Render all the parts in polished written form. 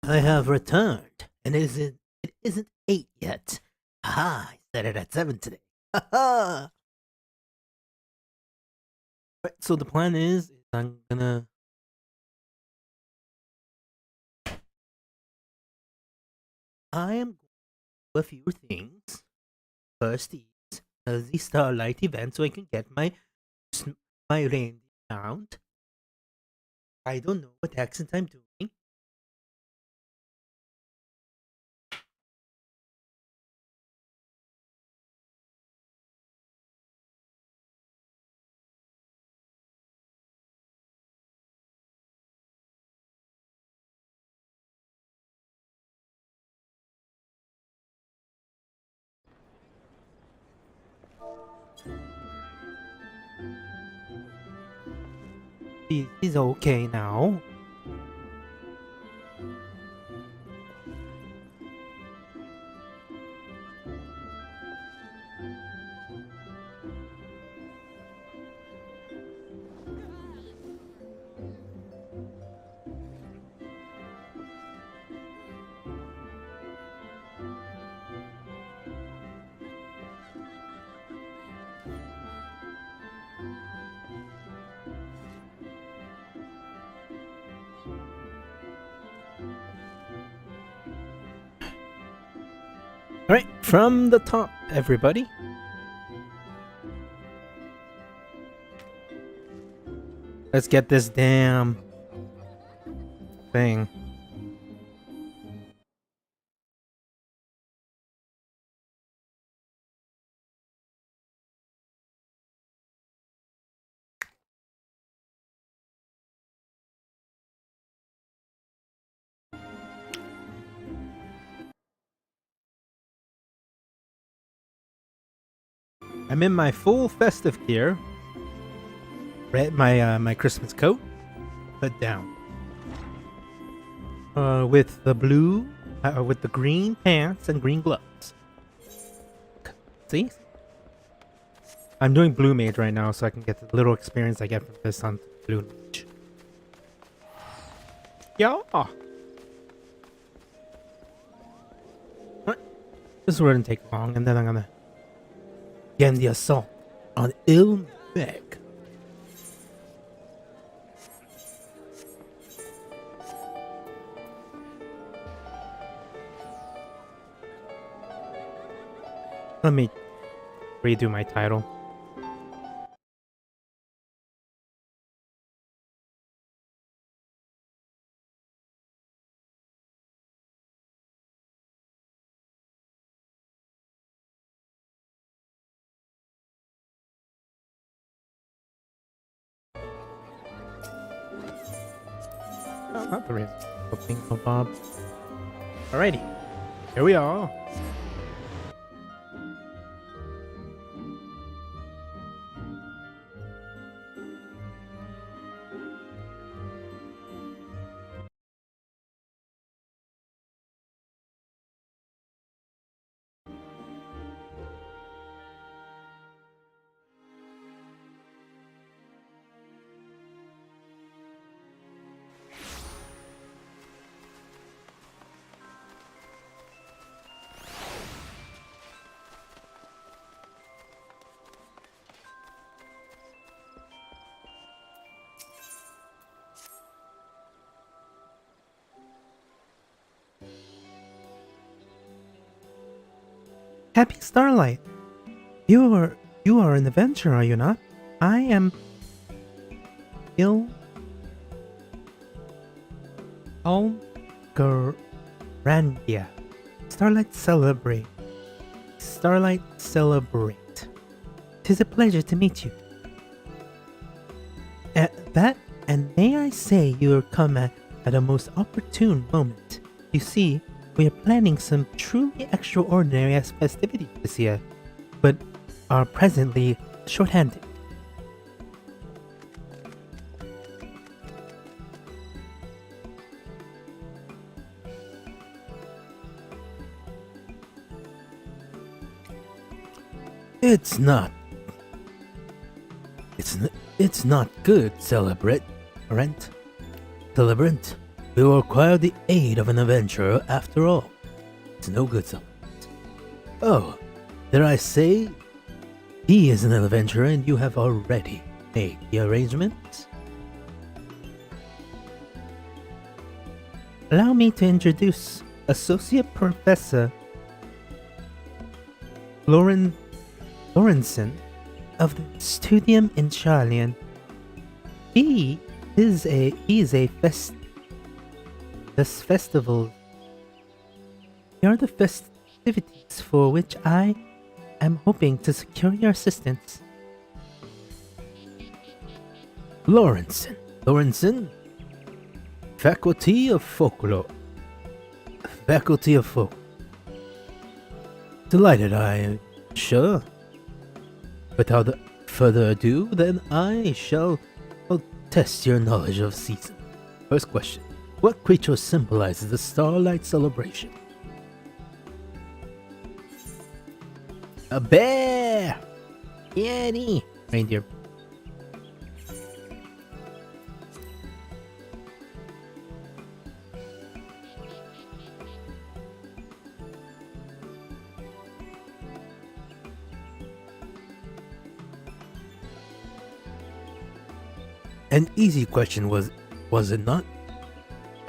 I have returned, and it isn't 8 yet. Haha, I set it at 7 today. Haha! Right, so the plan is I'm gonna I am going to do a few things. First is the Starlight event so I can get my reindeer mount. I don't know what accent I'm doing. This is okay now. Alright, from the top, everybody. Let's get this damn thing. I'm in my full festive gear. My Christmas coat, put down. With the blue, with the green pants and green gloves. See? I'm doing blue mage right now, so I can get the little experience I get from this on blue mage. Yeah. This wouldn't take long, and then I'm gonna get the assault on Eulmore. Let me redo my title. Oh, not the real thing, Bob. Alrighty, here we are. Happy Starlight! You are an adventurer, are you not? I am Randia. Starlight celebrate. Starlight celebrate. 'Tis a pleasure to meet you. And may I say you are come at a most opportune moment. You see, we are planning some truly extraordinary festivities this year, but are presently short-handed. It's not good, celebrant. We will require the aid of an adventurer after all. It's no good supplement. Oh, did I say he is an adventurer and you have already made the arrangements? Allow me to introduce Associate Professor Lorenzen of the Studium in Charlian. He is a festival. Here are the festivities for which I am hoping to secure your assistance. Lorenzen, Faculty of Folklore. Delighted, I am sure. Without further ado, then I shall test your knowledge of season. First question. What creature symbolizes the Starlight celebration? A bear! Yeti! Reindeer. An easy question, was it not?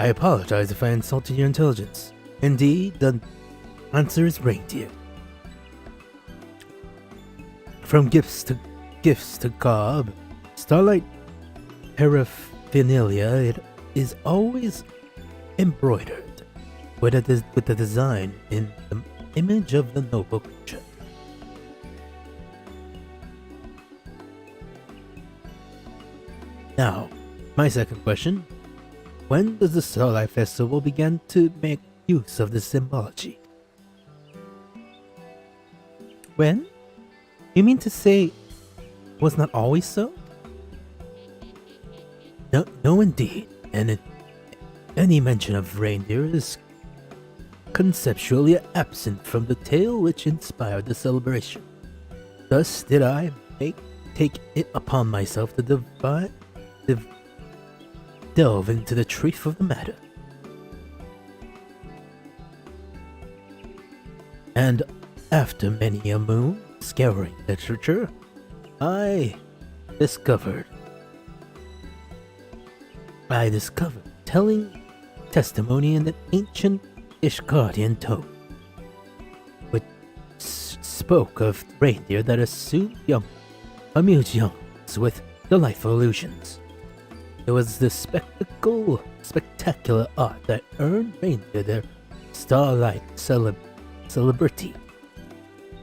I apologize if I insulted your intelligence. Indeed, the answer is reindeer. From gifts to garb, Starlight paraphernalia, it is always embroidered with the design in the image of the noble creature. Now, my second question. When does the Starlight Festival begin to make use of this symbology? When? You mean to say was not always so? No indeed. And any mention of reindeer is conceptually absent from the tale which inspired the celebration. Thus did I take it upon myself to delve into the truth of the matter. And after many a moon scouring literature, I discovered telling testimony in an ancient Ishgardian tome, which spoke of reindeer that amused youngs with delightful illusions. It was the spectacular art that earned reindeer their Starlight celebrity.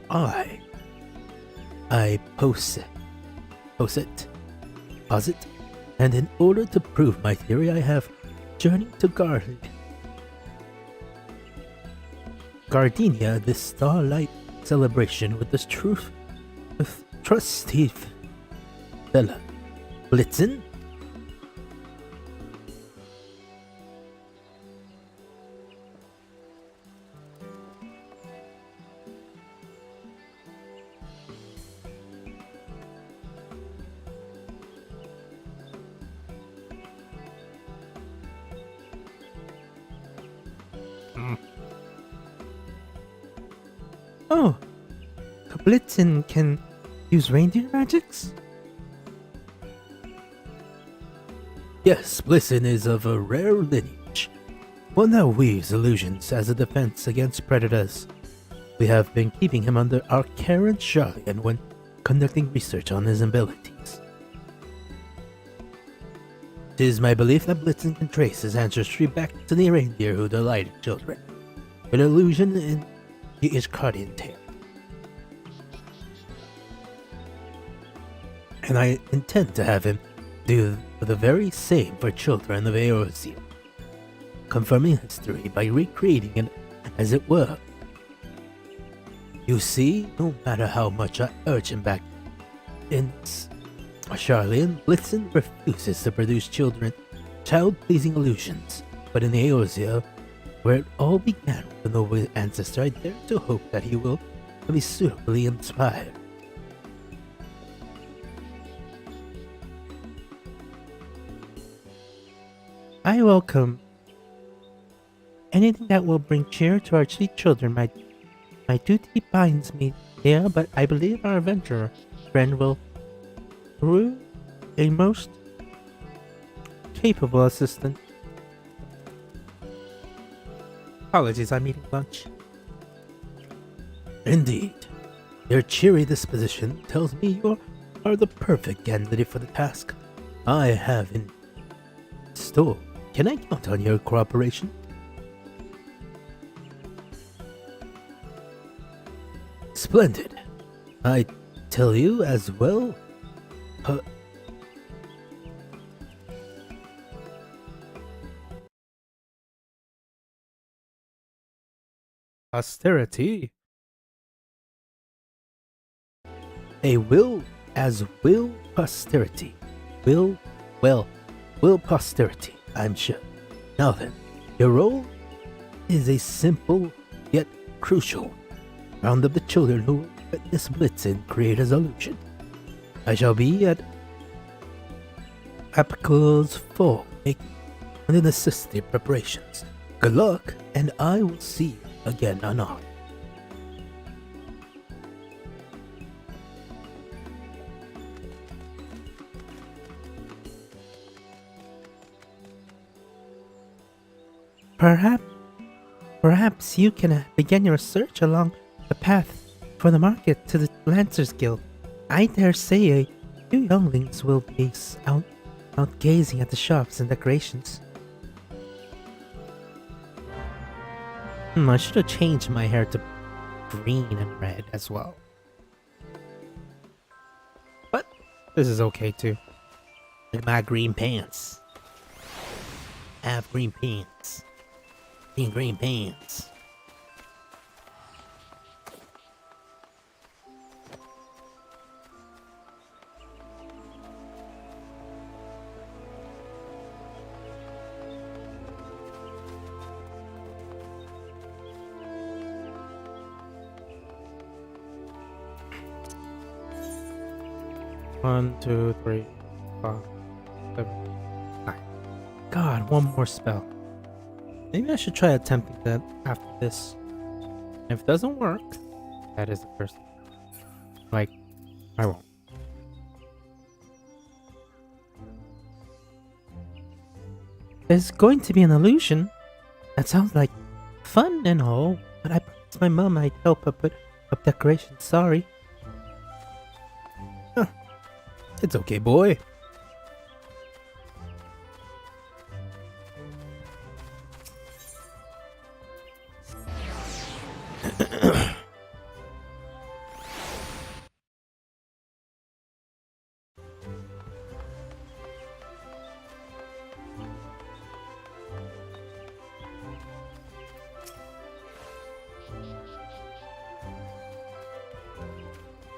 I posit, and in order to prove my theory, I have journeyed to Gardenia, this Starlight celebration with trusty fella, Blitzen. Oh, Blitzen can use reindeer magics? Yes, Blitzen is of a rare lineage, one that weaves illusions as a defense against predators. We have been keeping him under our care and Charlian when conducting research on his abilities. It is my belief that Blitzen can trace his ancestry back to the reindeer who delighted children, an illusion in the Ishgardian tale. And I intend to have him do the very same for children of Eorzea, confirming history by recreating it as it were. You see, no matter how much I urge him back in Charlian, Blitzen refuses to produce child-pleasing illusions, but in Eorzea, where it all began with a noble ancestor, I dare to hope that he will be suitably inspired. I welcome anything that will bring cheer to our sweet children. My duty binds me here, but I believe our adventurer friend will prove a most capable assistant. Apologies, I'm eating lunch. Indeed. Your cheery disposition tells me you are the perfect candidate for the task I have in store. Can I count on your cooperation? Splendid. I tell you as well. Austerity. A will as will posterity. Will posterity, I'm sure. Now then, your role is a simple yet crucial. Round up the children who witness Blitz and create a solution. I shall be at Apical's fall, making the necessary preparations. Good luck, and I will see you again anon. Perhaps you can begin your search along the path for the market to the Lancers Guild. I dare say a few younglings will be out gazing at the shops and decorations. I should have changed my hair to green and red as well. But this is okay too. Look at my green pants. I have green pants. Green pants. One, two, three, 5, 7, 9. God, one more spell. Maybe I should try attempting that after this. If it doesn't work, that is the first. Like, I won't. There's going to be an illusion. That sounds like fun and all, but I promised my mom I'd help her put up decorations. Sorry. Huh. It's okay, boy.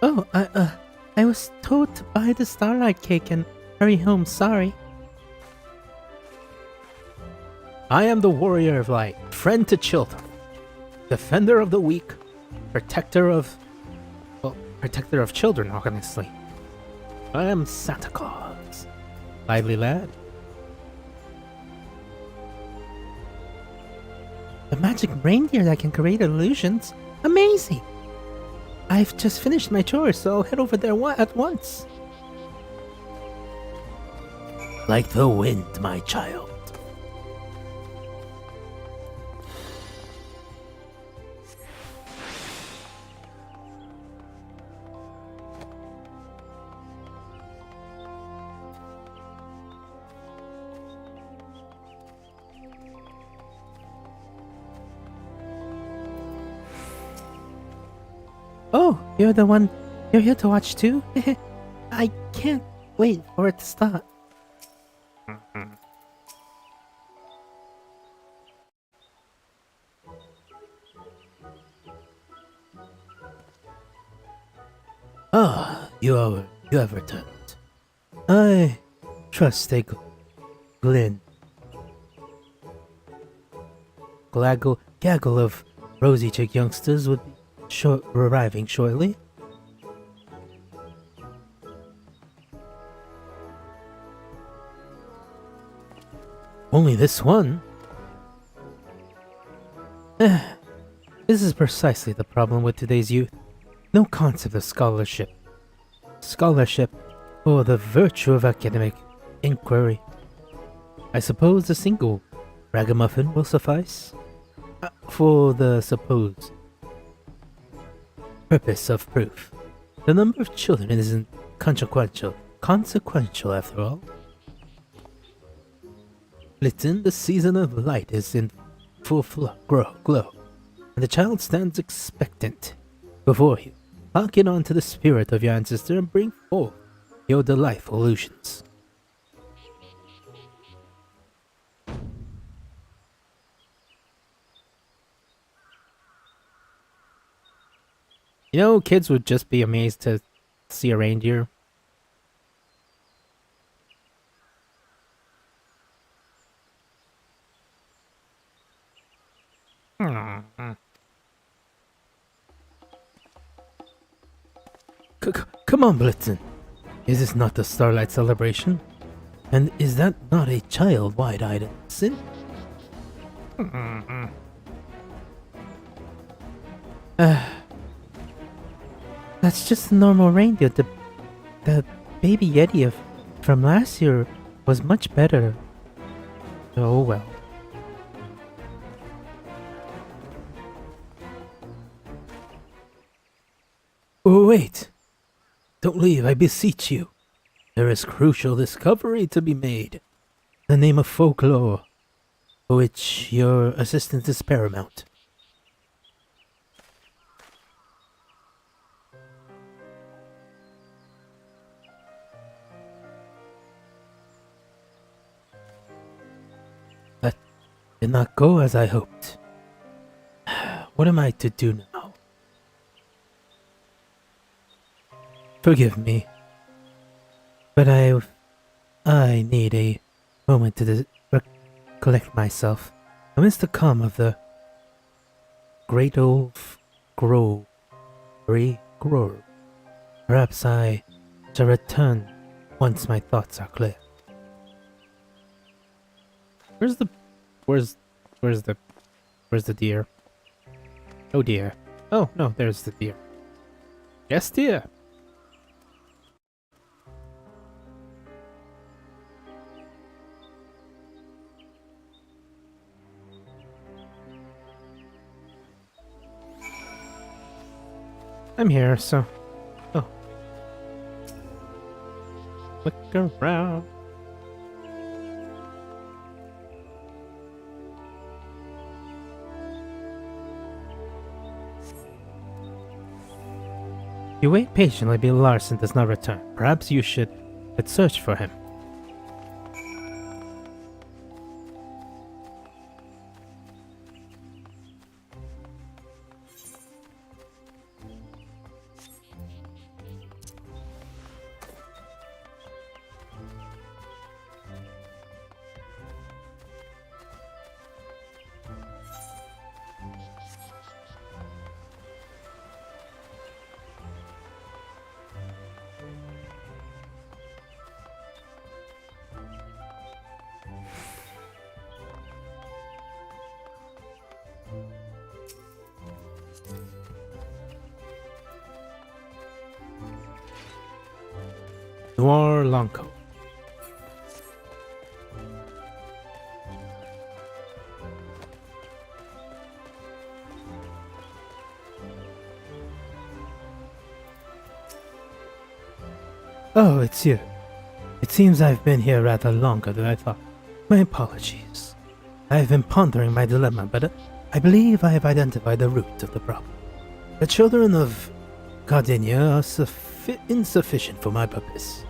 Oh, I was told to buy the Starlight cake and hurry home. Sorry. I am the warrior of light, friend to children, defender of the weak, protector of children, honestly. I am Santa Claus. Lively lad. A magic reindeer that can create illusions? Amazing! I've just finished my chores, so I'll head over there at once. Like the wind, my child. Oh, you're the one. You're here to watch too? I can't wait for it to start. Ah, you have returned. I trust a gaggle of rosy-cheeked youngsters would be arriving shortly. Only this one? This is precisely the problem with today's youth. No concept of scholarship. Scholarship, or the virtue of academic inquiry. I suppose a single ragamuffin will suffice for the supposed purpose of proof. The number of children isn't consequential after all. Listen, the season of light is in full glow, and the child stands expectant before you. Hearken on to the spirit of your ancestor and bring forth your delightful illusions. You know, kids would just be amazed to see a reindeer. Come on, Blitzen. Is this not the Starlight celebration? And is that not a child wide-eyed innocent? That's just a normal reindeer. The baby Yeti from last year was much better. Oh well. Oh, wait! Don't leave, I beseech you. There is crucial discovery to be made. The name of folklore, for which your assistance is paramount. That did not go as I hoped. What am I to do now? Forgive me, but I need a moment to recollect myself amidst the calm of the great old grove. Perhaps I shall return once my thoughts are clear. Where's the deer? Oh dear. Oh no, there's the deer. Yes, dear. I'm here, so... Oh. Look around. You wait patiently, but Larson does not return. Perhaps you should search for him. Noir Lonco. Oh, it's you. It seems I've been here rather longer than I thought. My apologies. I have been pondering my dilemma, but I believe I have identified the root of the problem. The children of Gardenia are insufficient for my purpose.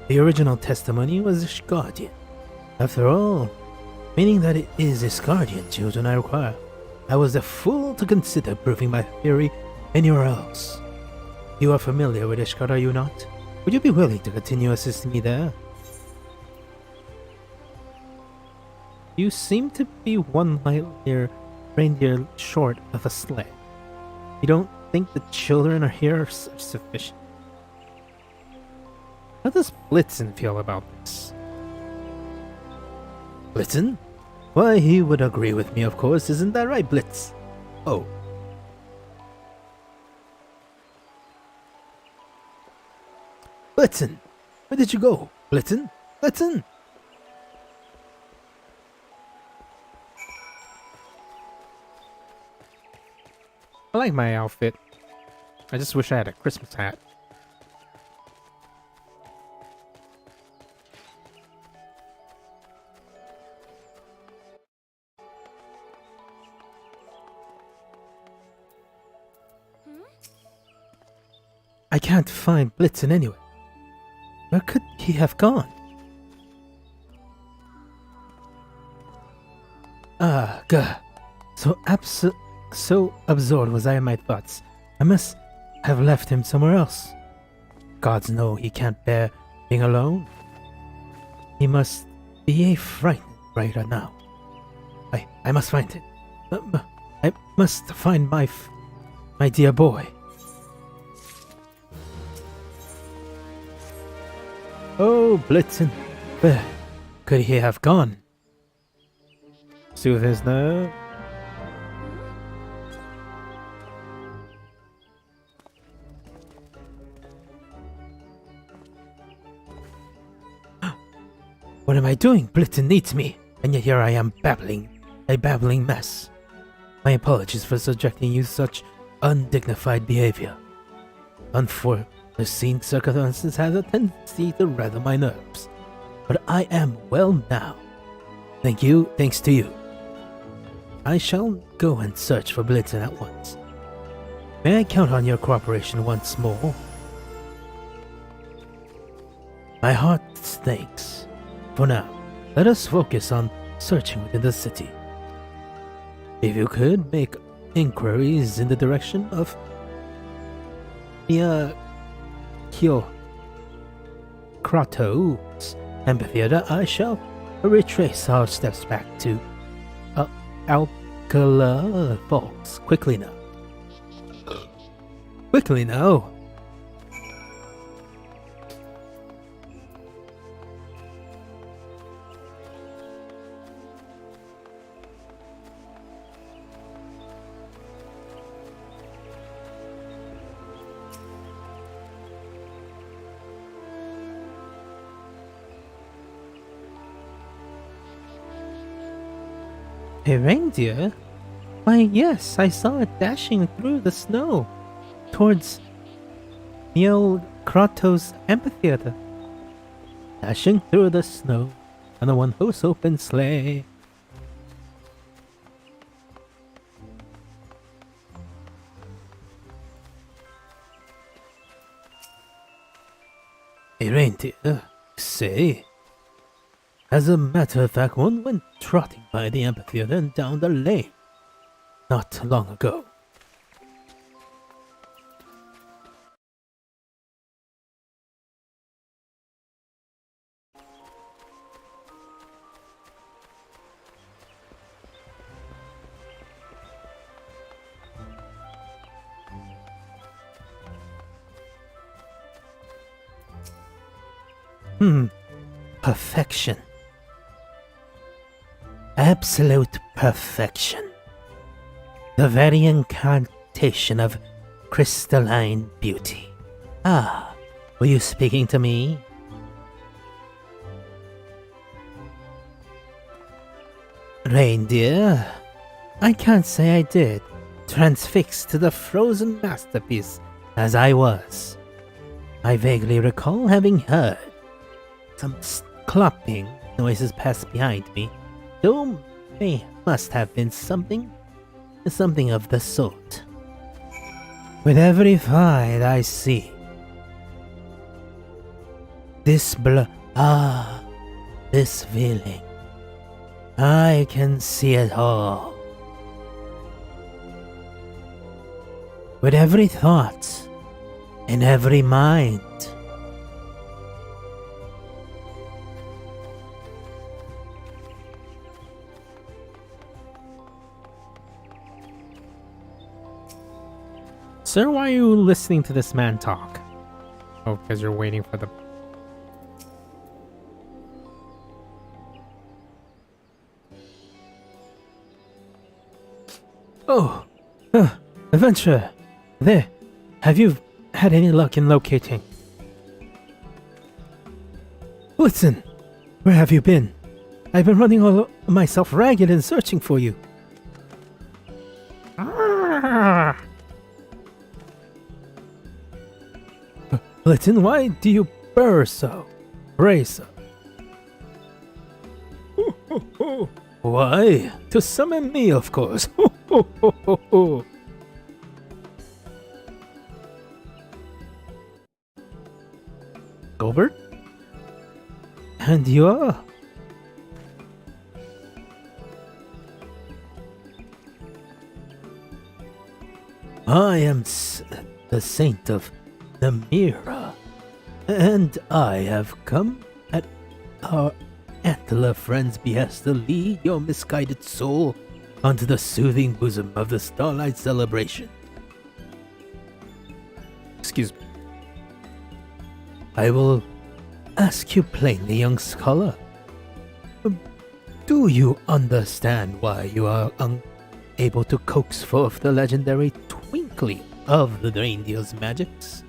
The original testimony was Ishgardian. After all, meaning that it is Ishgardian children I require. I was a fool to consider proving my theory anywhere else. You are familiar with Ishgard, are you not? Would you be willing to continue assisting me there? You seem to be one reindeer short of a sleigh. You don't think the children are here are sufficient? How does Blitzen feel about this? Blitzen? Why, he would agree with me, of course. Isn't that right, Blitz? Oh. Blitzen! Where did you go? Blitzen? Blitzen! I like my outfit. I just wish I had a Christmas hat. I can't find Blitzen anywhere. Where could he have gone? Ah, gah. So absorbed was I in my thoughts. I must have left him somewhere else. Gods know he can't bear being alone. He must be frightened right now. I must find him. I must find my dear boy. Oh, Blitzen, where could he have gone? Soothe his nerve. What am I doing? Blitzen needs me, and yet here I am babbling, a babbling mess. My apologies for subjecting you to such undignified behavior. Unforeseen circumstances have a tendency to rattle my nerves, but I am well now. Thanks to you. I shall go and search for Blitzen at once. May I count on your cooperation once more? My heart thanks. For now, let us focus on searching within the city. If you could make inquiries in the direction of Krato's amphitheater, I shall retrace our steps back to Alcala Falls. Quickly now. Quickly now. A reindeer? Why, yes, I saw it dashing through the snow towards Krato's amphitheater. Dashing through the snow on a one-horse open sleigh. A reindeer, say? As a matter of fact, one went trotting by the amphitheater and down the lane not long ago. Perfection. Absolute perfection. The very incantation of crystalline beauty. Ah, were you speaking to me? Reindeer? I can't say I did. Transfixed to the frozen masterpiece as I was. I vaguely recall having heard some clopping noises pass behind me, though must have been something of the sort. With every fight I see, this this feeling, I can see it all. With every thought, in every mind. Sir, why are you listening to this man talk? Oh, because you're waiting for the... Oh, adventure. There. Have you had any luck in locating? Listen, where have you been? I've been running all myself ragged and searching for you. Listen, why do you burr so? Bray so? Why? To summon me, of course. Gilbert? And you are? I am the saint of the mirror, and I have come at our antler friend's behest to lead your misguided soul onto the soothing bosom of the Starlight celebration. Excuse me. I will ask you plainly, young scholar. Do you understand why you are unable to coax forth the legendary twinkling of the reindeer's magics?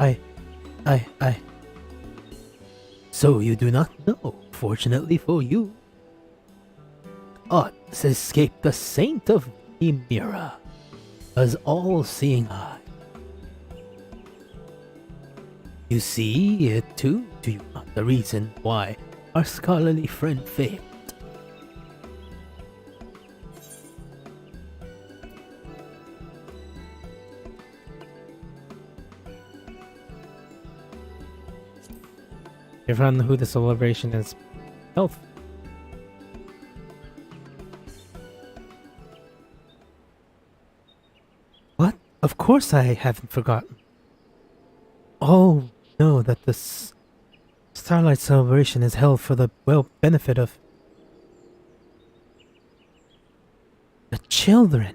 I. So you do not know, fortunately for you. Aught has escaped the saint of the mirror, as all-seeing eye. You see it too, do you not? The reason why our scholarly friend failed. You found who the celebration is held. What? Of course I haven't forgotten. Oh, no, that the Starlight celebration is held for the benefit of the children.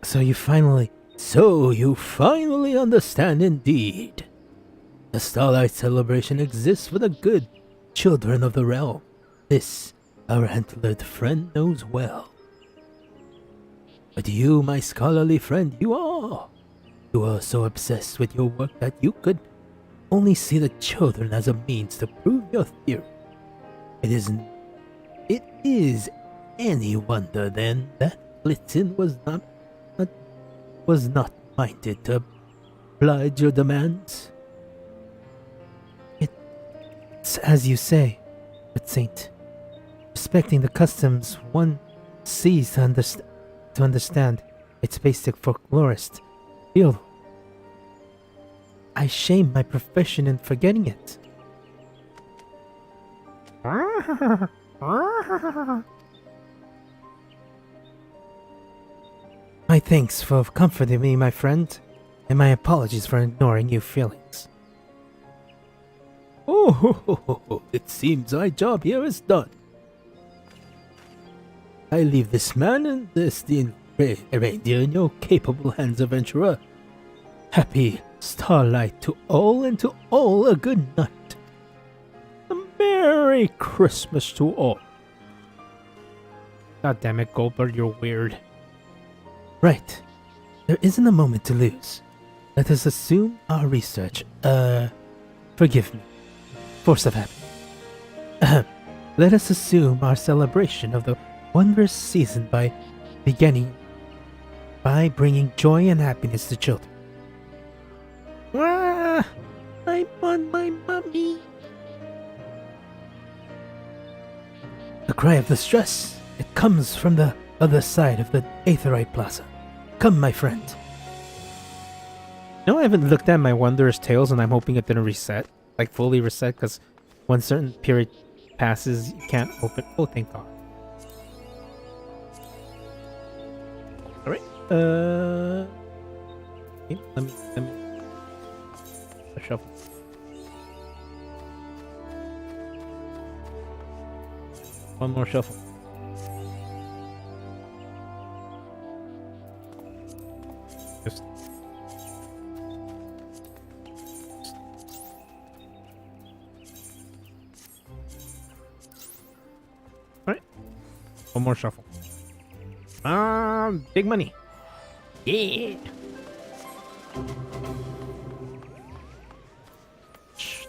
So you finally understand indeed. The Starlight celebration exists for the good children of the realm. This, our antlered friend knows well. But you, my scholarly friend, you are so obsessed with your work that you could only see the children as a means to prove your theory. It is any wonder then that Blitzen was not minded to oblige your demands. It's as you say, but Saint, respecting the customs one sees to understand its basic folklorist field. I shame my profession in forgetting it. My thanks for comforting me, my friend, and my apologies for ignoring your feelings. Oh, it seems my job here is done. I leave this man and this reindeer in your capable hands, adventurer. Happy Starlight to all, and to all a good night. A Merry Christmas to all. God damn it, Goldberg, you're weird. Right. There isn't a moment to lose. Let us assume our research. Forgive me. Force of habit. Let us assume our celebration of the wondrous season by bringing joy and happiness to children. Ah, I'm on my mummy. A cry of distress. It comes from the other side of the Aetherite Plaza. Come, my friend. No, I haven't looked at my Wondrous Tales, and I'm hoping it didn't reset. Like, fully reset, because when certain period passes, you can't open. Oh, thank God. Alright. Okay, let me shuffle. One more shuffle. Just One more shuffle. Big money. Yeah.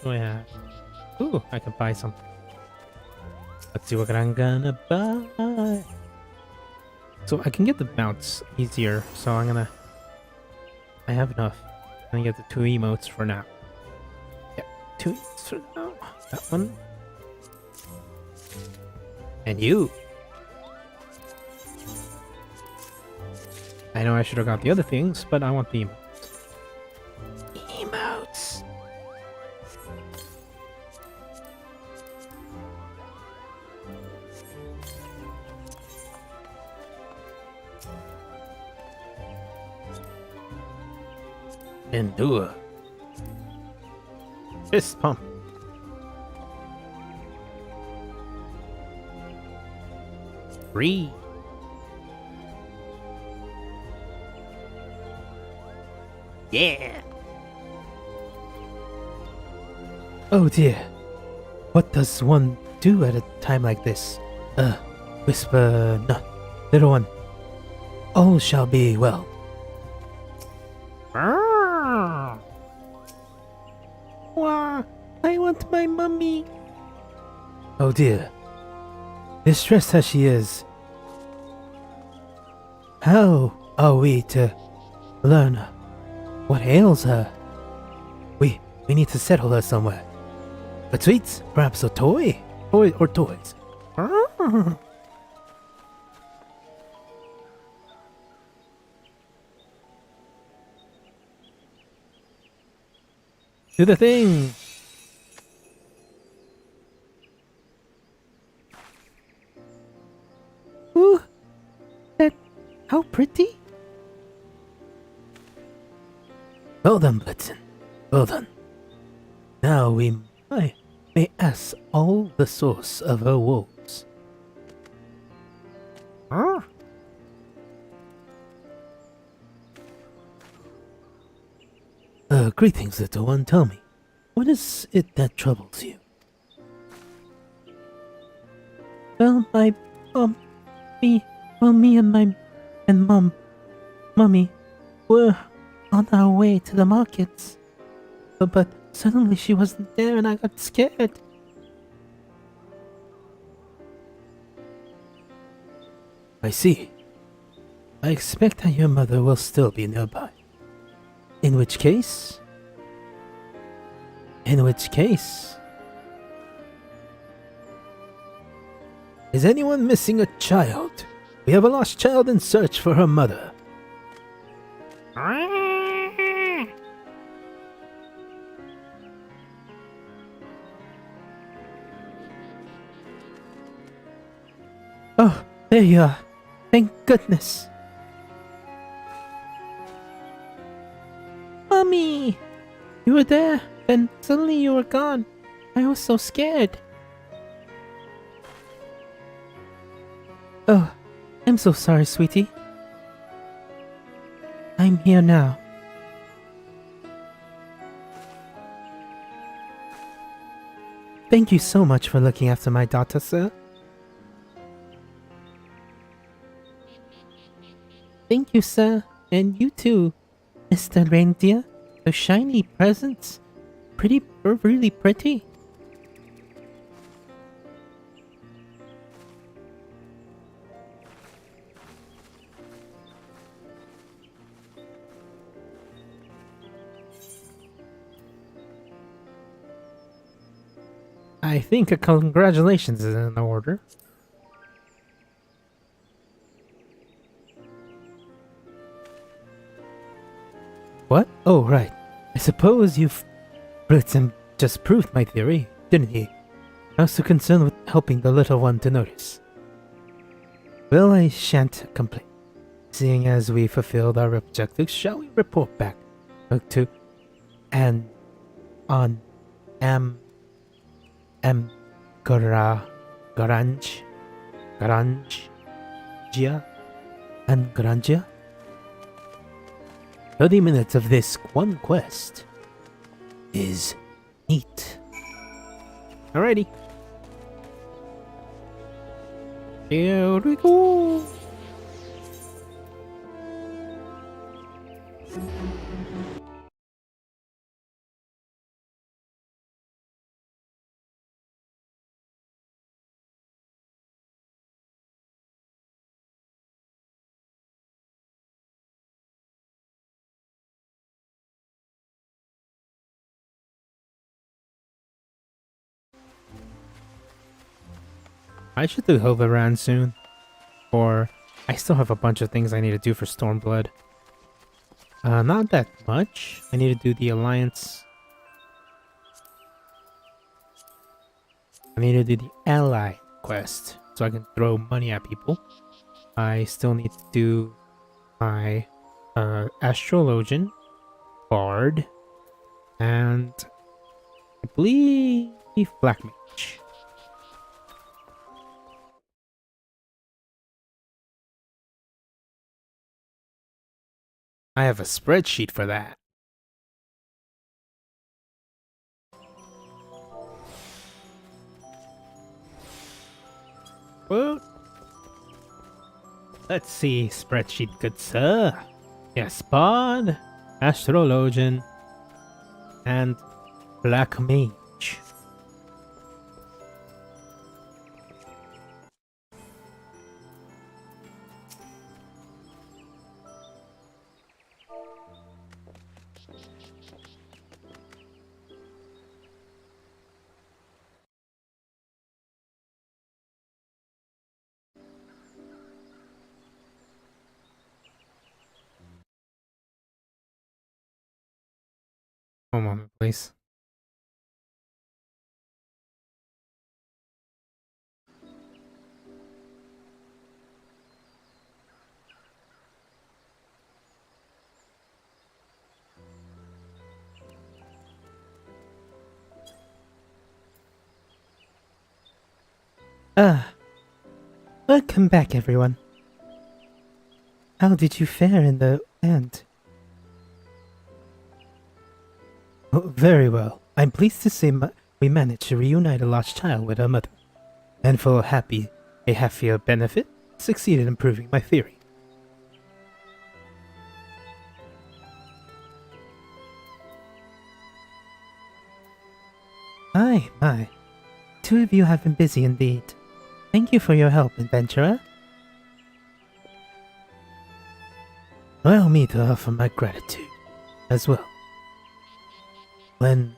Oh yeah. Ooh, I can buy some. Let's see what I'm gonna buy. So I can get the mounts easier. So I have enough. I'm gonna get the 2 emotes for now. Yep, 2 emotes for now. That one. And you. I know I should have got the other things, but I want the emotes. Emotes. Endure. Fist pump. Breathe. Yeah. Oh dear. What does one do at a time like this? Whisper not, little one. All shall be well. Wah, I want my mummy. Oh dear. Distressed as she is, how are we to learn what ails her? We need to settle her somewhere. A treat? Perhaps a toy? Or toys? Do the thing. Ooh, how pretty. Well done, Blitzen. Well done. Now we may ask all the source of her woes. Huh? Greetings, little one. Tell me, what is it that troubles you? Well, me and Mummy were on our way to the markets. But suddenly she wasn't there and I got scared. I see. I expect that your mother will still be nearby. In which case... Is anyone missing a child? We have a lost child in search for her mother. Oh, there you are. Thank goodness. Mommy! You were there, then suddenly you were gone. I was so scared. Oh, I'm so sorry, sweetie. I'm here now. Thank you so much for looking after my daughter, sir. Thank you, sir. And you too, Mr. Reindeer. The shiny presents. Really pretty. I think a congratulations is in order. What? Oh, right. I suppose you've... Blitzen just proved my theory, didn't he? I was so concerned with helping the little one to notice. Well, I shan't complain. Seeing as we fulfilled our objectives, shall we report back to... and... on... Garangia? 30 minutes of this one quest is neat. Alrighty. Here we go. I should do Hoveran soon. Or I still have a bunch of things I need to do for Stormblood. Not that much. I need to do the Alliance. I need to do the Ally quest so I can throw money at people. I still need to do my Astrologian, Bard, and I believe Black Mage. I have a spreadsheet for that. Well, let's see, spreadsheet, good sir. Yes, Bard, Astrologian, and Black Mage. One moment, please. Welcome back, everyone. How did you fare in the end? Oh, very well. I'm pleased to say we managed to reunite a lost child with her mother, and for a happier benefit, succeeded in proving my theory. My. Two of you have been busy indeed. Thank you for your help, adventurer. Allow me to offer my gratitude as well. When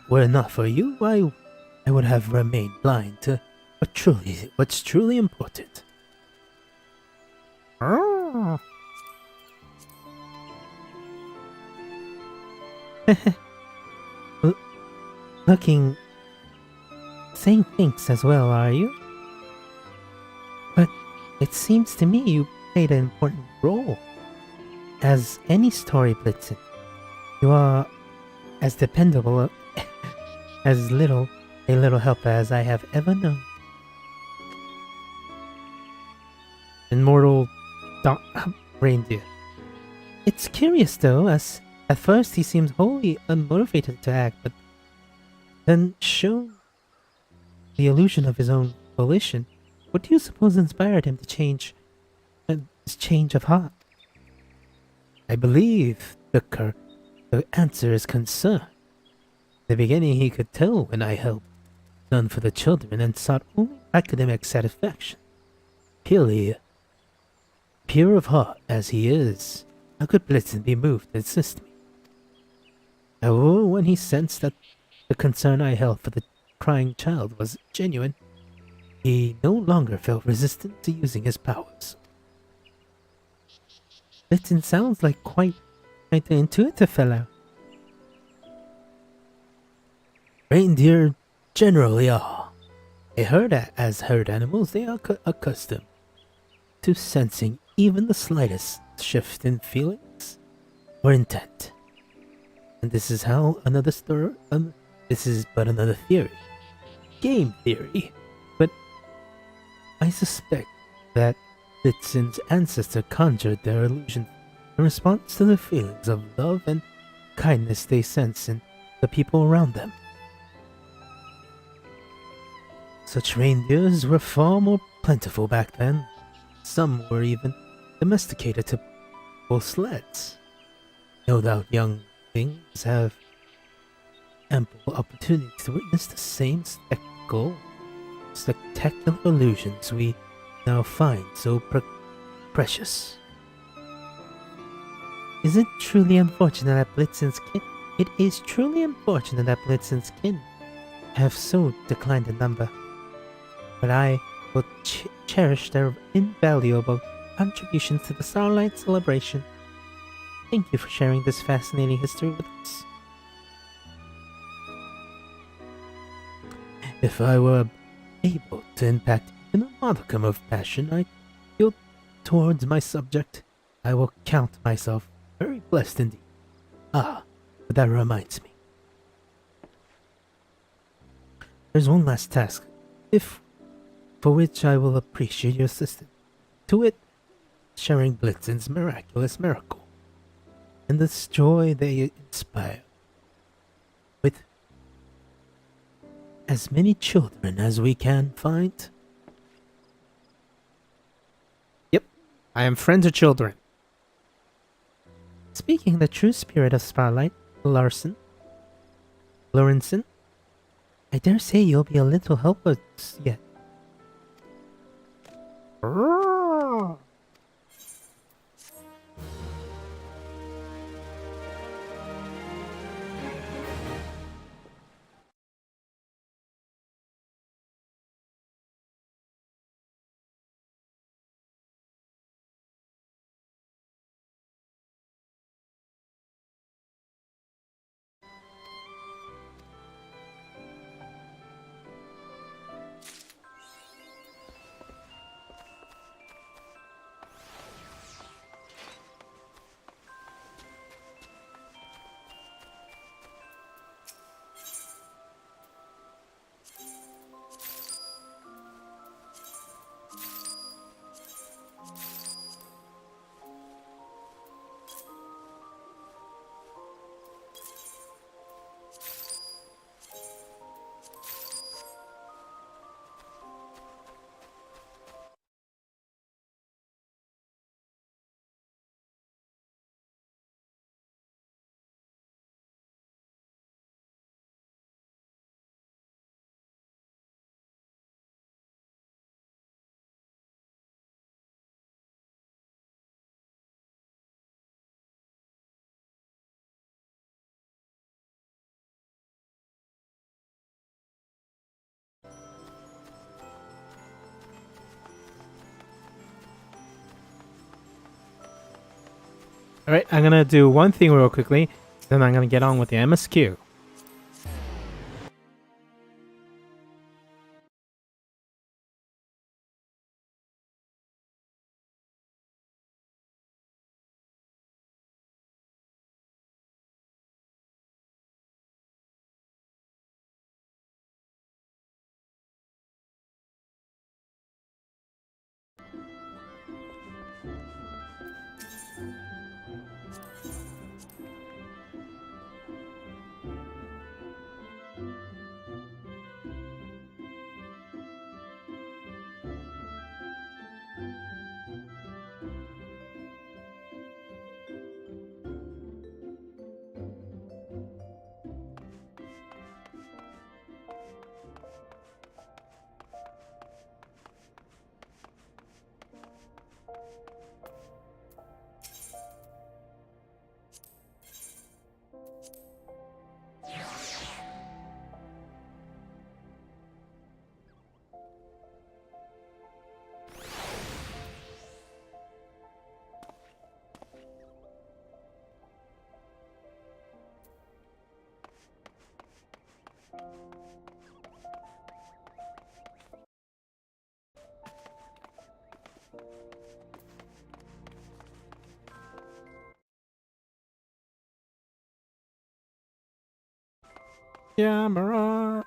were not for you, I would have remained blind to what's truly important. Oh. Saying thanks as well, are you? But it seems to me you played an important role. As any story Blitzen, you are as dependable as a little helper as I have ever known. Immortal reindeer. It's curious though, as at first he seems wholly unmotivated to act, but then shown the illusion of his own volition. What do you suppose inspired him to change his change of heart? I believe the answer is concern. In the beginning he could tell when I helped none for the children and sought only academic satisfaction. Pure of heart as he is, how could Blitzen be moved to assist me? However, when he sensed that the concern I held for the crying child was genuine, he no longer felt resistant to using his powers. Blitzen sounds like quite an intuitive fellow. Reindeer generally are. As herd animals, they are accustomed to sensing even the slightest shift in feelings or intent. And this is how this is but another theory. Game theory. But I suspect that Blitzen's ancestor conjured their illusion in response to the feelings of love and kindness they sense in the people around them. Such reindeers were far more plentiful back then. Some were even domesticated to pull sleds. No doubt young things have ample opportunities to witness the same spectacular illusions we now find so precious. Is it truly unfortunate that Blitzen's kin? It is truly unfortunate that Blitzen's kin have so declined in number, but I will cherish their invaluable contributions to the Starlight celebration. Thank you for sharing this fascinating history with us. If I were able to impact even a modicum of passion I feel towards my subject, I will count myself very blessed indeed. Ah, but that reminds me. There's one last task, for which I will appreciate your assistance. To it, sharing Blitzen's miraculous miracle, and the joy they inspire with as many children as we can find. Yep, I am friends of children. Speaking the true spirit of Starlight, Lawrenson, I dare say you'll be a little helpless yet. Alright, I'm gonna do one thing real quickly, then I'm gonna get on with the MSQ. Camera.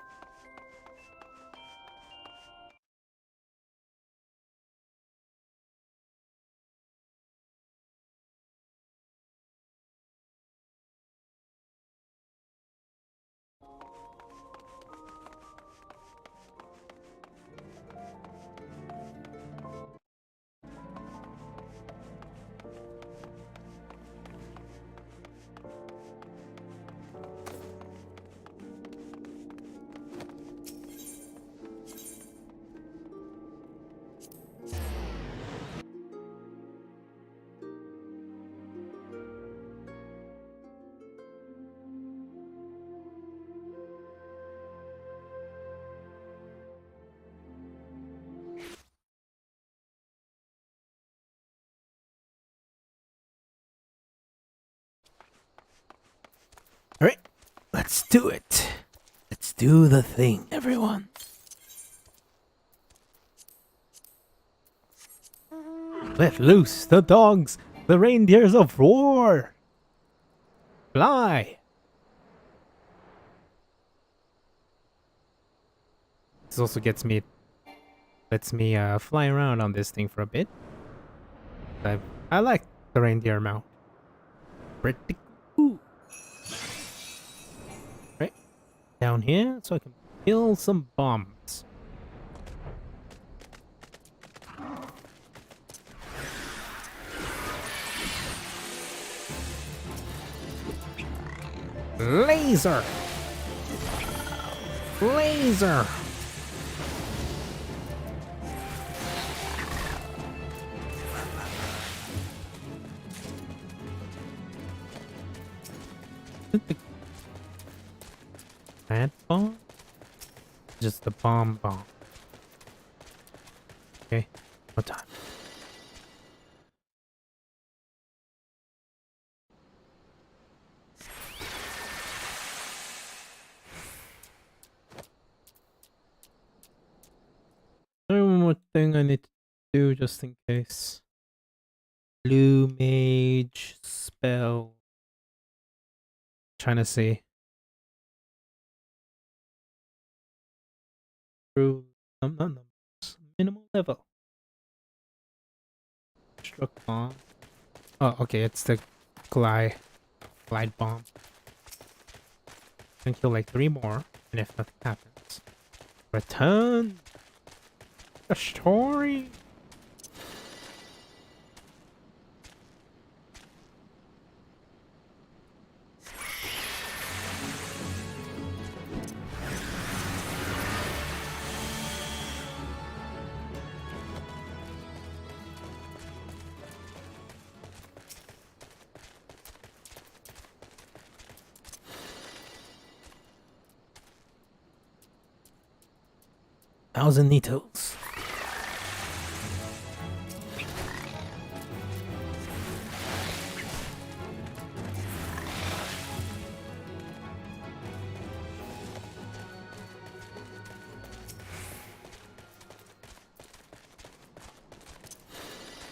Let's do it. Let's do the thing, everyone. Let loose the dogs, the reindeers of war. Fly. This also lets me fly around on this thing for a bit. I like the reindeer mount. Pretty cool. Right down here, so I can kill some bombs. Laser! Laser! That bomb? Just the bomb. Okay, what time? One more thing I need to do just in case. Blue mage spell. Trying to see. Through minimal level. Struck bomb. Oh, okay, it's the glide bomb. Can kill like 3 more, and if nothing happens, return the story. Thousand needles.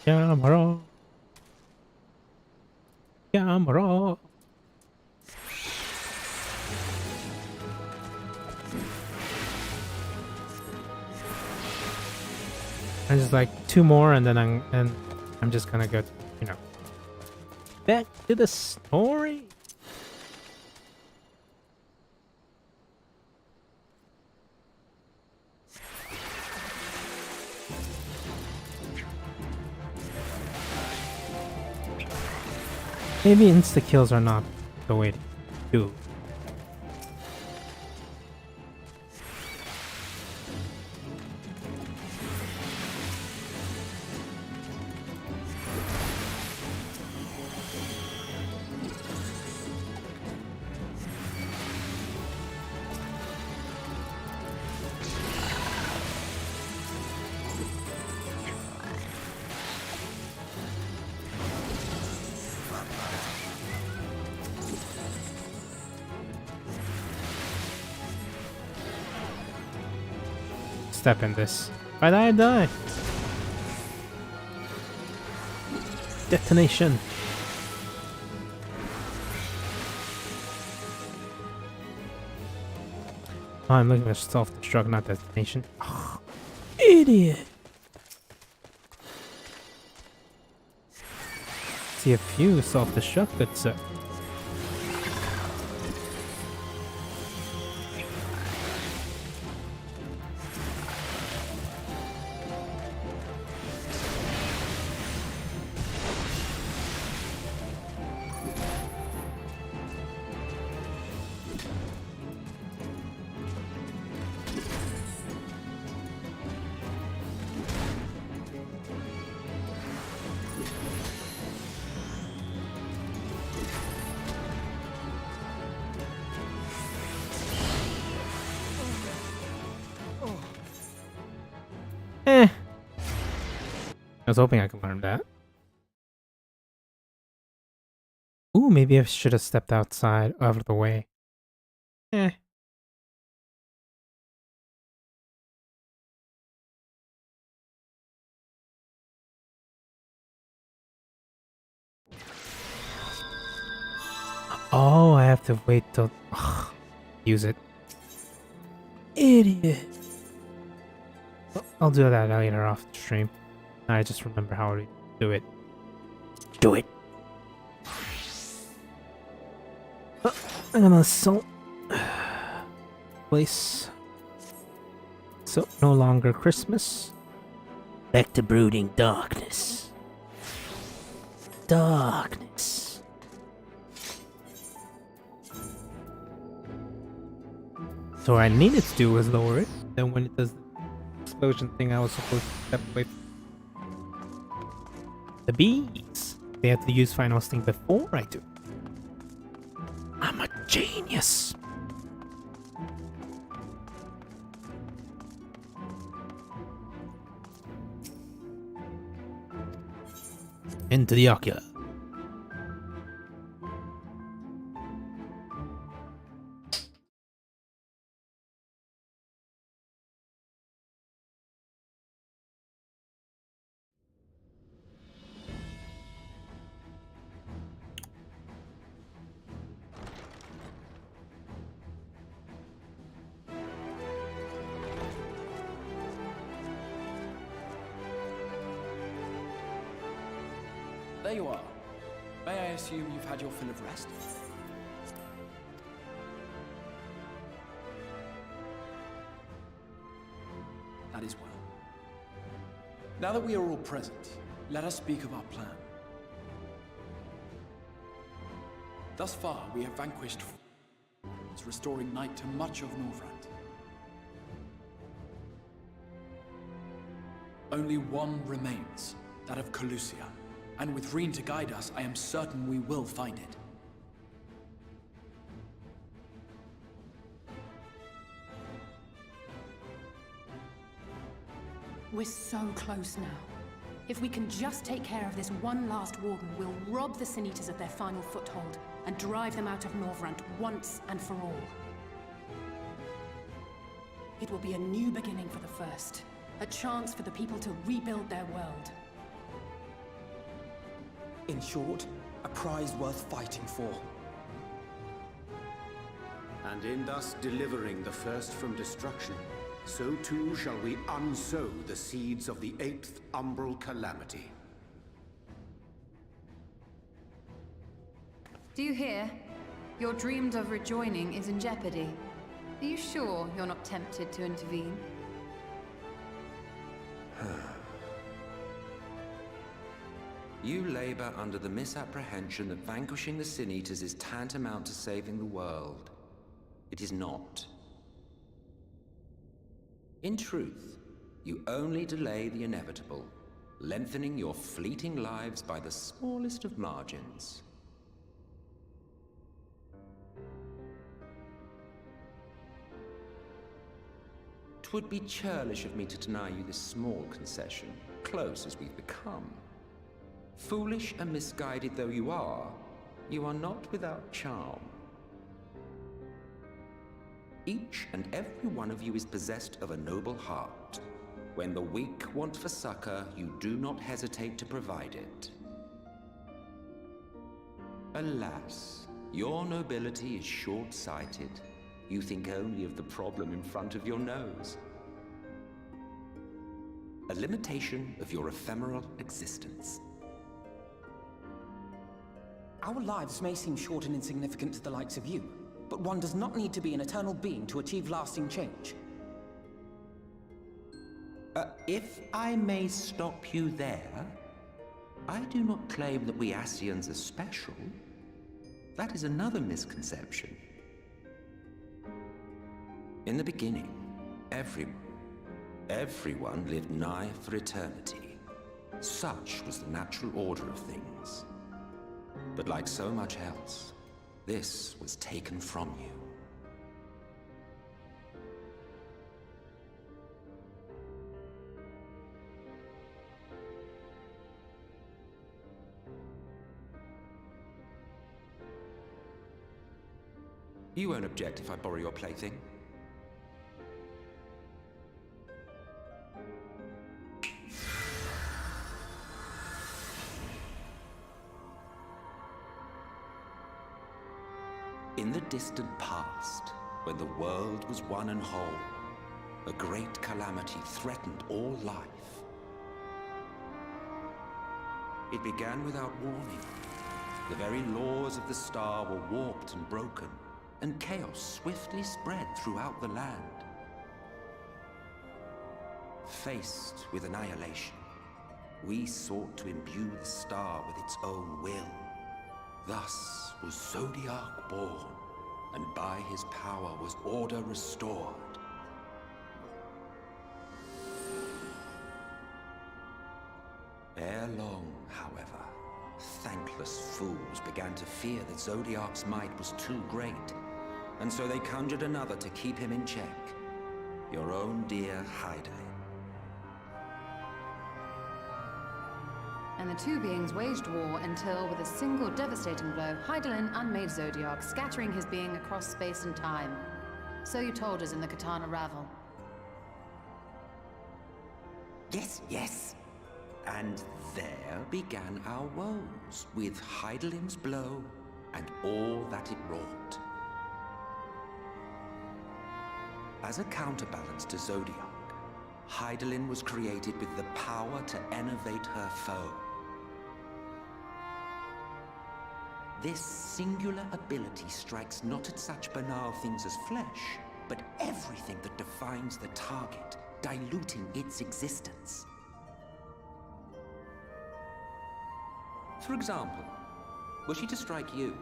Camera. Camera. I just like 2 more, and then I'm just gonna go, back to the story. Maybe insta kills are not the way to do. Step in this. If I die, I die. Detonation. Oh, I'm looking for self-destruct, not detonation. Oh, idiot. See a few self-destruct that's I was hoping I could learn that. Ooh, maybe I should have stepped outside out of the way. Eh. Oh, I have to wait till use it. Idiot. I'll do that later off the stream. I just remember how to do it. Do it. I'm gonna assault Place. So, no longer Christmas. back to brooding darkness. Darkness. So what I needed to do was lower it. Then when it does the explosion thing, I was supposed to step away from the bees. They have to use Final Sting before I do. I'm a genius. Into the ocular. There you are. May I assume you've had your fill of rest? That is well. Now that we are all present, let us speak of our plan. Thus far, we have vanquished restoring night to much of Northrend. Only one remains, that of Calusia. And with Reen to guide us, I am certain we will find it. We're so close now. If we can just take care of this one last warden, we'll rob the Sin Eaters of their final foothold and drive them out of Northrend once and for all. It will be a new beginning for the First. A chance for the people to rebuild their world. In short, a prize worth fighting for. And in thus delivering the First from destruction, so too shall we unsow the seeds of the 8th Umbral Calamity. Do you hear? Your dreamed of rejoining is in jeopardy. Are you sure you're not tempted to intervene? You labor under the misapprehension that vanquishing the Sin Eaters is tantamount to saving the world. It is not. In truth, you only delay the inevitable, lengthening your fleeting lives by the smallest of margins. Twould be churlish of me to deny you this small concession, close as we've become. Foolish and misguided though you are not without charm. Each and every one of you is possessed of a noble heart. When the weak want for succor, you do not hesitate to provide it. Alas, your nobility is short-sighted. You think only of the problem in front of your nose. A limitation of your ephemeral existence. Our lives may seem short and insignificant to the likes of you, but one does not need to be an eternal being to achieve lasting change. If I may stop you there, I do not claim that we Ascians are special. That is another misconception. In the beginning, everyone lived nigh for eternity. Such was the natural order of things. But like so much else, this was taken from you. You won't object if I borrow your plaything. In the distant past, when the world was one and whole, a great calamity threatened all life. It began without warning. The very laws of the star were warped and broken, and chaos swiftly spread throughout the land. Faced with annihilation, we sought to imbue the star with its own will. Thus was Zodiac born, and by his power was order restored. Ere long, however, thankless fools began to fear that Zodiac's might was too great, and so they conjured another to keep him in check. Your own dear Hydaelyn. And the two beings waged war until, with a single devastating blow, Hydaelyn unmade Zodiac, scattering his being across space and time. So you told us in the Katana Ravel. Yes, yes. And there began our woes, with Hydaelyn's blow and all that it wrought. As a counterbalance to Zodiac, Hydaelyn was created with the power to enervate her foe. This singular ability strikes not at such banal things as flesh, but everything that defines the target, diluting its existence. For example, were she to strike you,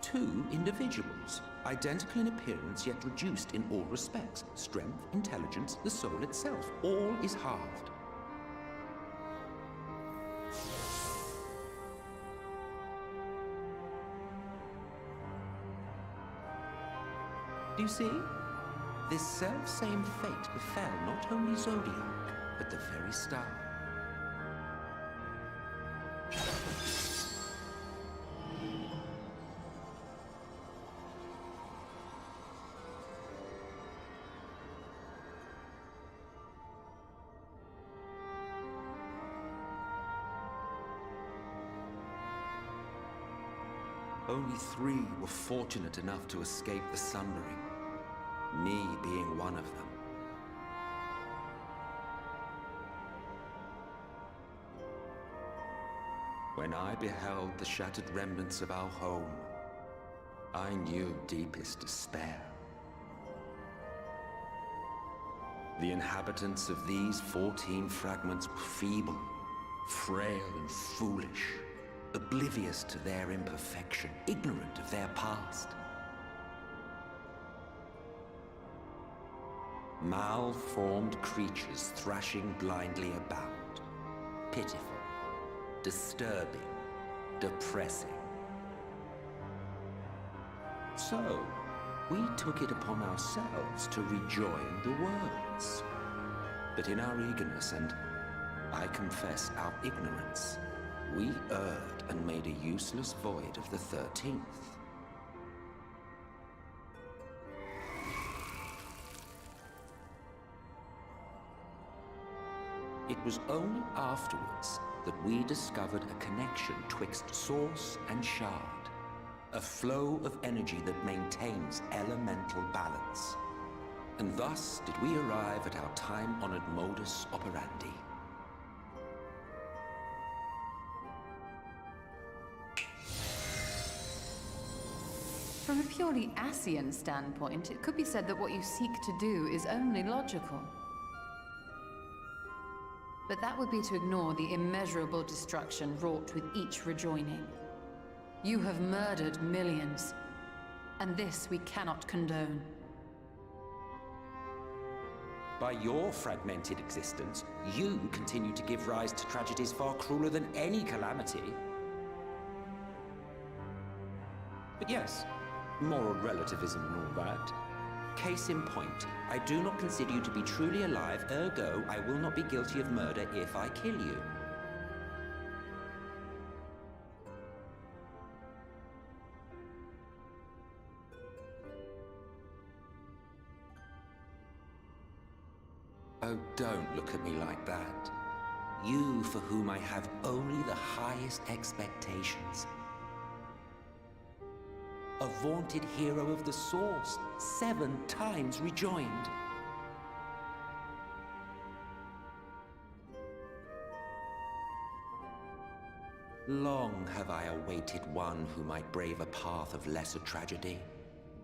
two individuals, identical in appearance yet reduced in all respects. Strength, intelligence, the soul itself, all is halved. Do you see? This self-same fate befell not only Zodiac, but the very star. Only 3 were fortunate enough to escape the Sundering, me being one of them. When I beheld the shattered remnants of our home, I knew deepest despair. The inhabitants of these 14 fragments were feeble, frail and foolish, oblivious to their imperfection, ignorant of their past. Malformed creatures thrashing blindly about. Pitiful, disturbing, depressing. So, we took it upon ourselves to rejoin the worlds. But in our eagerness and, I confess, our ignorance, we erred and made a useless void of the 13th. It was only afterwards that we discovered a connection twixt source and shard, a flow of energy that maintains elemental balance. And thus did we arrive at our time-honored modus operandi. From a purely Ascian standpoint, it could be said that what you seek to do is only logical. But that would be to ignore the immeasurable destruction wrought with each rejoining. You have murdered millions, and this we cannot condone. By your fragmented existence, you continue to give rise to tragedies far crueler than any calamity. But yes, moral relativism and all that. Case in point, I do not consider you to be truly alive, ergo I will not be guilty of murder if I kill you. Oh, don't look at me like that. You for whom I have only the highest expectations. A vaunted hero of the Source, 7 times rejoined. Long have I awaited one who might brave a path of lesser tragedy.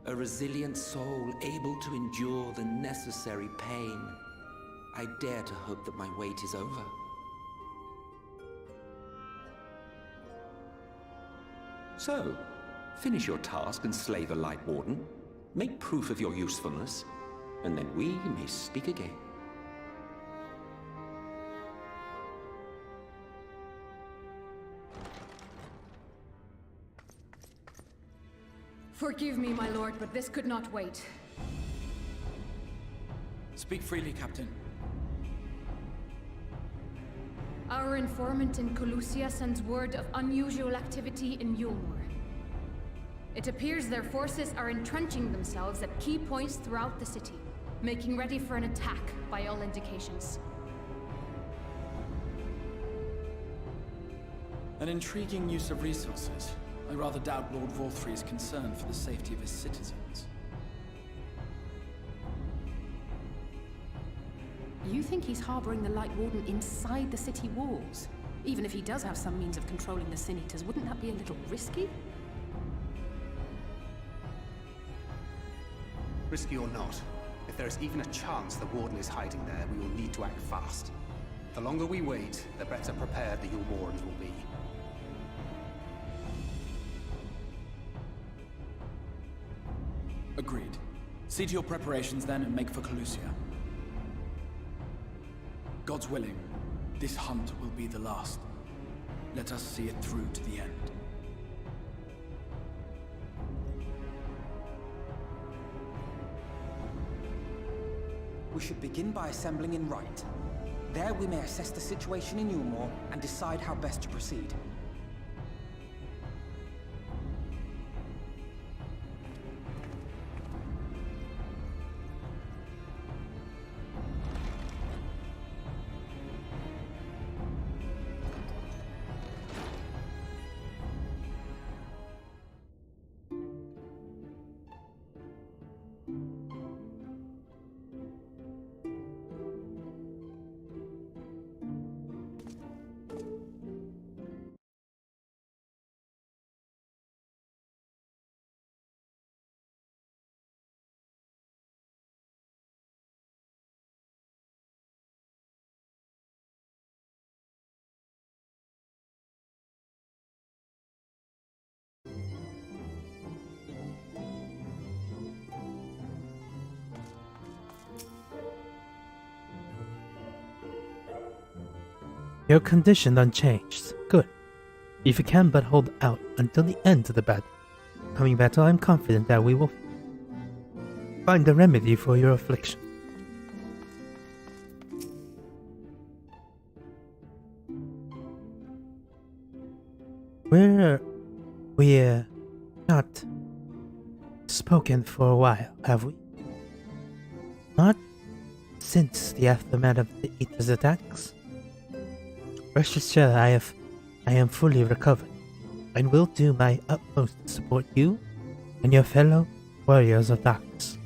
A resilient soul able to endure the necessary pain. I dare to hope that my wait is over. So, finish your task and slay the Light Warden. Make proof of your usefulness, and then we may speak again. Forgive me, my lord, but this could not wait. Speak freely, Captain. Our informant in Colusia sends word of unusual activity in Eulmore. It appears their forces are entrenching themselves at key points throughout the city, making ready for an attack by all indications. An intriguing use of resources. I rather doubt Lord Vorthry's concern for the safety of his citizens. You think he's harboring the Light Warden inside the city walls? Even if he does have some means of controlling the Sin Eaters, wouldn't that be a little risky? Risky or not, if there is even a chance the Warden is hiding there, we will need to act fast. The longer we wait, the better prepared the Eulmorans will be. Agreed. See to your preparations then and make for Colusia. God's willing, this hunt will be the last. Let us see it through to the end. We should begin by assembling in Right. There we may assess the situation in Eulmore and decide how best to proceed. Your condition unchanged. Good. If you can but hold out until the end of the battle. Coming battle, I'm confident that we will find a remedy for your affliction. We're not spoken for a while, have we? Not since the aftermath of the Eater's attacks. Rest assured, I am fully recovered, and will do my utmost to support you and your fellow warriors of darkness.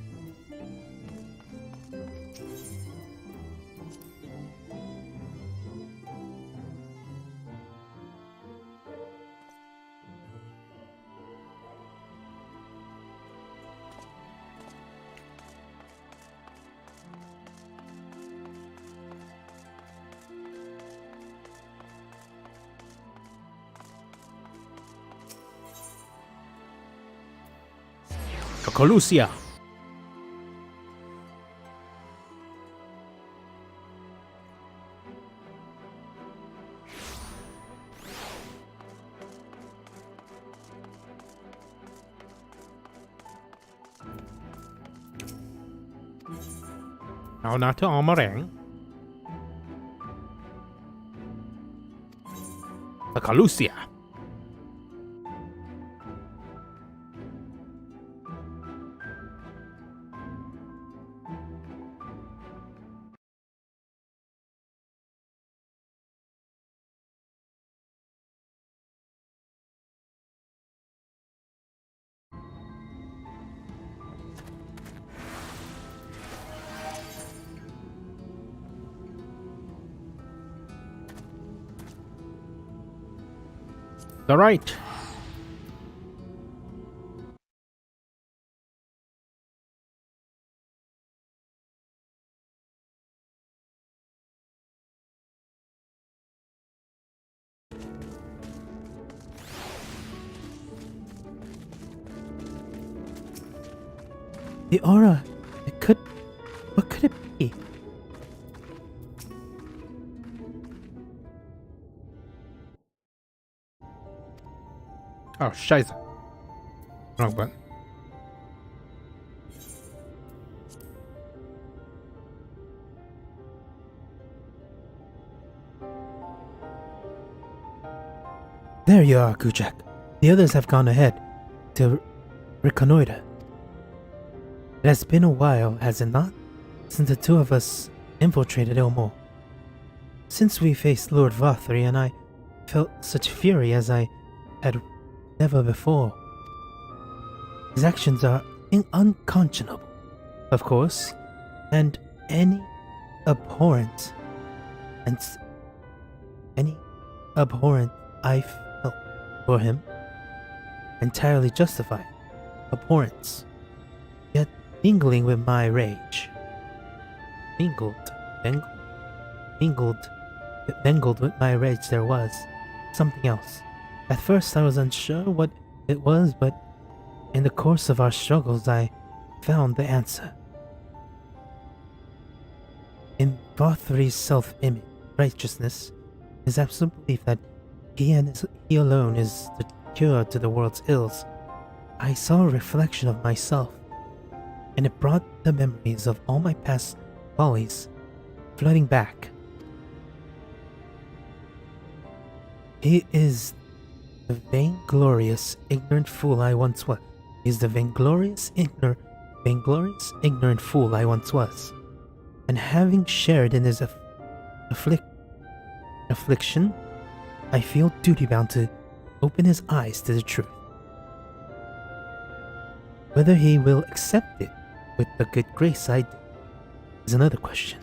Colusia. Now not to armoring. Colusia. Alright. The aura. It could. What could it be? Oh, scheiße. Wrong button. There you are, Kujak. The others have gone ahead to reconnoiter. It has been a while, has it not, since the two of us infiltrated Eulmore. Since we faced Lord Vothri, and I felt such fury as I had never before. His actions are unconscionable, of course, and any abhorrent I felt for him entirely justified. Abhorrence, yet mingling with my rage. Mingled with my rage there was something else. At first I was unsure what it was, but in the course of our struggles I found the answer. In Vothri's self-image, righteousness, his absolute belief that he alone is the cure to the world's ills, I saw a reflection of myself, and it brought the memories of all my past follies flooding back. He is the vainglorious, ignorant fool I once was. He is the vainglorious, ignorant fool I once was. And having shared in his affliction, I feel duty-bound to open his eyes to the truth. Whether he will accept it with the good grace I did is another question.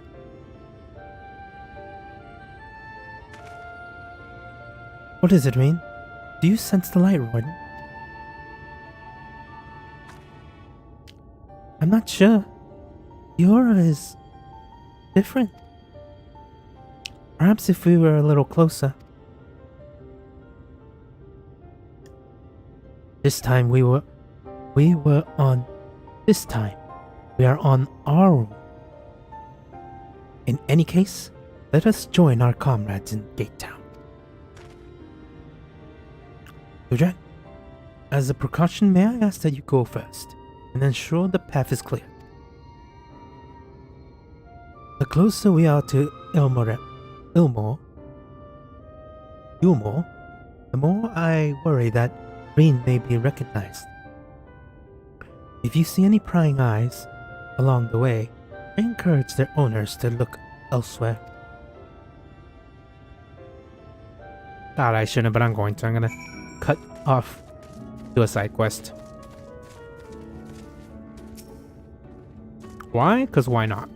What does it mean? Do you sense the light, Warden? I'm not sure. The aura is different. Perhaps if we were a little closer. This time we are on our own. In any case, let us join our comrades in Gate Town. Kujak, as a precaution, may I ask that you go first and ensure the path is clear? The closer we are to Eulmore, the more I worry that Reen may be recognized. If you see any prying eyes along the way, I encourage their owners to look elsewhere. God, I shouldn't, but I'm going to. I'm gonna cut off, do a side quest. Why? Because why not?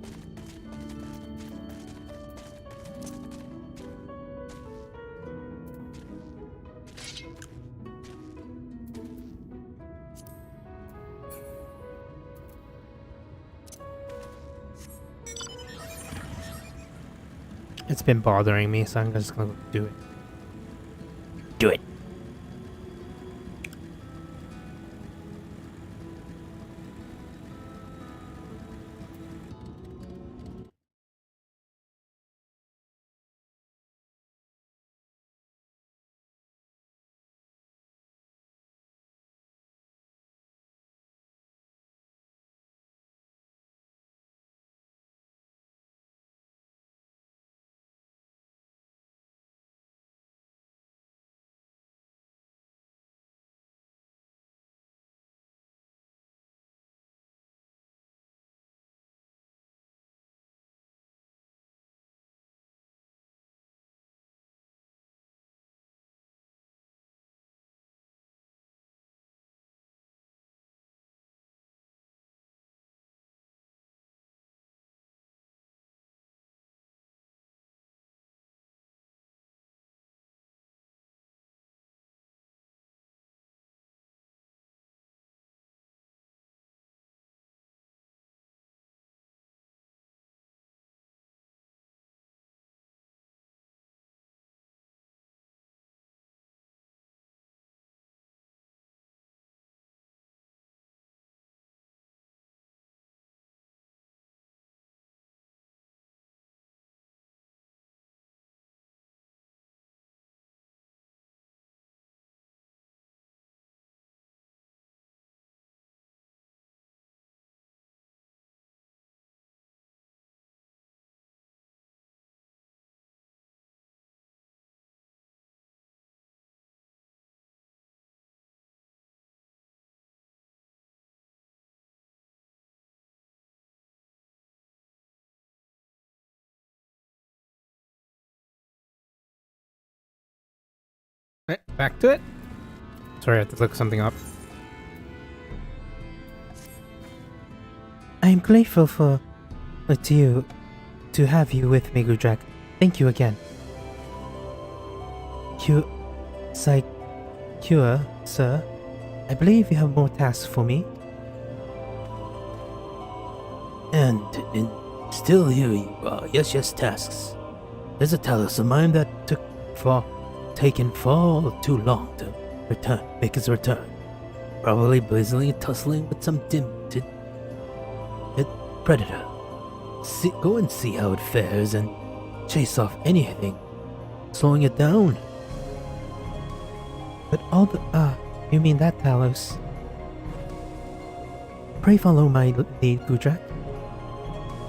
It's been bothering me, so I'm just gonna do it. Do it. Back to it? Sorry, I have to look something up. I am grateful to have you with me, Gudrak. Thank you again. Cure, sir. I believe you have more tasks for me. And still here you are. Yes, tasks. There's a talus of mine that taken far too long to make his return. Probably busily tussling with some dim-witted predator. Go and see how it fares and chase off anything, slowing it down. But all the you mean that Talos? Pray follow my lead, Gudrak.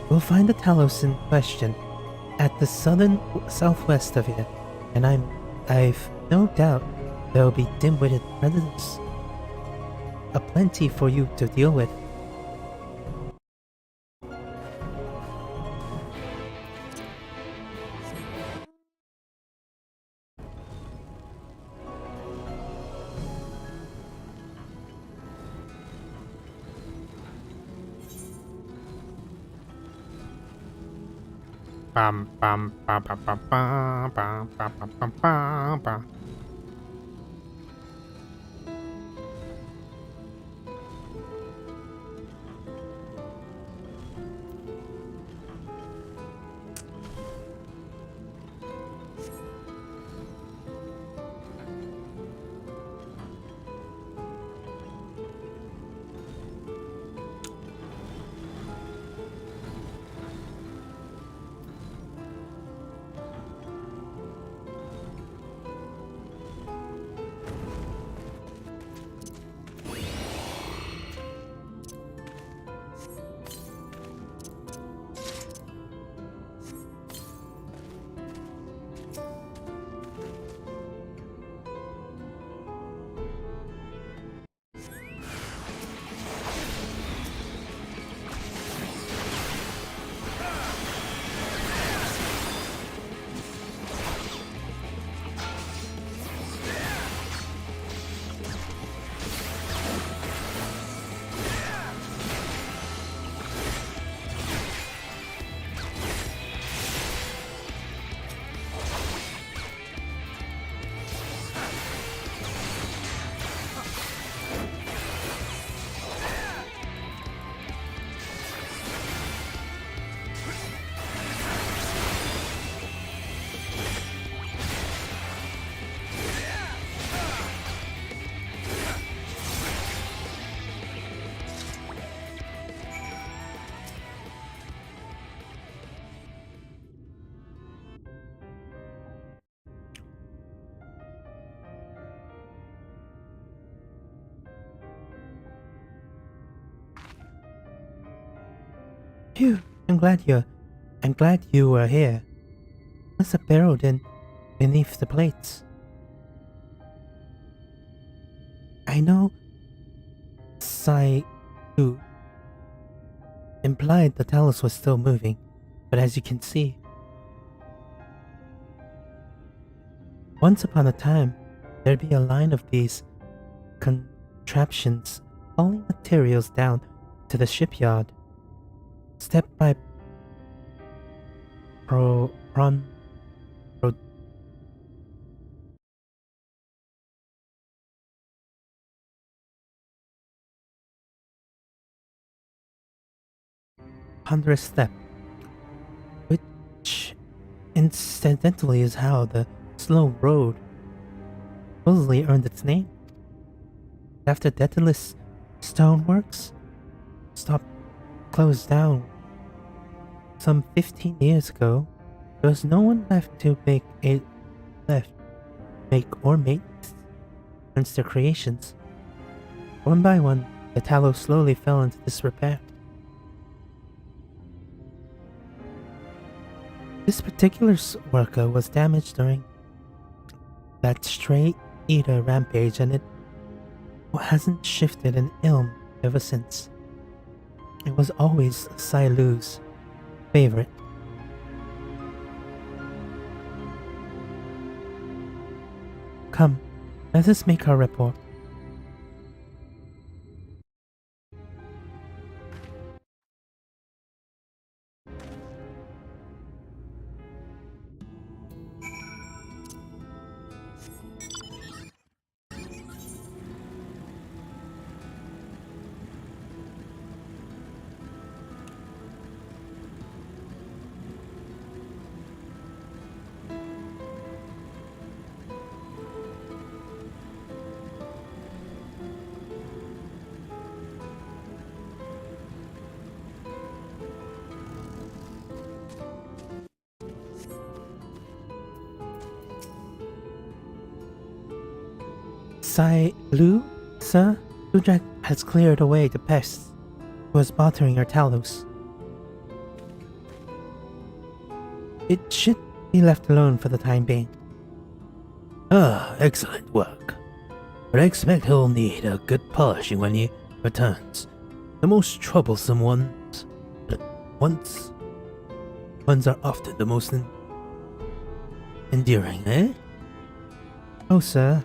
We'll find the Talos in question at the southwest of here, and I've no doubt there'll be dim-witted predators aplenty for you to deal with. Bam bam bam bam bam bam bam bam bam bam bam. Phew, I'm glad you were here. Must have burrowed in beneath the plates. I know Sai Yu implied the talus was still moving, but as you can see, once upon a time, there'd be a line of these contraptions hauling materials down to the shipyard. Step by ponderous step, which incidentally is how the slow road supposedly earned its name. After Daedalus Stoneworks closed down some 15 years ago, there was no one left to make or maintenance their creations. One by one, the tallow slowly fell into disrepair. This particular worker was damaged during that stray eater rampage, and it hasn't shifted an ilm ever since. It was always Sai Lu's favorite. Come, Let us make our report. Sai Lu, sir, Udrak has cleared away the pest who was bothering your Talos. It should be left alone for the time being. Ah, excellent work. But I expect he'll need a good polishing when he returns. The most troublesome ones are often the most endearing, eh? Oh, sir.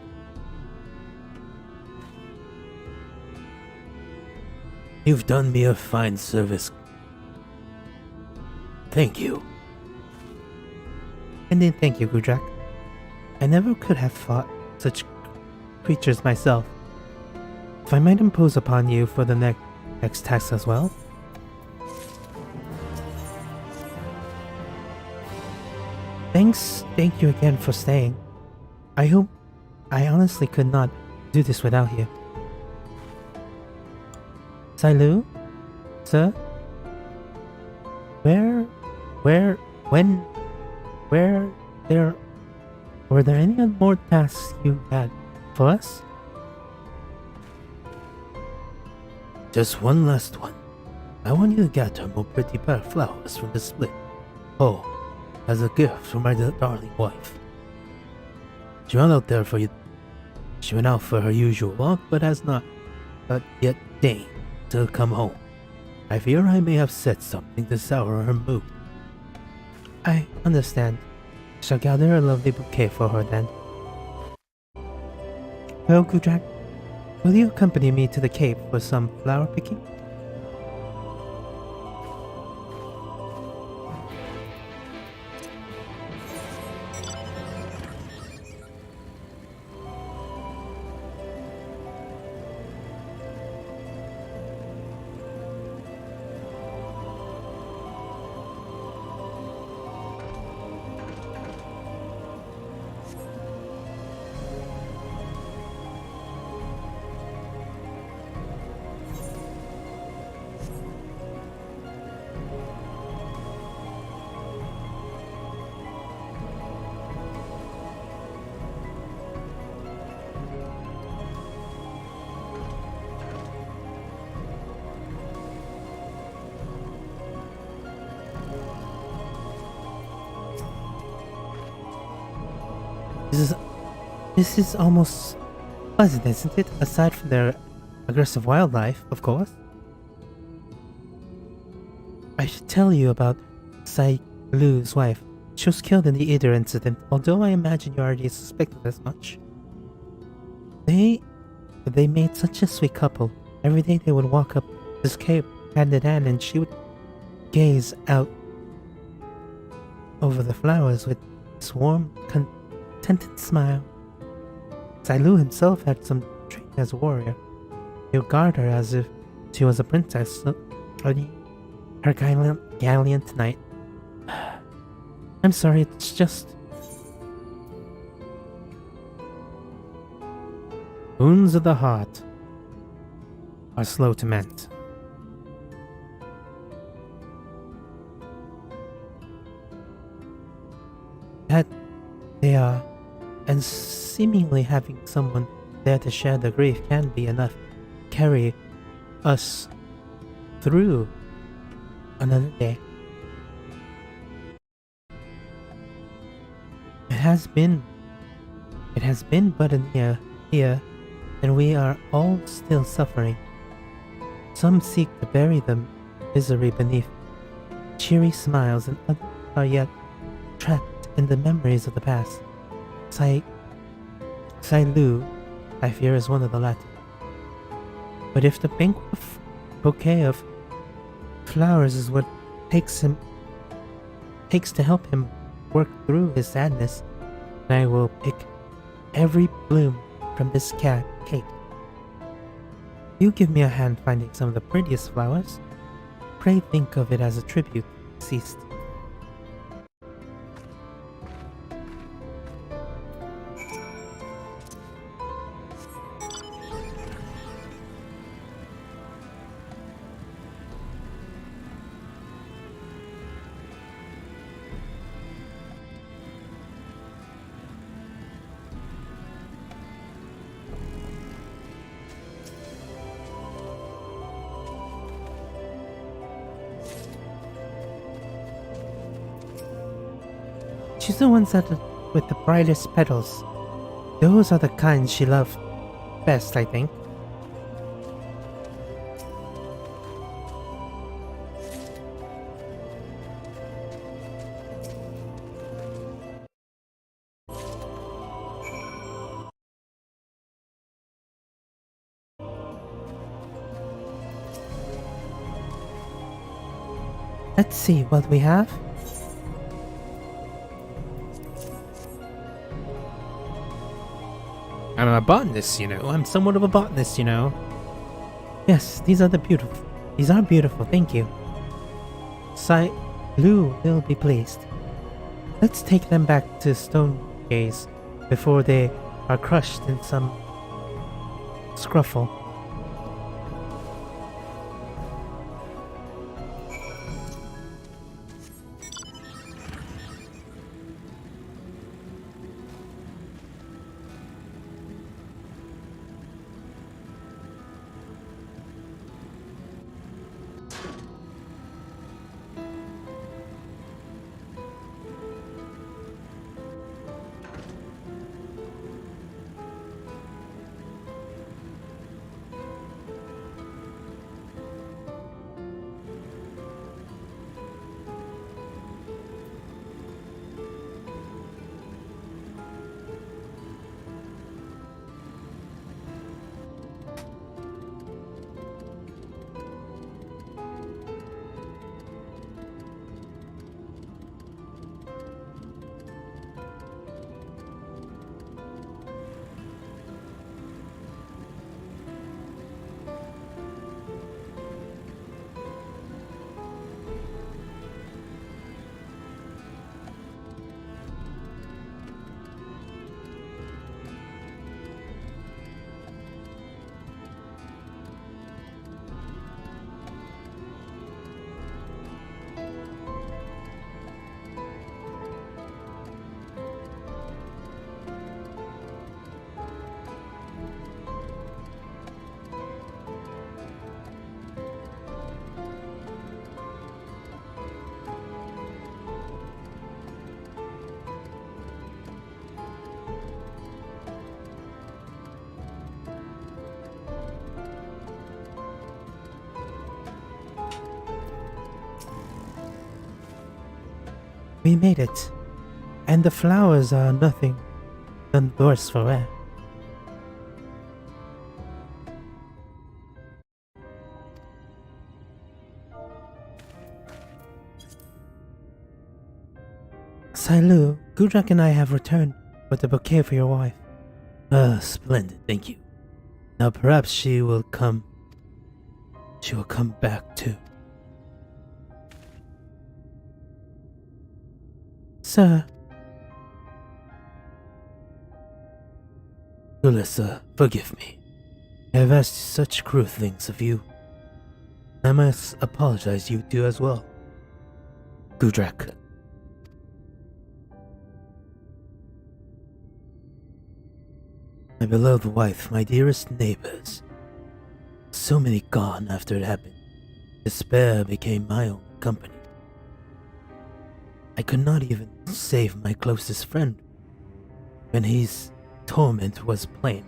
You've done me a fine service. Thank you. Indeed, thank you, Gudrak. I never could have fought such creatures myself. If I might impose upon you for the next task as well. Thank you again for staying. I honestly could not do this without you. Sailu? Sir? Were there any more tasks you had for us? Just one last one. I want you to gather more pretty flowers from the split. Oh, as a gift for my darling wife. She went out for her usual walk, but has not yet deigned to come home. I fear I may have said something to sour her mood. I understand. I shall gather a lovely bouquet for her then. Well, Gudrak, will you accompany me to the cave for some flower picking? This is almost pleasant, isn't it? Aside from their aggressive wildlife, of course. I should tell you about Sai Lu's wife. She was killed in the Either incident, although I imagine you already suspected as much. They made such a sweet couple. Every day they would walk up this cave hand in hand, and she would gaze out over the flowers with this warm, contented smile. Sailu himself had some training as a warrior. He would guard her as if she was a princess, her gallant knight. I'm sorry, it's just... Wounds of the heart are slow to mend. That they are, and seemingly having someone there to share the grief can be enough to carry us through another day. It has been but a year, and we are all still suffering. Some seek to bury the misery beneath cheery smiles, and others are yet trapped in the memories of the past. Sai Lu I fear is one of the latter. But if the pink bouquet of flowers is what takes to help him work through his sadness, then I will pick every bloom from this cake. You give me a hand finding some of the prettiest flowers. Pray think of it as a tribute ceased. Choose the ones with the brightest petals. Those are the kinds she loved best, I think. Let's see what we have. I'm a botanist, you know. I'm somewhat of a botanist, you know. Yes, these are beautiful. These are beautiful, thank you. Lou will be pleased. Let's take them back to Stone Gaze before they are crushed in some scruffle. We made it, and the flowers are nothing none the worse for wear. Sailu, Gudrak and I have returned with a bouquet for your wife. Splendid, thank you. Now perhaps she will come back too. Sir. Ulissa, forgive me. I have asked such cruel things of you. I must apologize you too as well. Gudrak. My beloved wife, my dearest neighbors. So many gone after it happened. Despair became my own company. I could not even save my closest friend when his torment was plain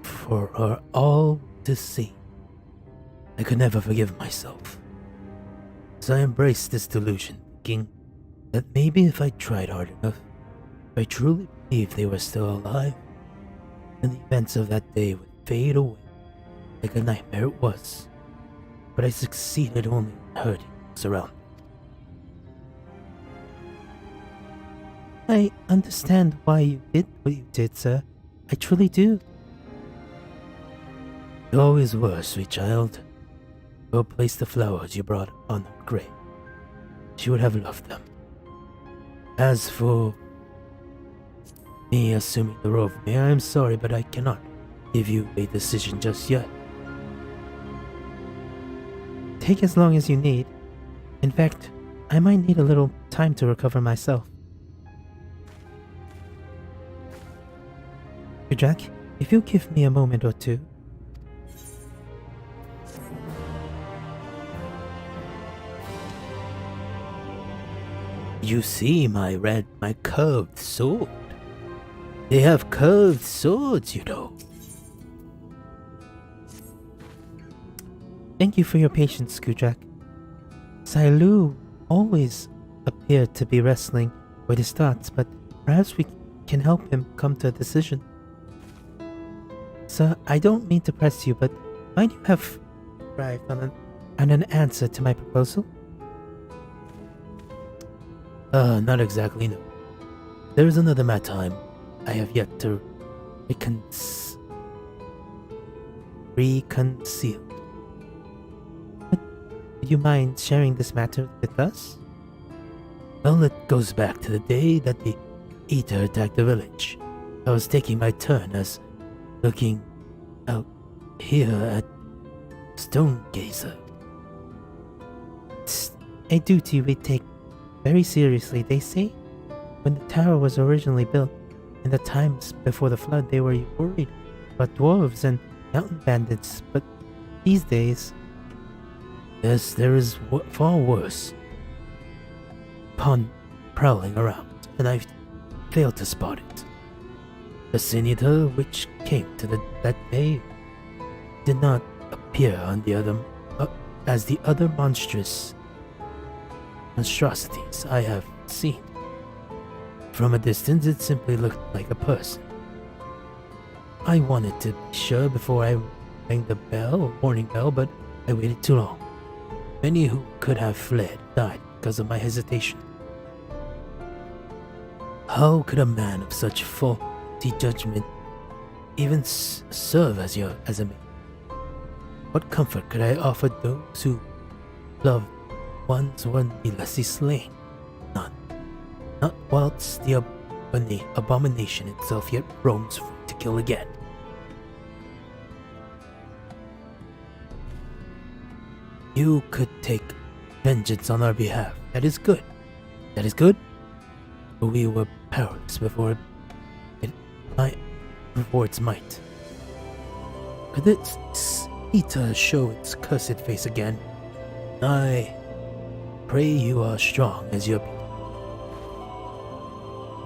for her all to see. I could never forgive myself. So I embraced this delusion, thinking that maybe if I tried hard enough, if I truly believed they were still alive, and the events of that day would fade away like a nightmare it was. But I succeeded only in hurting those around me. I understand why you did what you did, sir. I truly do. You always were, sweet child. Go place the flowers you brought on her grave. She would have loved them. As for me assuming the role of mayor, I am sorry, but I cannot give you a decision just yet. Take as long as you need. In fact, I might need a little time to recover myself. Jack, if you give me a moment or two. You see my curved sword. They have curved swords, you know. Thank you for your patience, Kujak. Sailu always appeared to be wrestling with his thoughts, but perhaps we can help him come to a decision. Sir, I don't mean to press you, but might you have arrived on an answer to my proposal? Not exactly, no. There is another matter I have yet to reconcile. Would you mind sharing this matter with us? Well, it goes back to the day that the Eater attacked the village. I was taking my turn as looking out here at Stonegazer. It's a duty we take very seriously. They say when the tower was originally built, in the times before the flood, they were worried about dwarves and mountain bandits, but these days... Yes, there is far worse. Upon prowling around, and I failed to spot it. The Sin Eater which came to that day did not appear on the other as the other monstrosities I have seen. From a distance, it simply looked like a person. I wanted to be sure before I rang the warning bell, but I waited too long. Many who could have fled died because of my hesitation. How could a man of such faulty judgment even serve as a man? What comfort could I offer those who loved ones were needlessly slain? None. Not whilst the abomination itself yet roams free to kill again. You could take vengeance on our behalf. That is good. That is good. But we were powerless before its might. Could this Eater show its cursed face again? I pray you are strong as your people.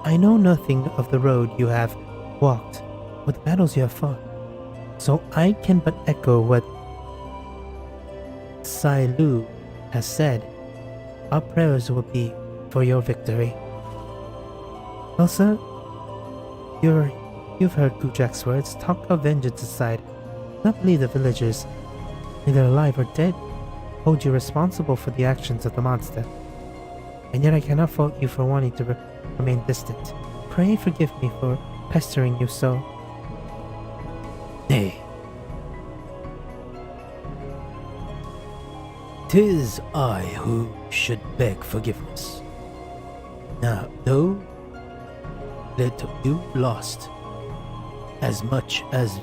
I know nothing of the road you have walked, or the battles you have fought, so I can but echo what Sailu has said. Our prayers will be for your victory. Well, sir, you've heard Kujak's words. Talk of vengeance aside, I not believe the villagers, either alive or dead, hold you responsible for the actions of the monster. And yet I cannot fault you for wanting to remain distant. Pray forgive me for pestering you so. Nay. 'Tis I who should beg forgiveness. Now, though that you lost as much as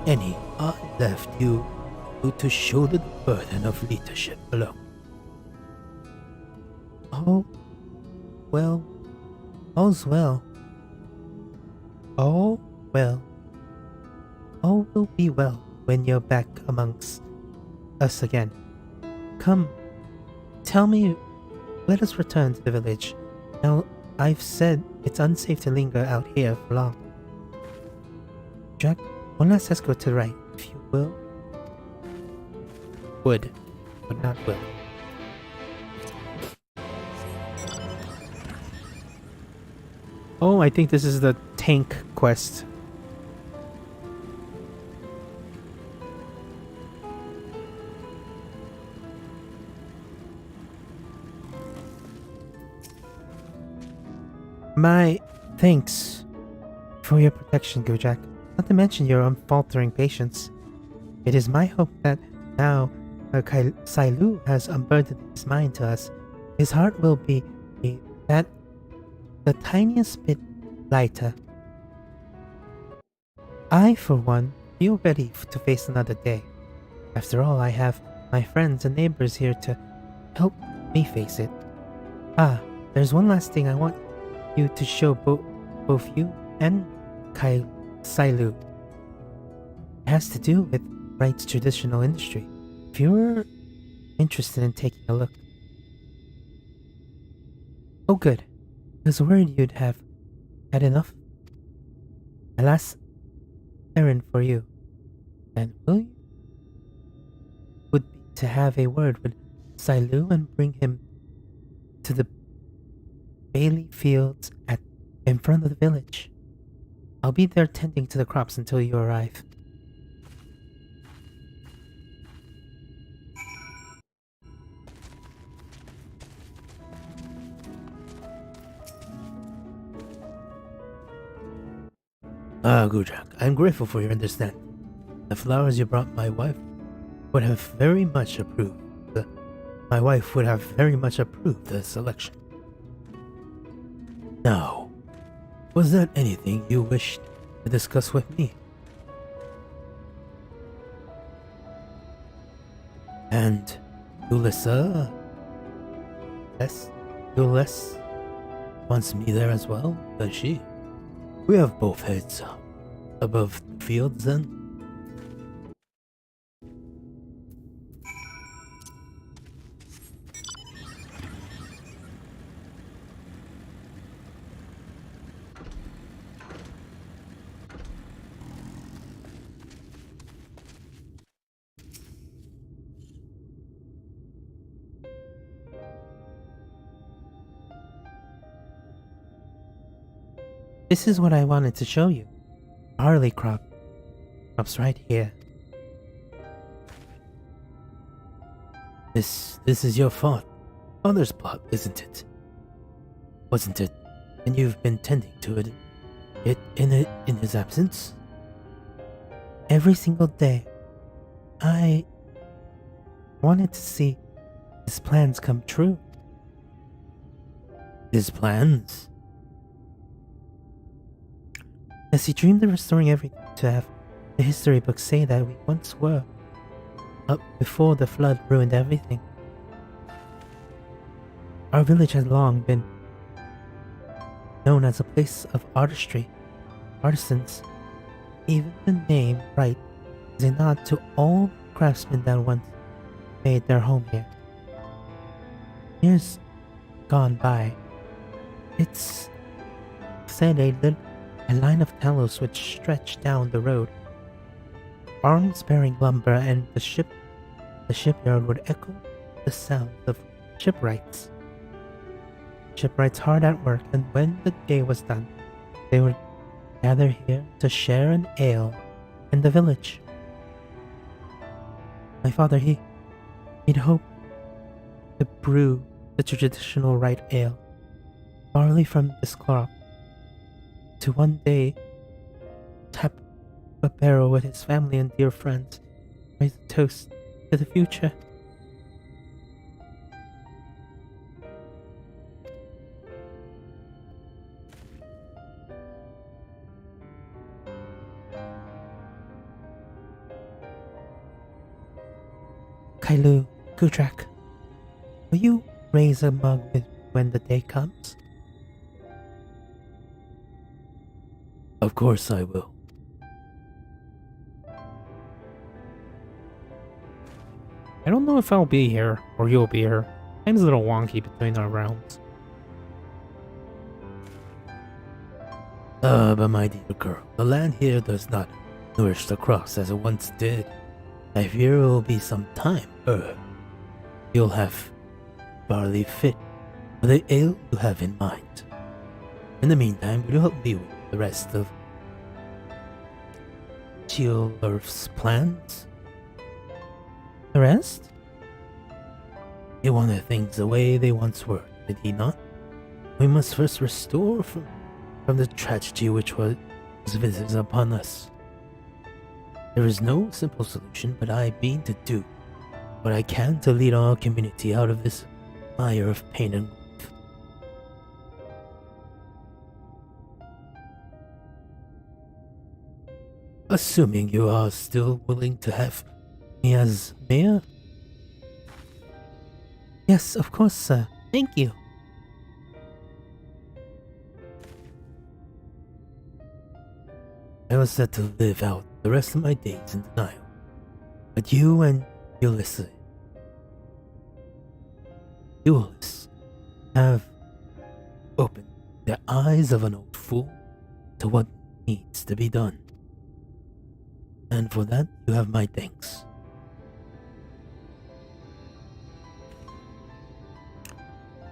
any, I left you to shoulder the burden of leadership alone. Oh, well, all's well. All well. All will be well when you're back amongst us again. Come, tell me, let us return to the village. Now, I've said it's unsafe to linger out here for long. Jack, one last escort to the right, if you will. Would, but not will. Oh, I think this is the tank quest. My thanks for your protection, Gojak. Not to mention your unfaltering patience. It is my hope that now Sailu has unburdened his mind to us, his heart will be that the tiniest bit lighter. I, for one, feel ready to face another day. After all, I have my friends and neighbors here to help me face it. Ah, there's one last thing I want you to show both you and Sailu. It has to do with Wright's traditional industry. If you were interested in taking a look. Oh good. I was worried you'd have had enough. My last errand for you, and will you? Would be to have a word with Sailu and bring him to the Bailey fields in front of the village. I'll be there tending to the crops until you arrive. Ah, Gujak, I'm grateful for your understanding. The flowers you brought my wife would have very much approved. My wife would have very much approved the selection. Now, was there anything you wished to discuss with me? And Ulissa? Ulyss wants me there as well, does she? We have both heads above the fields then. This is what I wanted to show you. Barley crops right here. This is your fault. Father's plot, isn't it? Wasn't it? And you've been tending to it in his absence? Every single day. I wanted to see his plans come true. His plans? As he dreamed of restoring everything to have the history books say that we once were, up before the flood ruined everything. Our village has long been known as a place of artistry, artisans. Even the name Wright is a nod to all craftsmen that once made their home here. Years gone by, it's said a line of tallows would stretch down the road. Arms bearing lumber and the shipyard would echo the sound of shipwrights. Shipwrights hard at work, and when the day was done, they would gather here to share an ale in the village. My father, he'd hoped to brew the traditional Wright ale, barley from this crop, to one day tap a barrel with his family and dear friends, raise a toast to the future. Kailu, Kutrak, will you raise a mug when the day comes? Of course I will. I don't know if I'll be here or you'll be here. Time's a little wonky between our rounds. But my dear girl, the land here does not nourish the crops as it once did. I fear it will be some time. You'll have barley fit for the ale you have in mind. In the meantime, will you help me with the rest of Earth's plans? The rest? He wanted things the way they once were, did he not? We must first restore from the tragedy which was visited upon us. There is no simple solution, but I mean to do what I can to lead our community out of this mire of pain and grief. Assuming you are still willing to have me as mayor? Yes, of course, sir. Thank you. I was set to live out the rest of my days in denial. But you and Ulysses have opened the eyes of an old fool to what needs to be done. And for that, you have my thanks.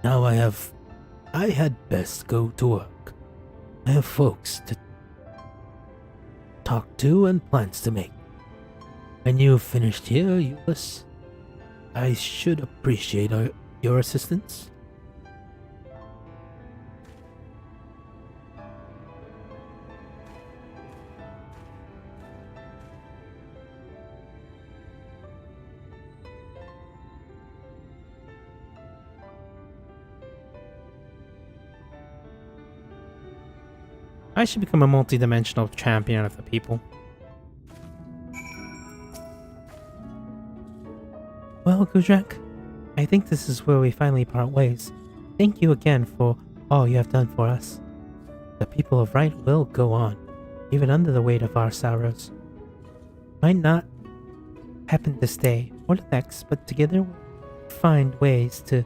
Now I had best go to work. I have folks to talk to and plans to make. When you've finished here, Ulysses, I should appreciate your assistance. I should become a multi-dimensional champion of the people. Well, Gudrak, I think this is where we finally part ways. Thank you again for all you have done for us. The people of Right will go on, even under the weight of our sorrows. Might not happen this day or the next, but together we'll find ways to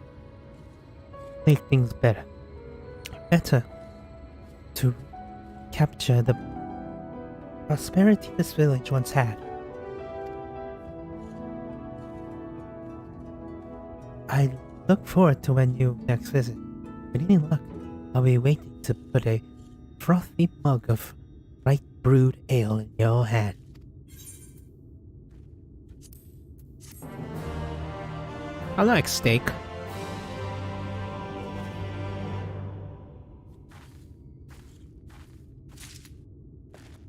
make things better. Better. To capture the prosperity this village once had. I look forward to when you next visit. With any luck, I'll be waiting to put a frothy mug of right brewed ale in your hand. I like steak.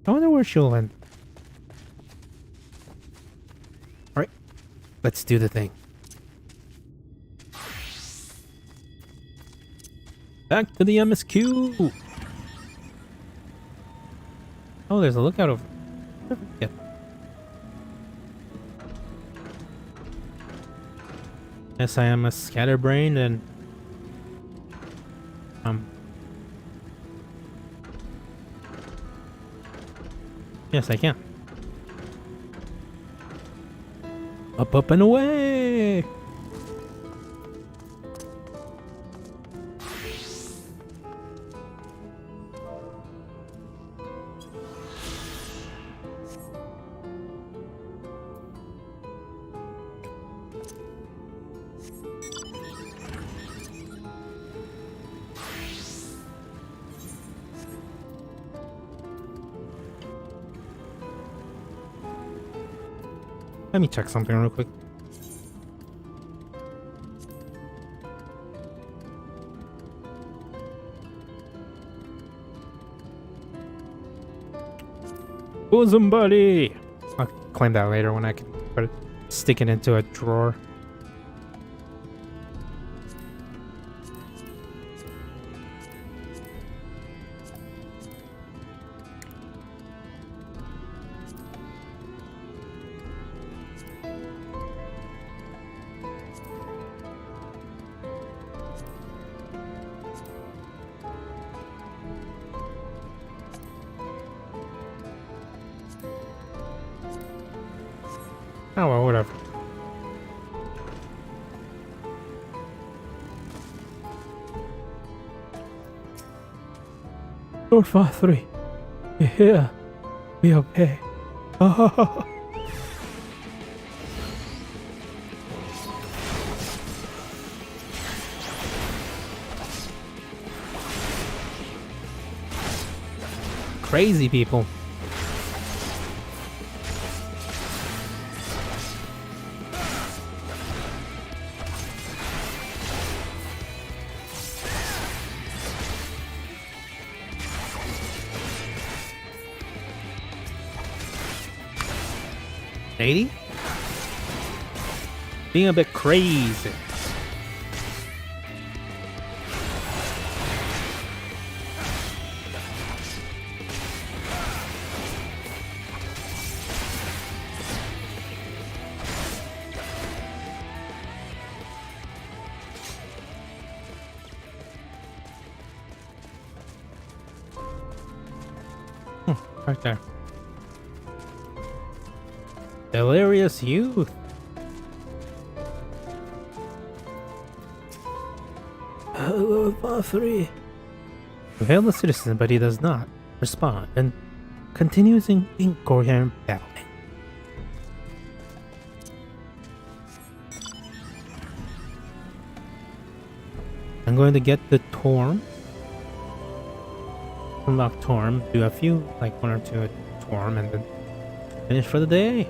I wonder where she'll end. Alright, let's do the thing. Back to the MSQ! Oh, there's a lookout over. Yep. Yes, I am a scatterbrained and yes, I can. Up, up, and away! Let me check something real quick. Bosom buddy! I'll claim that later when I can put it, stick it into a drawer. Oh well, whatever. Lord Father, we hear, we obey. Oh. Crazy people. lady? Being a bit crazy. Right there. Delirious youth. Hello, Valkyrie. We hail the citizen, but he does not respond and continues in incoherent babbling. I'm going to get the Torm. Unlock Torm, do a few, like 1 or 2 Torm, and then finish for the day.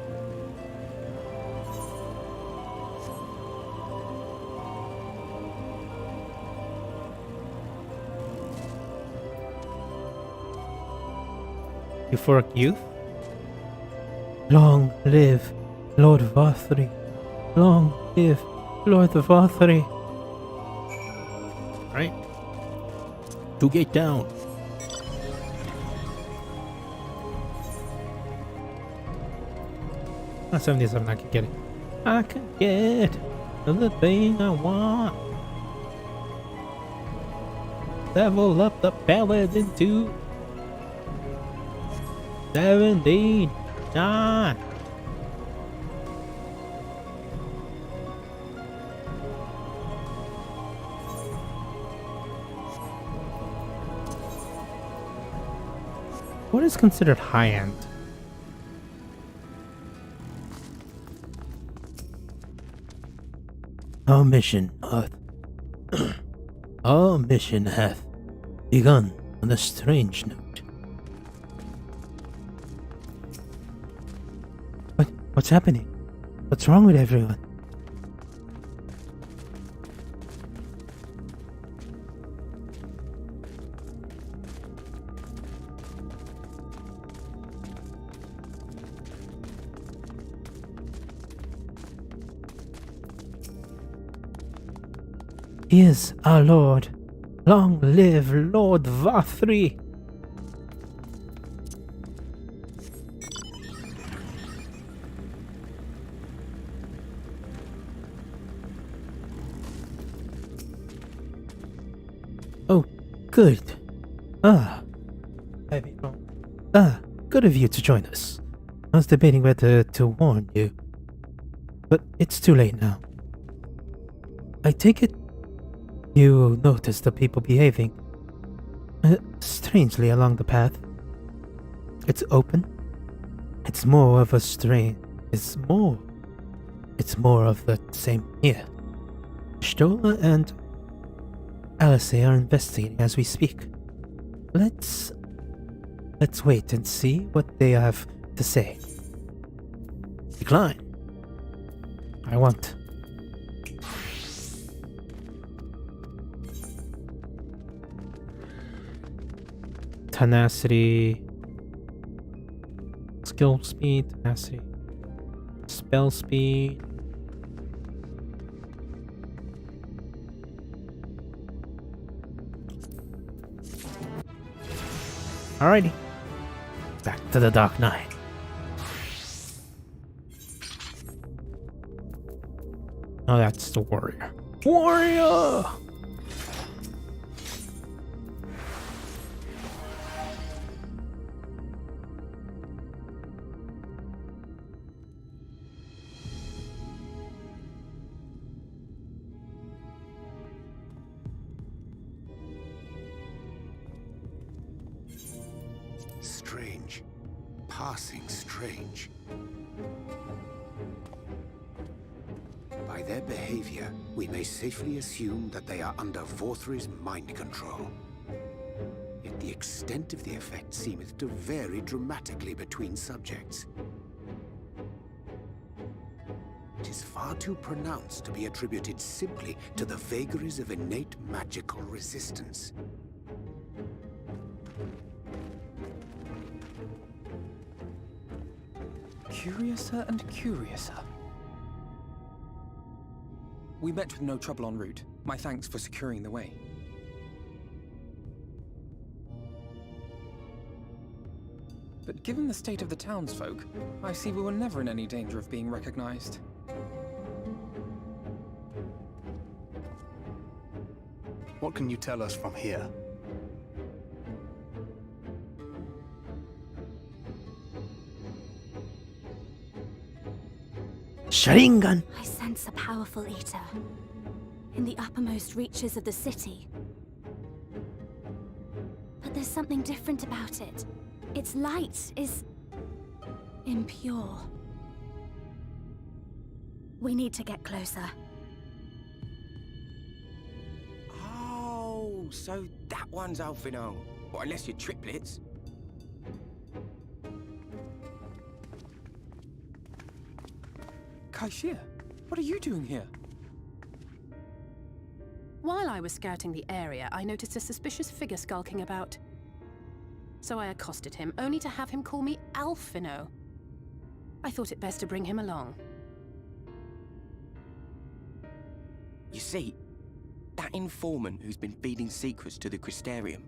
Euphoric youth. Long live Lord Valkyrie. Long live Lord Valkyrie. Right. 2 gate down. Ah, 77, I can get it. I can get the thing I want. Level up the paladin to 17. Ah. What is considered high-end? Our mission hath begun on a strange note. What's happening? What's wrong with everyone? He is our Lord. Long live Lord Valkyrie. Oh, good. Good of you to join us. I was debating whether to warn you, but it's too late now. I take it you notice the people behaving strangely along the path. It's open. It's more of a strain. It's more of the same here. Stola and Alice are investigating as we speak. Let's wait and see what they have to say. Decline. I want. Tenacity, skill speed, tenacity, spell speed. Alrighty, back to the Dark Knight. Oh, that's the warrior. Warrior! Strange. Passing strange. By their behavior, we may safely assume that they are under Vorthry's mind control. Yet the extent of the effect seemeth to vary dramatically between subjects. It is far too pronounced to be attributed simply to the vagaries of innate magical resistance. curiouser and curiouser. We met with no trouble en route. My thanks for securing the way. But given the state of the townsfolk, I see we were never in any danger of being recognized. What can you tell us from here? Sharingan! I sense a powerful eater in the uppermost reaches of the city. But there's something different about it. Its light is impure. We need to get closer. Oh, so that one's Alphino. Well, unless you're triplets. Kaishia, what are you doing here? While I was scouting the area, I noticed a suspicious figure skulking about. So I accosted him, only to have him call me Alphino. I thought it best to bring him along. You see, that informant who's been feeding secrets to the Crystarium,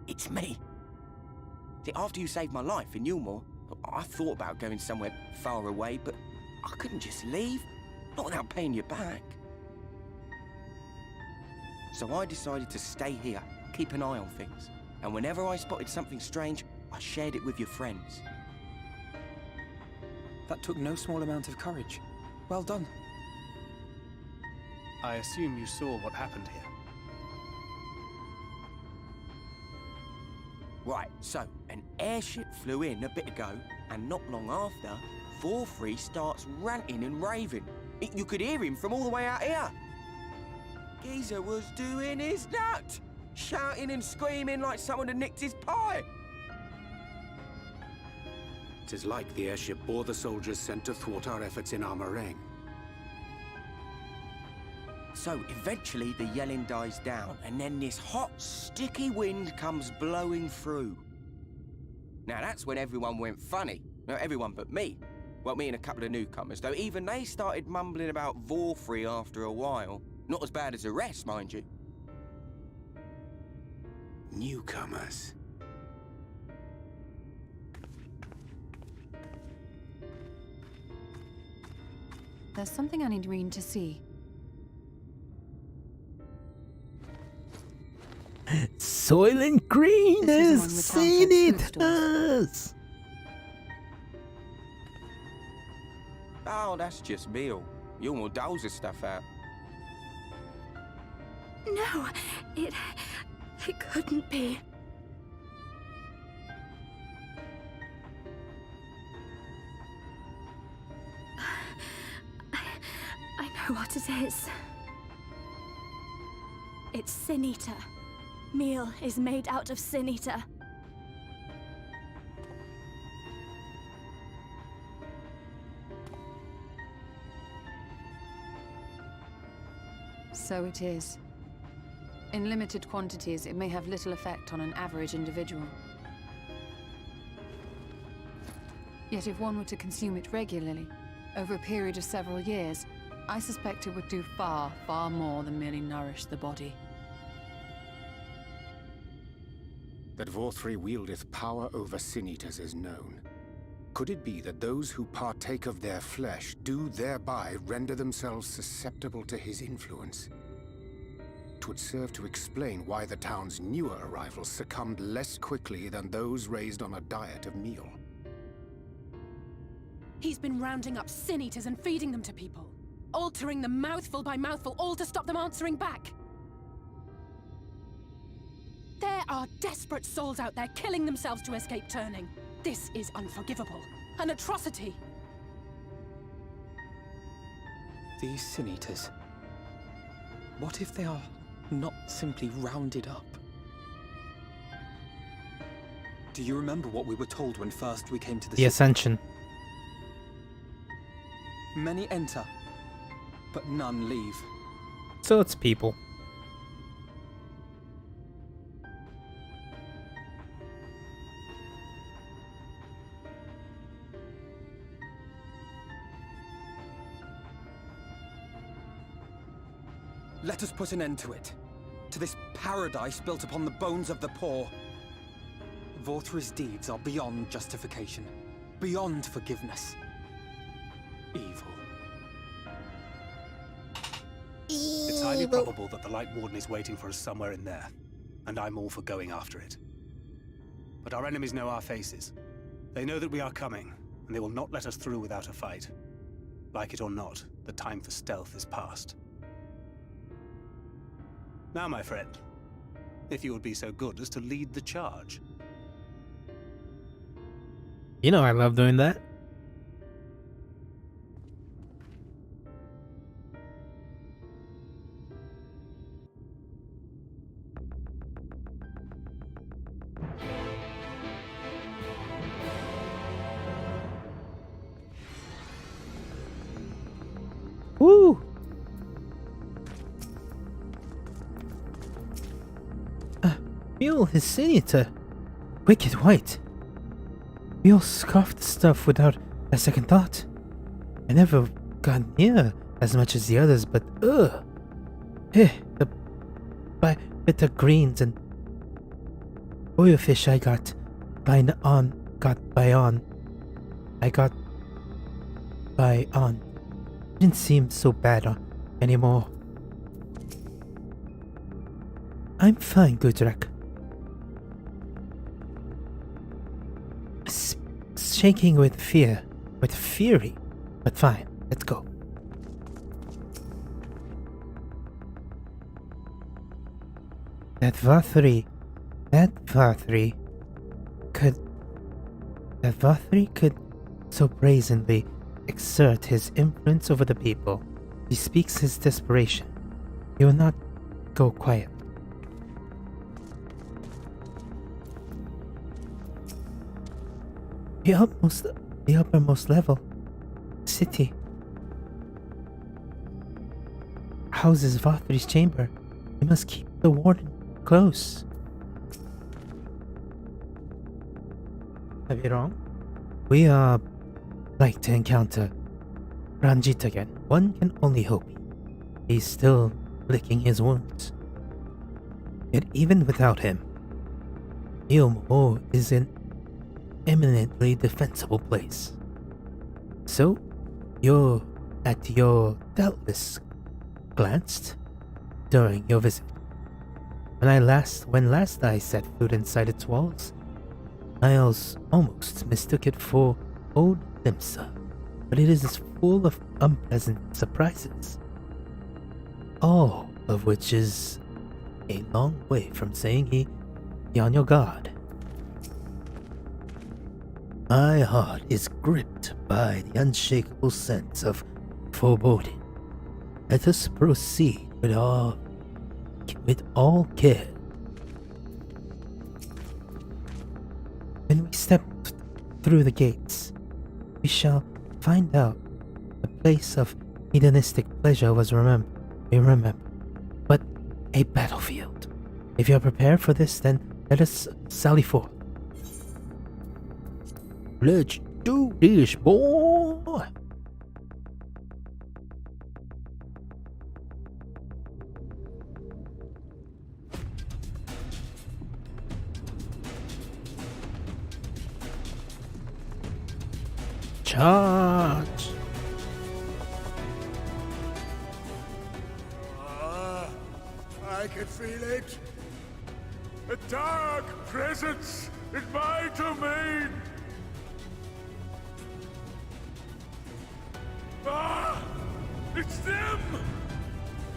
it's me. See, after you saved my life in Eulmore, I thought about going somewhere far away, but I couldn't just leave, not without paying you back. So I decided to stay here, keep an eye on things. And whenever I spotted something strange, I shared it with your friends. That took no small amount of courage. Well done. I assume you saw what happened here. Right, so an airship flew in a bit ago, and not long after, Vorfrey starts ranting and raving. You could hear him from all the way out here. Geezer was doing his nut, shouting and screaming like someone had nicked his pie. 'Tis like the airship bore the soldiers sent to thwart our efforts in our meringue. So eventually the yelling dies down, and then this hot, sticky wind comes blowing through. Now that's when everyone went funny. No, everyone but me. Well, me and a couple of newcomers, though even they started mumbling about Vorfrey after a while. Not as bad as the rest, mind you. Newcomers. There's something I need Reen to see. Soylent Green This has is among the seen townfolk's it food stores. us! Oh, that's just meal. Eulmore doles the stuff out. No, it couldn't be. I know what it is. It's Sin Eater. Meal is made out of Sin Eater. So it is. In limited quantities, it may have little effect on an average individual. Yet if one were to consume it regularly, over a period of several years, I suspect it would do far, far more than merely nourish the body. That Vorfrey wieldeth power over sin-eaters is known. Could it be that those who partake of their flesh do thereby render themselves susceptible to his influence? It would serve to explain why the town's newer arrivals succumbed less quickly than those raised on a diet of meal. He's been rounding up sin-eaters and feeding them to people. Altering them mouthful by mouthful, all to stop them answering back. There are desperate souls out there killing themselves to escape turning. This is unforgivable. An atrocity. These Sin-Eaters. What if they are not simply rounded up? Do you remember what we were told when first we came to the The Ascension. Many enter, but none leave. So it's people. Let us put an end to it. To this paradise built upon the bones of the poor. Vorthri's deeds are beyond justification. Beyond forgiveness. Evil. It's highly probable that the Light Warden is waiting for us somewhere in there, and I'm all for going after it. But our enemies know our faces. They know that we are coming, and they will not let us through without a fight. Like it or not, the time for stealth is past. Now, my friend, if you would be so good as to lead the charge. You know I love doing that. Woo! Mule is sinister. Wicked white. Mule scoffed the stuff without a second thought. I never got near as much as the others, but the bitter greens and oilfish I got by on. Didn't seem so bad anymore. I'm fine, Gudrak. Shaking with fury, but fine, let's go. That Vathri could so brazenly exert his influence over the people. He speaks his desperation. He will not go quiet. The uppermost level, city, houses Vathri's chamber. We must keep the warden close. Am I wrong? We are like to encounter Ranjit again. One can only hope. He's still licking his wounds. Yet even without him, Eulmore is an eminently defensible place. So, you're doubtless glanced during your visit. When last I set foot inside its walls, I almost mistook it for old Limsa, but it is full of unpleasant surprises. All of which is a long way from saying be on your guard. My heart is gripped by the unshakable sense of foreboding. Let us proceed with all care. When we step through the gates, we shall find out the place of hedonistic pleasure was remember, but a battlefield. If you are prepared for this, then let us sally forth. Let's do this, boy! Charge! I can feel it. A dark presence in my domain. Ah! It's them!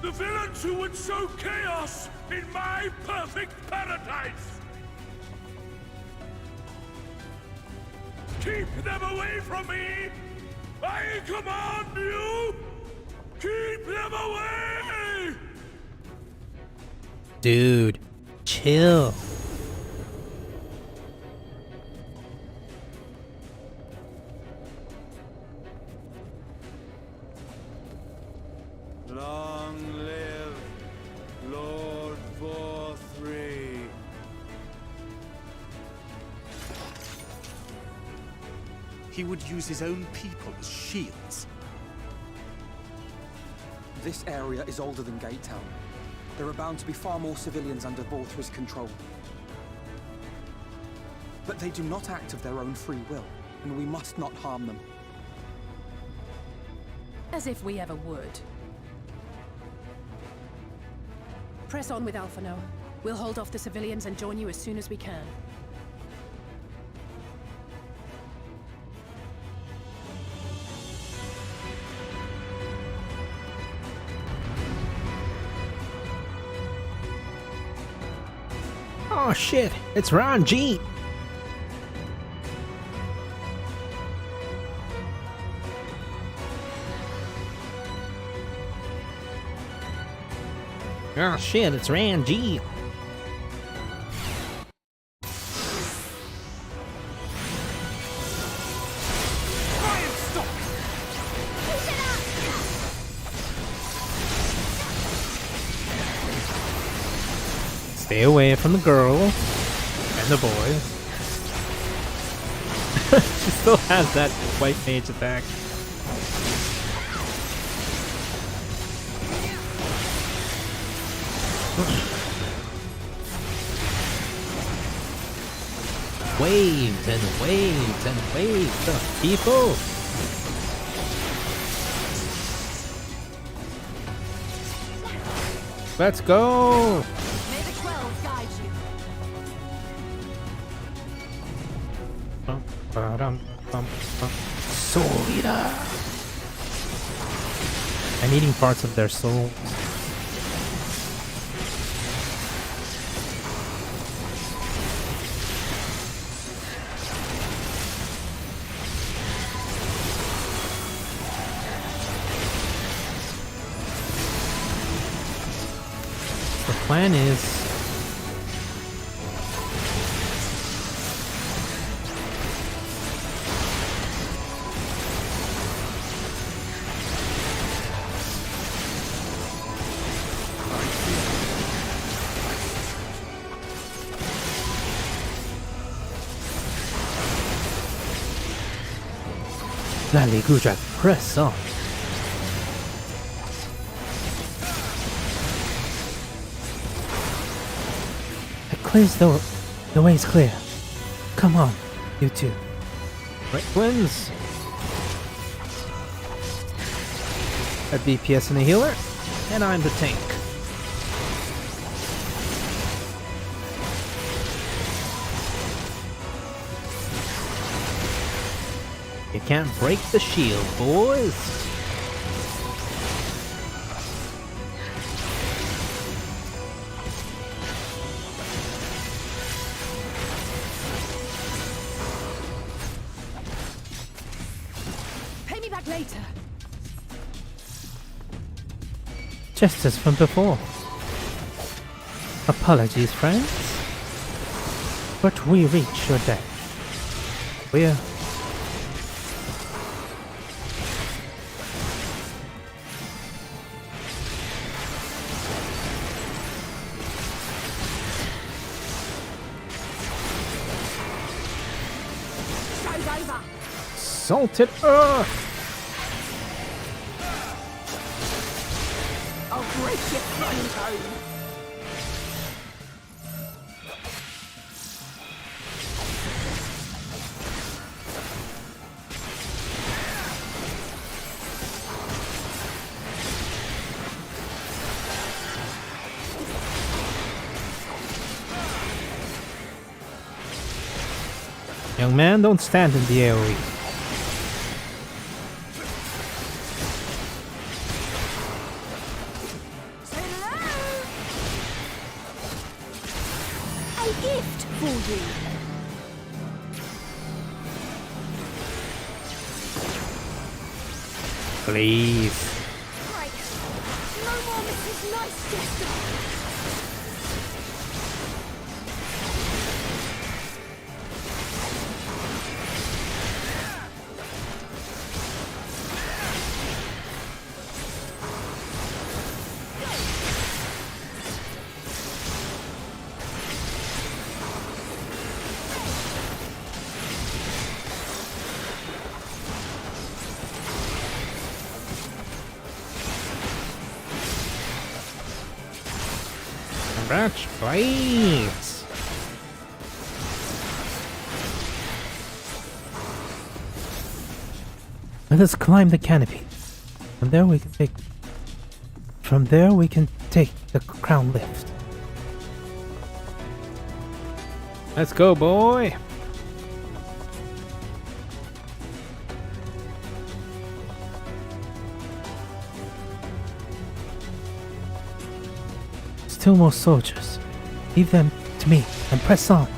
The villains who would sow chaos in my perfect paradise! Keep them away from me! I command you! Keep them away! Dude, chill. Long live Lord Vorthri. He would use his own people as shields. This area is older than Gate Town. There are bound to be far more civilians under Vorthra's control. But they do not act of their own free will, and we must not harm them. As if we ever would. Press on with Alphino. We'll hold off the civilians and join you as soon as we can. Oh shit, it's Ron G. Oh shit, it's Ran G. Stay away from the girl and the boy. She still has that white mage attack. Waves and waves and waves of people. Let's go. May the 12 guide you. Soul Eater. I'm eating parts of their soul. The plan is Lally Gujak, press on. Clears the way's clear. Come on, you two. Right, twins. A DPS and a healer, and I'm the tank. You can't break the shield, boys. Later. Just as from before. Apologies, friends. But we reach your deck. We're... Salted earth! I'll break your flame. Young man, don't stand in the AoE. Please. Right. No more Mrs. Nice Jester. Crouch, please. Let us climb the canopy. From there we can take the crown lift. Let's go, boy. There's 2 more soldiers. Leave them to me and press on.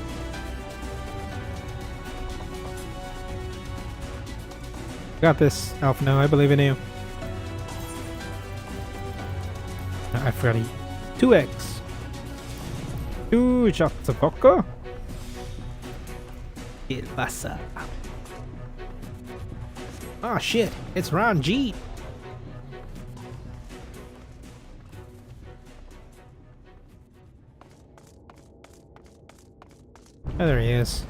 Got this, Alphino. I believe in you. I forgot to eat 2 eggs. 2 shots of vodka. Kielbasa. Oh shit, it's Ron G. Oh, there he is.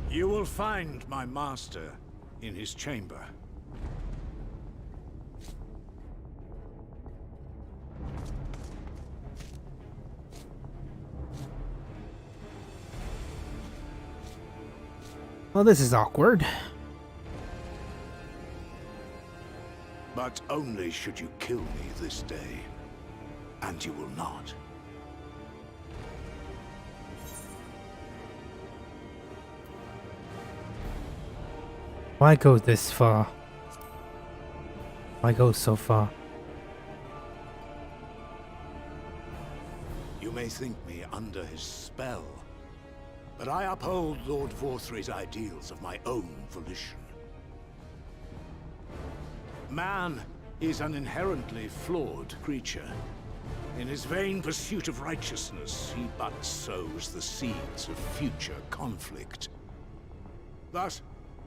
You will find my master in his chamber. Well, this is awkward. But only should you kill me this day. And you will not. Why go this far? Why go so far? You may think me under his spell, but I uphold Lord Vorthry's ideals of my own volition. Man is an inherently flawed creature. In his vain pursuit of righteousness, he but sows the seeds of future conflict. Thus,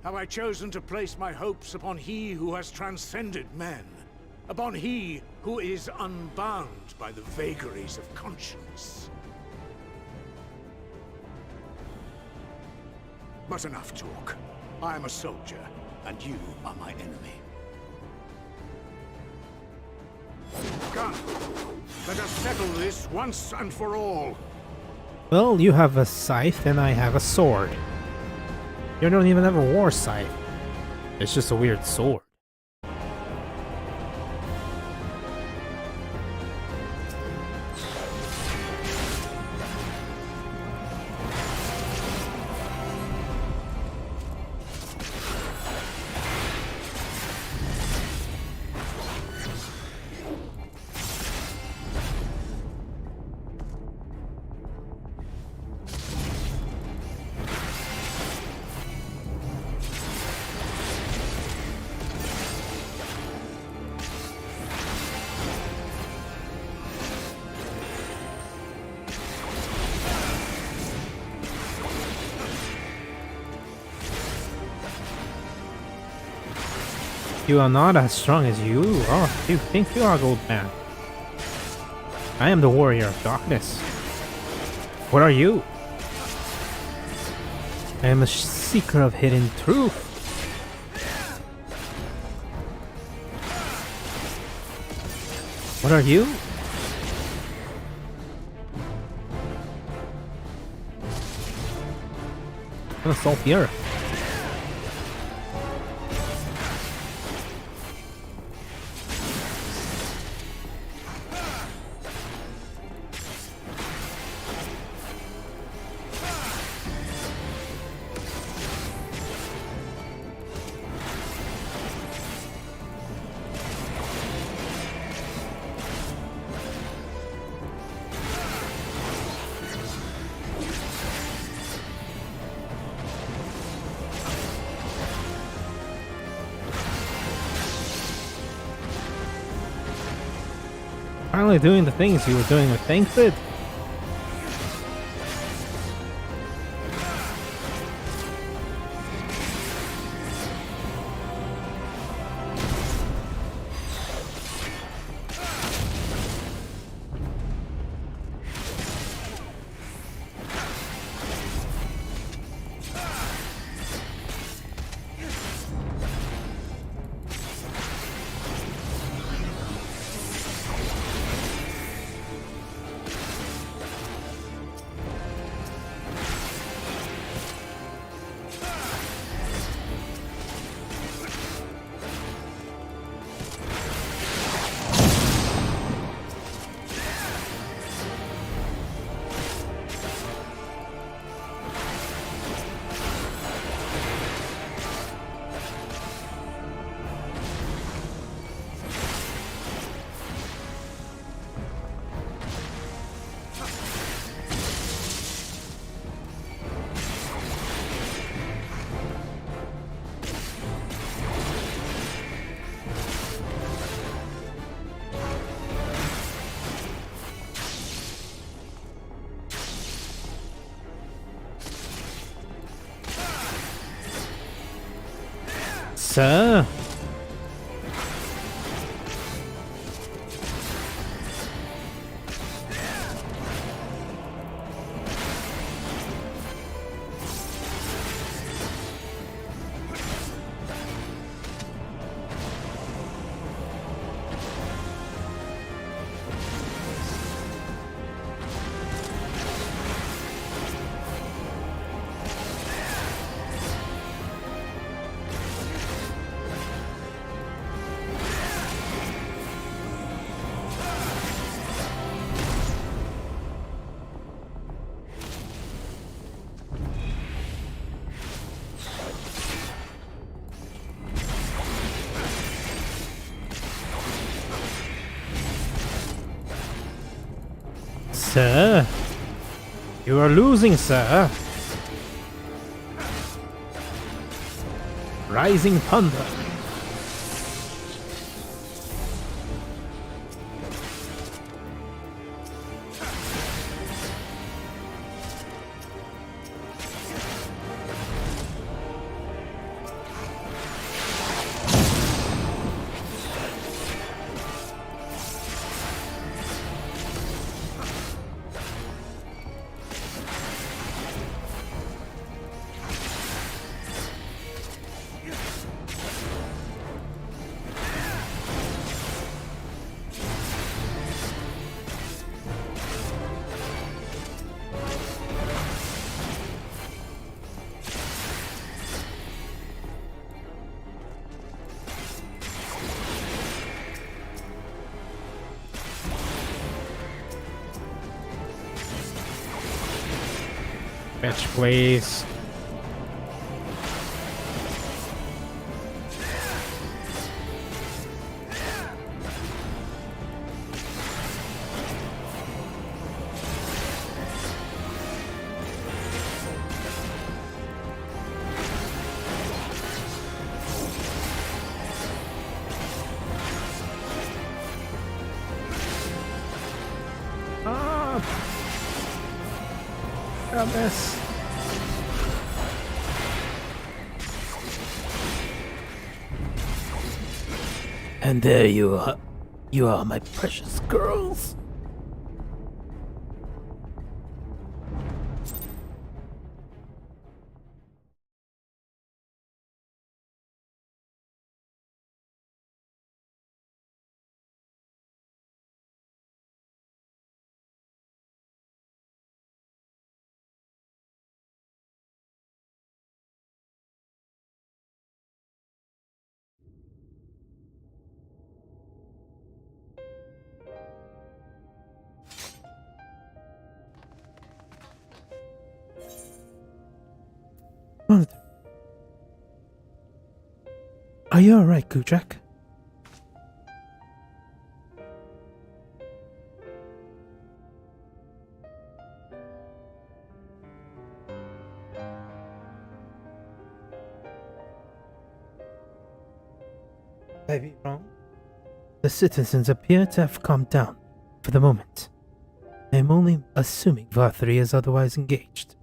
have I chosen to place my hopes upon he who has transcended men, upon he who is unbound by the vagaries of conscience. But enough talk. I am a soldier, and you are my enemy. Come, let us settle this once and for all. Well, you have a scythe and I have a sword. You don't even have a war scythe. It's just a weird sword. You are not as strong as you are. You think you are, old man. I am the warrior of darkness. What are you? I am a seeker of hidden truth. What are you? I'm gonna assault the earth. Finally doing the things you were doing with Thancred. Sir? Sir? You are losing, sir. Rising Thunder. Fetch, please. Got this. And there you are. You are my precious girls. Are you alright, Kudrak? I be wrong? The citizens appear to have calmed down for the moment. I am only assuming Valkyrie is otherwise engaged.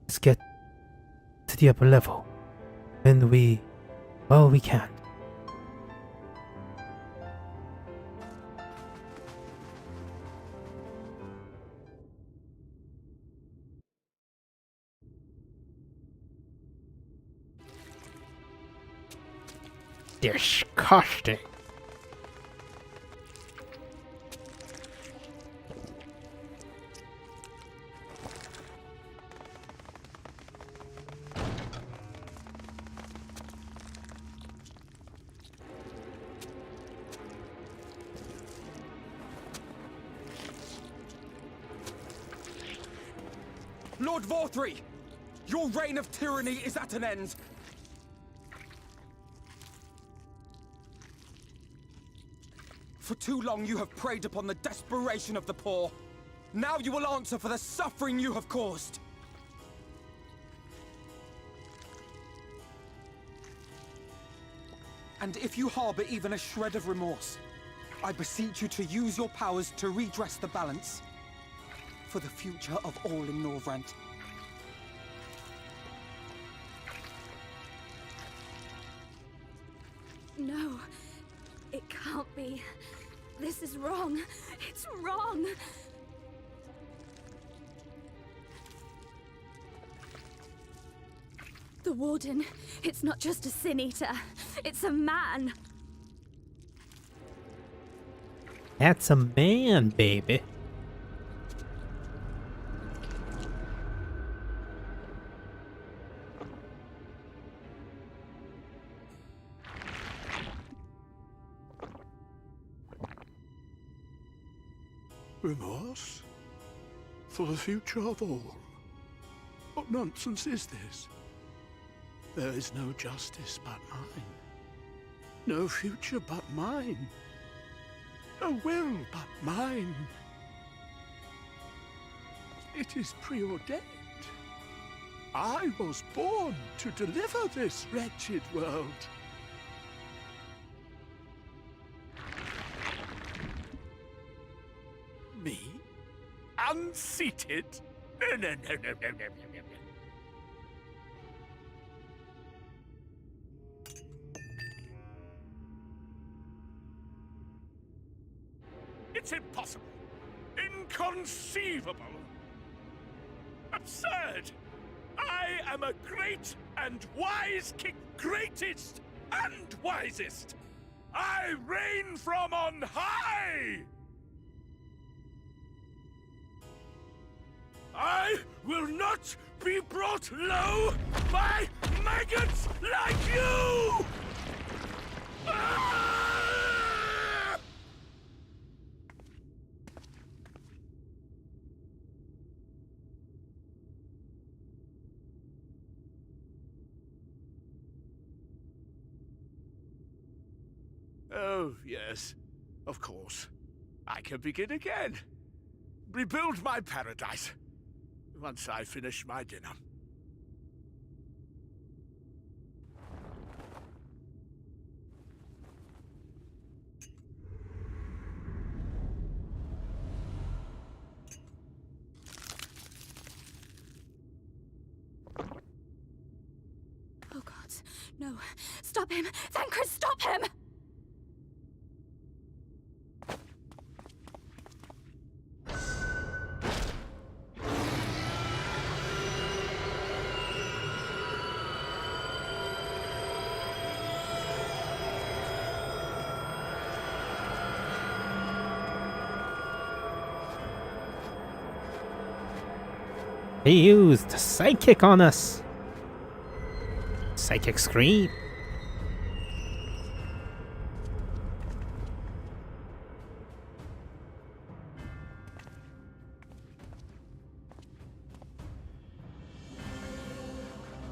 Let's get to the upper level, and all we can. Disgusting. Lord Vorthree! Your reign of tyranny is at an end! For too long you have preyed upon the desperation of the poor. Now you will answer for the suffering you have caused! And if you harbor even a shred of remorse, I beseech you to use your powers to redress the balance. For the future of all in Norvrent. No, it can't be. This is wrong. It's wrong. The Warden, it's not just a Sin Eater. It's a man. That's a man, baby. Remorse? For the future of all? What nonsense is this? There is no justice but mine. No future but mine. No will but mine. It is preordained. I was born to deliver this wretched world. Me? Unseated? No. It's impossible. Inconceivable. Absurd. I am a great and wise king. Greatest and wisest. I reign from on high. I will not be brought low by maggots like you! Ah! Oh, yes. Of course. I can begin again. Rebuild my paradise. Once I finish my dinner. Oh God, no. Stop him! Thancred, stop him! He used Psychic on us. Psychic Scream.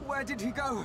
Where did he go?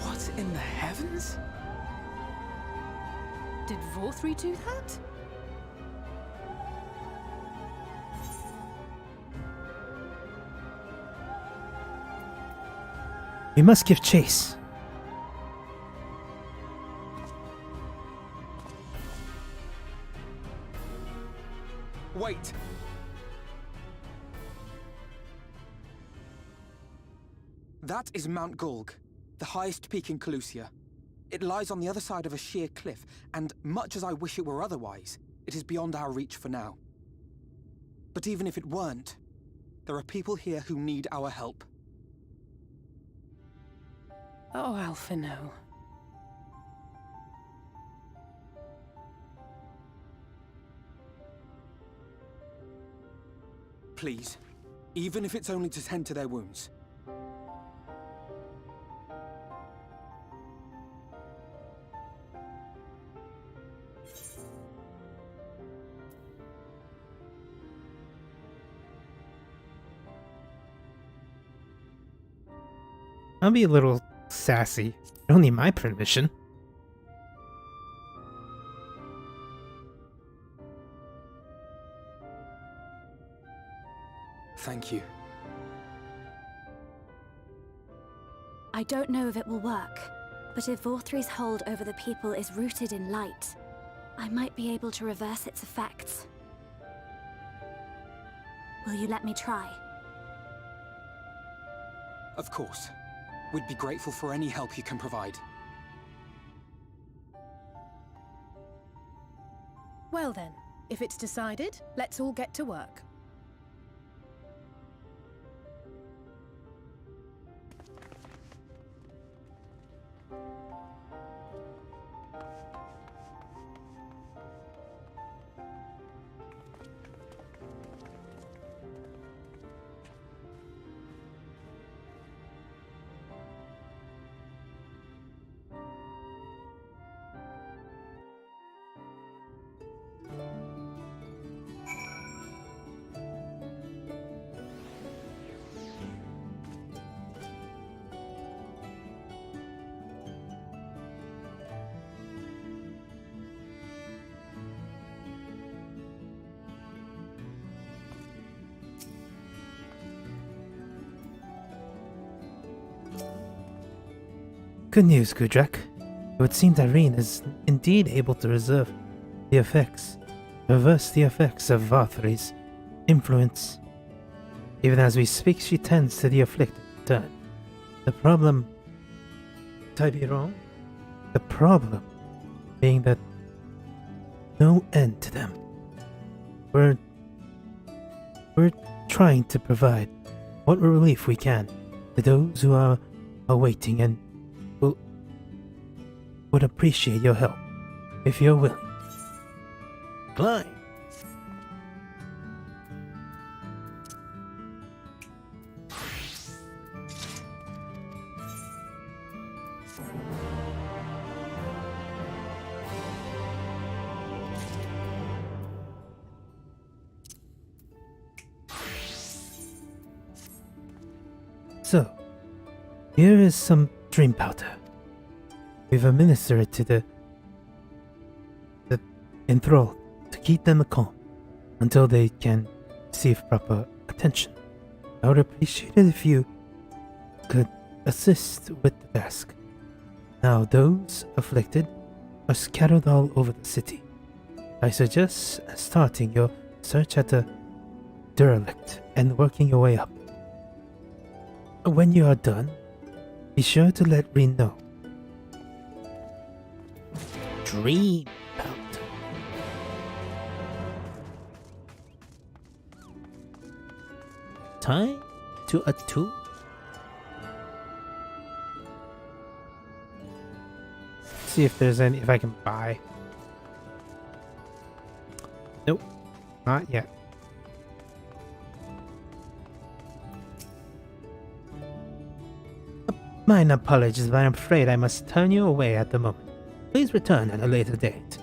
What in the heavens? Did Vorthri do that? We must give chase. Wait! That is Mount Gulg, the highest peak in Calusia. It lies on the other side of a sheer cliff, and much as I wish it were otherwise, it is beyond our reach for now. But even if it weren't, there are people here who need our help. Oh, Alphino. Please, even if it's only to tend to their wounds. I'll be a little sassy. You don't need my permission. Thank you. I don't know if it will work, but if Vorthri's hold over the people is rooted in light, I might be able to reverse its effects. Will you let me try? Of course. We'd be grateful for any help you can provide. Well then, if it's decided, let's all get to work. Good news, Gudrak. It would seem that Reen is indeed able to reverse the effects of Vorthri's influence. Even as we speak, she tends to the afflicted in turn. The problem... Could I be wrong? The problem being that no end to them. We're trying to provide what relief we can to those who are awaiting and would appreciate your help, if you're willing. Climb. So, here is some dream powder. We've administered it to the enthralled to keep them calm until they can receive proper attention. I would appreciate it if you could assist with the task. Now, those afflicted are scattered all over the city. I suggest starting your search at the derelict and working your way up. When you are done, be sure to let Reen know. Dream powder. Time to attune. See if there's any, if I can buy. Nope, not yet. Mine apologies, but I'm afraid I must turn you away at the moment. Please return at a later date.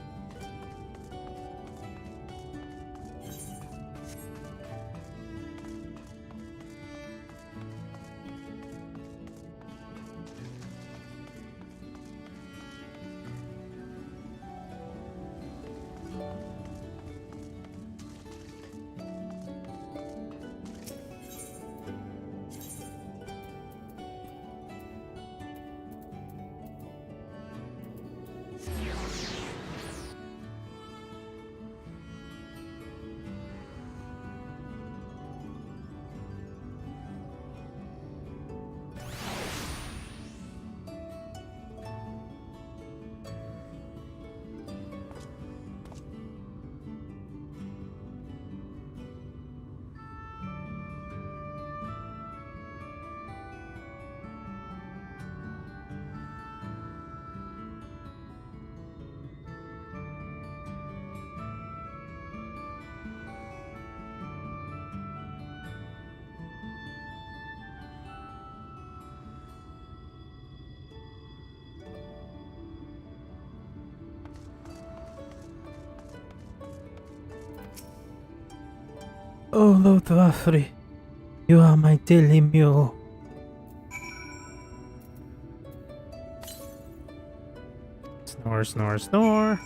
Oh, Lord Vorthri, you are my daily mule. Snore.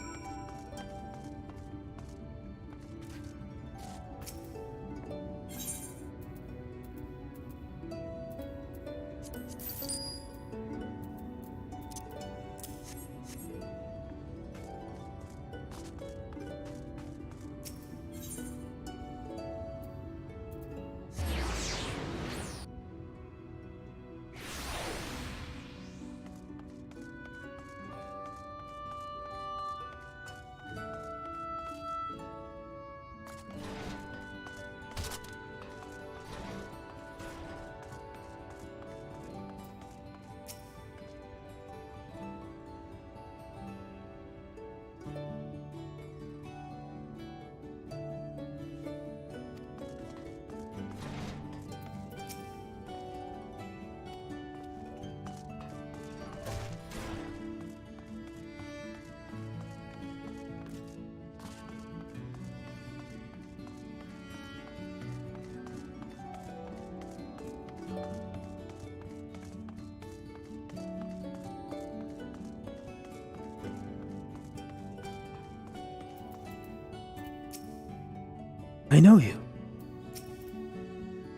I know you.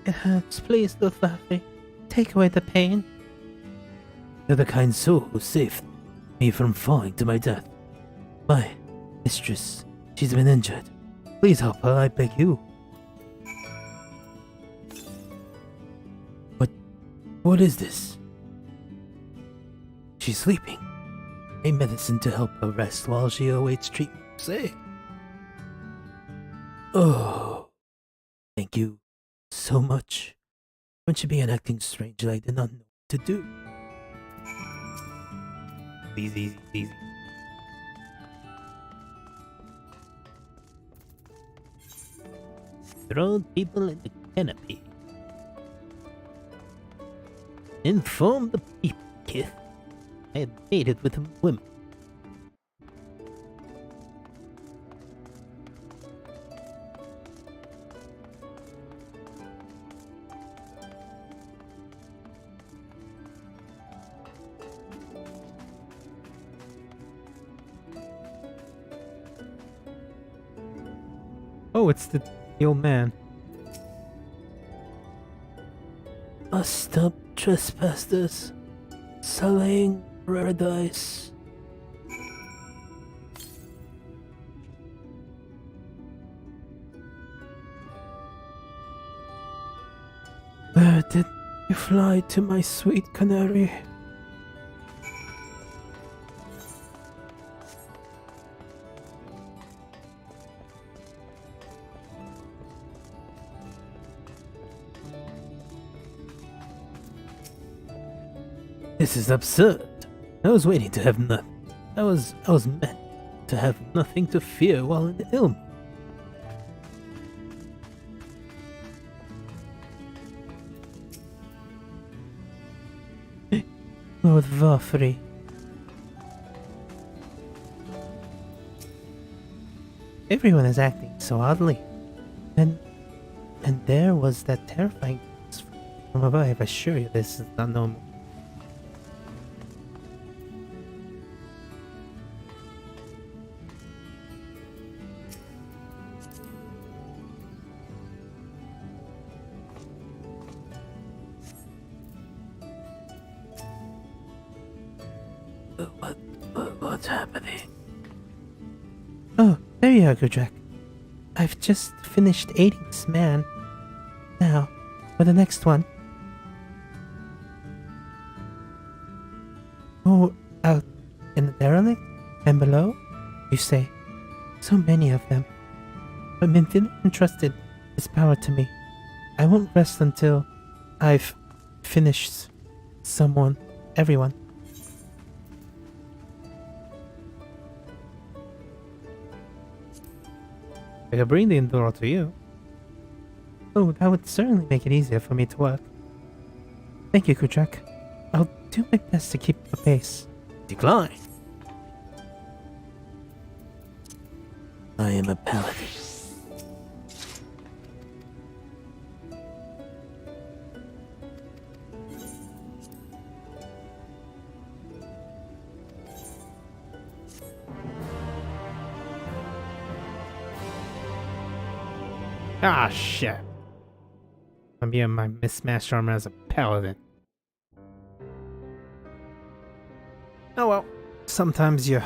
It hurts. Please, Luthafri. Take away the pain. You're the kind soul who saved me from falling to my death. My mistress, she's been injured. Please help her, I beg you. What is this? She's sleeping. A medicine to help her rest while she awaits treatment. Say. Oh, thank you so much. When she began acting strangely, I did not know what to do. Easy. Throw people in the canopy. Inform the people, Kith. I had mated with women. Oh, it's the old man. Stop trespassers, sullying paradise. Where did you fly to, my sweet canary? This is absurd. I was waiting to have nothing. I was meant to have nothing to fear while in Eulmore. Lord Vafri. Everyone is acting so oddly. And there was that terrifying from above. I assure you this is not normal. What's happening? Oh, there you are, Gudrak. I've just finished aiding this man. Now, for the next one. Oh, out in the derelict and below, you say. So many of them. But Minfin entrusted his power to me. I won't rest until I've finished everyone. I could bring the Enduro to you. Oh, that would certainly make it easier for me to work. Thank you, Gudrak. I'll do my best to keep the pace. Decline. I am a paladin. Ah, shit. I'm being my mismatched armor as a paladin. Oh well. Sometimes you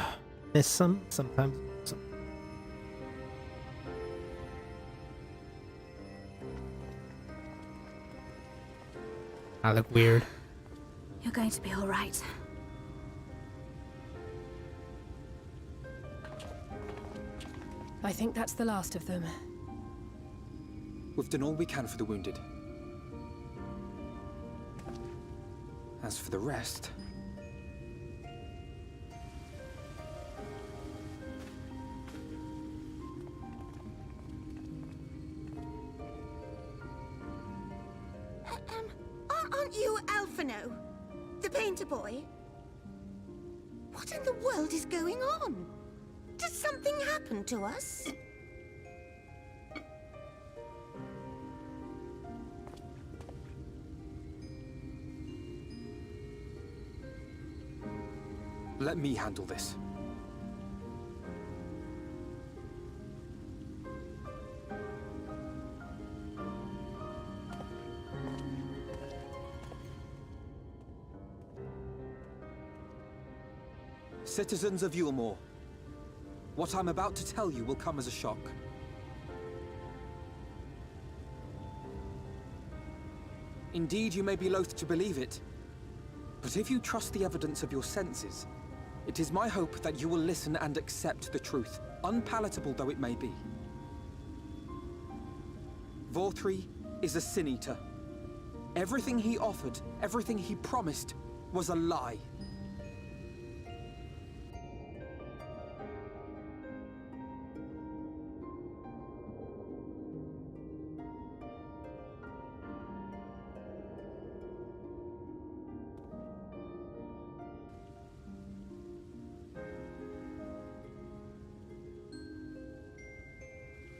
miss some, sometimes you miss some. I look weird. You're going to be all right. I think that's the last of them. We've done all we can for the wounded. As for the rest... Aren't you Alphino? The painter boy? What in the world is going on? Did something happen to us? Let me handle this. Citizens of Eulmore, what I'm about to tell you will come as a shock. Indeed, you may be loath to believe it, but if you trust the evidence of your senses, it is my hope that you will listen and accept the truth, unpalatable though it may be. Vorthri is a sin-eater. Everything he offered, everything he promised, was a lie.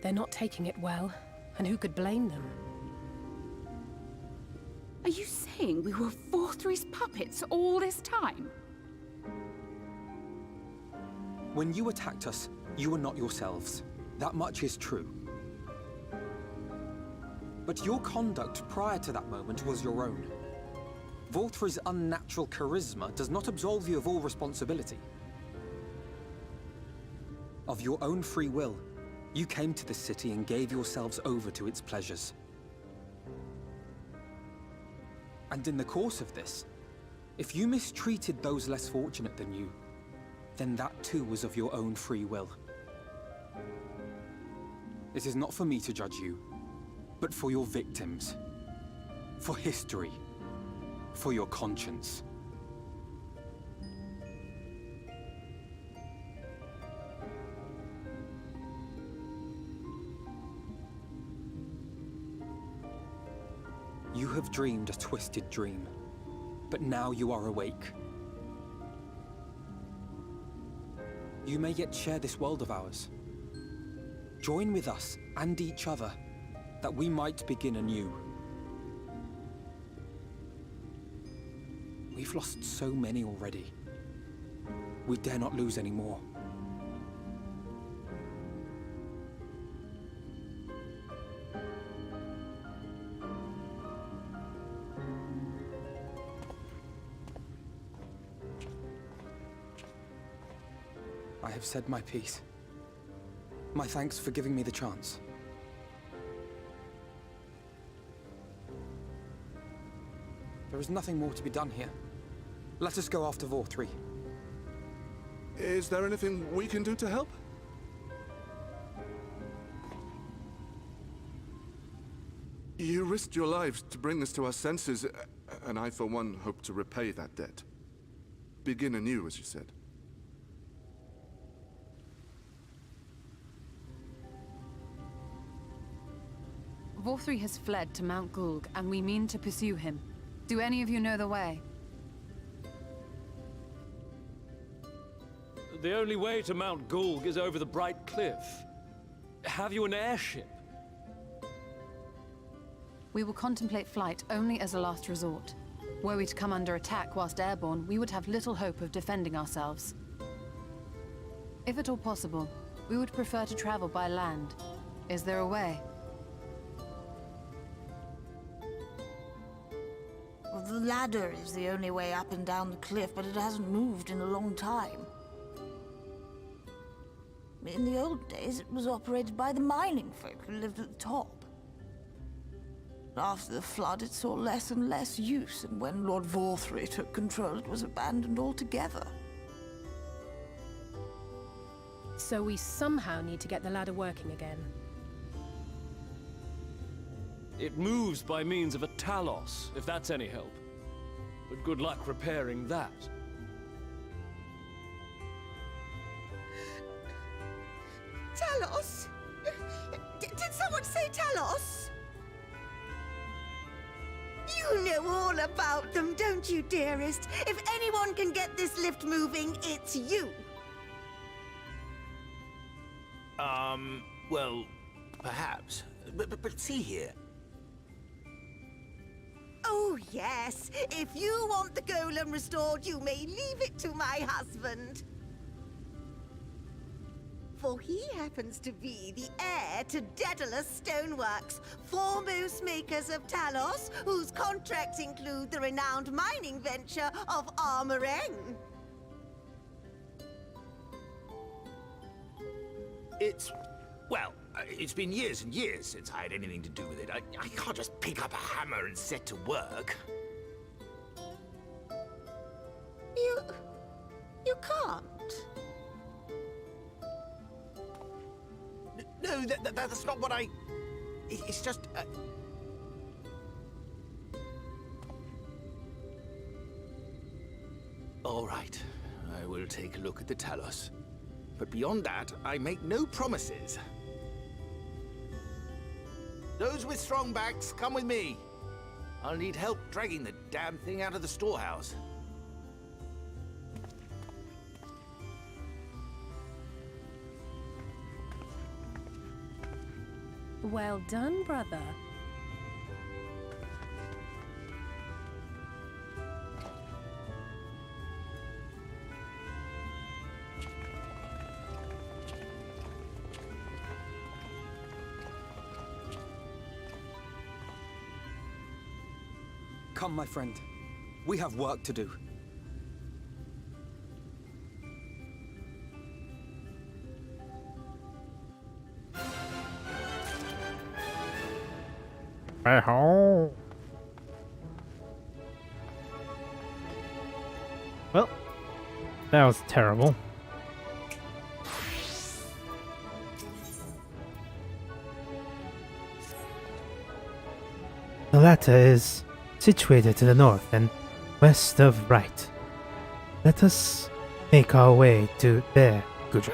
They're not taking it well, and who could blame them? Are you saying we were Vorthri's puppets all this time? When you attacked us, you were not yourselves. That much is true. But your conduct prior to that moment was your own. Vorthri's unnatural charisma does not absolve you of all responsibility. Of your own free will, you came to this city and gave yourselves over to its pleasures. And in the course of this, if you mistreated those less fortunate than you, then that too was of your own free will. It is not for me to judge you, but for your victims, for history, for your conscience. You have dreamed a twisted dream, but now you are awake. You may yet share this world of ours. Join with us and each other, that we might begin anew. We've lost so many already. We dare not lose any more. I have said my piece. My thanks for giving me the chance. There is nothing more to be done here. Let us go after Vorthri. Is there anything we can do to help? You risked your lives to bring us to our senses, and I, for one, hope to repay that debt. Begin anew, as you said. Vorthri has fled to Mount Gulg, and we mean to pursue him. Do any of you know the way? The only way to Mount Gulg is over the Bright Cliff. Have you an airship? We will contemplate flight only as a last resort. Were we to come under attack whilst airborne, we would have little hope of defending ourselves. If at all possible, we would prefer to travel by land. Is there a way? ladder is the only way up and down the cliff, but it hasn't moved in a long time. In the old days, it was operated by the mining folk who lived at the top. After the flood, it saw less and less use, and when Lord Vorthry took control, it was abandoned altogether. So we somehow need to get the ladder working again. It moves by means of a Talos, if that's any help. But good luck repairing that. Talos? Did someone say Talos? You know all about them, don't you, dearest? If anyone can get this lift moving, it's you. Well, perhaps. But see here. Oh, yes. If you want the golem restored, you may leave it to my husband. For he happens to be the heir to Daedalus Stoneworks, foremost makers of Talos, whose contracts include the renowned mining venture of Armoreng. Well, it's been years and years since I had anything to do with it. I can't just pick up a hammer and set to work. You can't? No, that's not what I... It's just... All right, I will take a look at the Talos. But beyond that, I make no promises. Those with strong backs, come with me. I'll need help dragging the damn thing out of the storehouse. Well done, brother. Come, my friend. We have work to do. Well, that was terrible. The latter is situated to the north and west of Right. Let us make our way to there, Gudrak.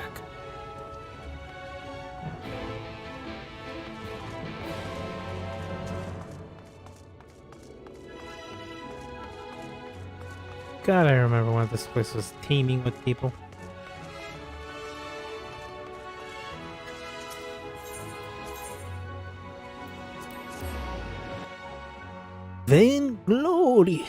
God, I remember when this place was teeming with people. Vainglory!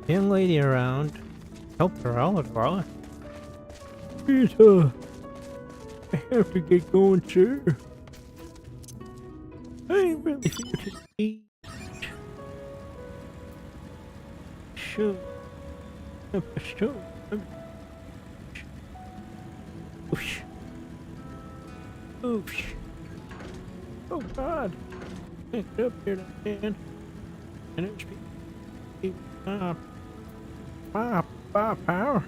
Young lady around. Help her out, Varla. Peter, I have to get going, sir. I ain't really here to eat. Sure. Sure. Oosh. Oosh. Oh God. Pick it up here, man. And it's power.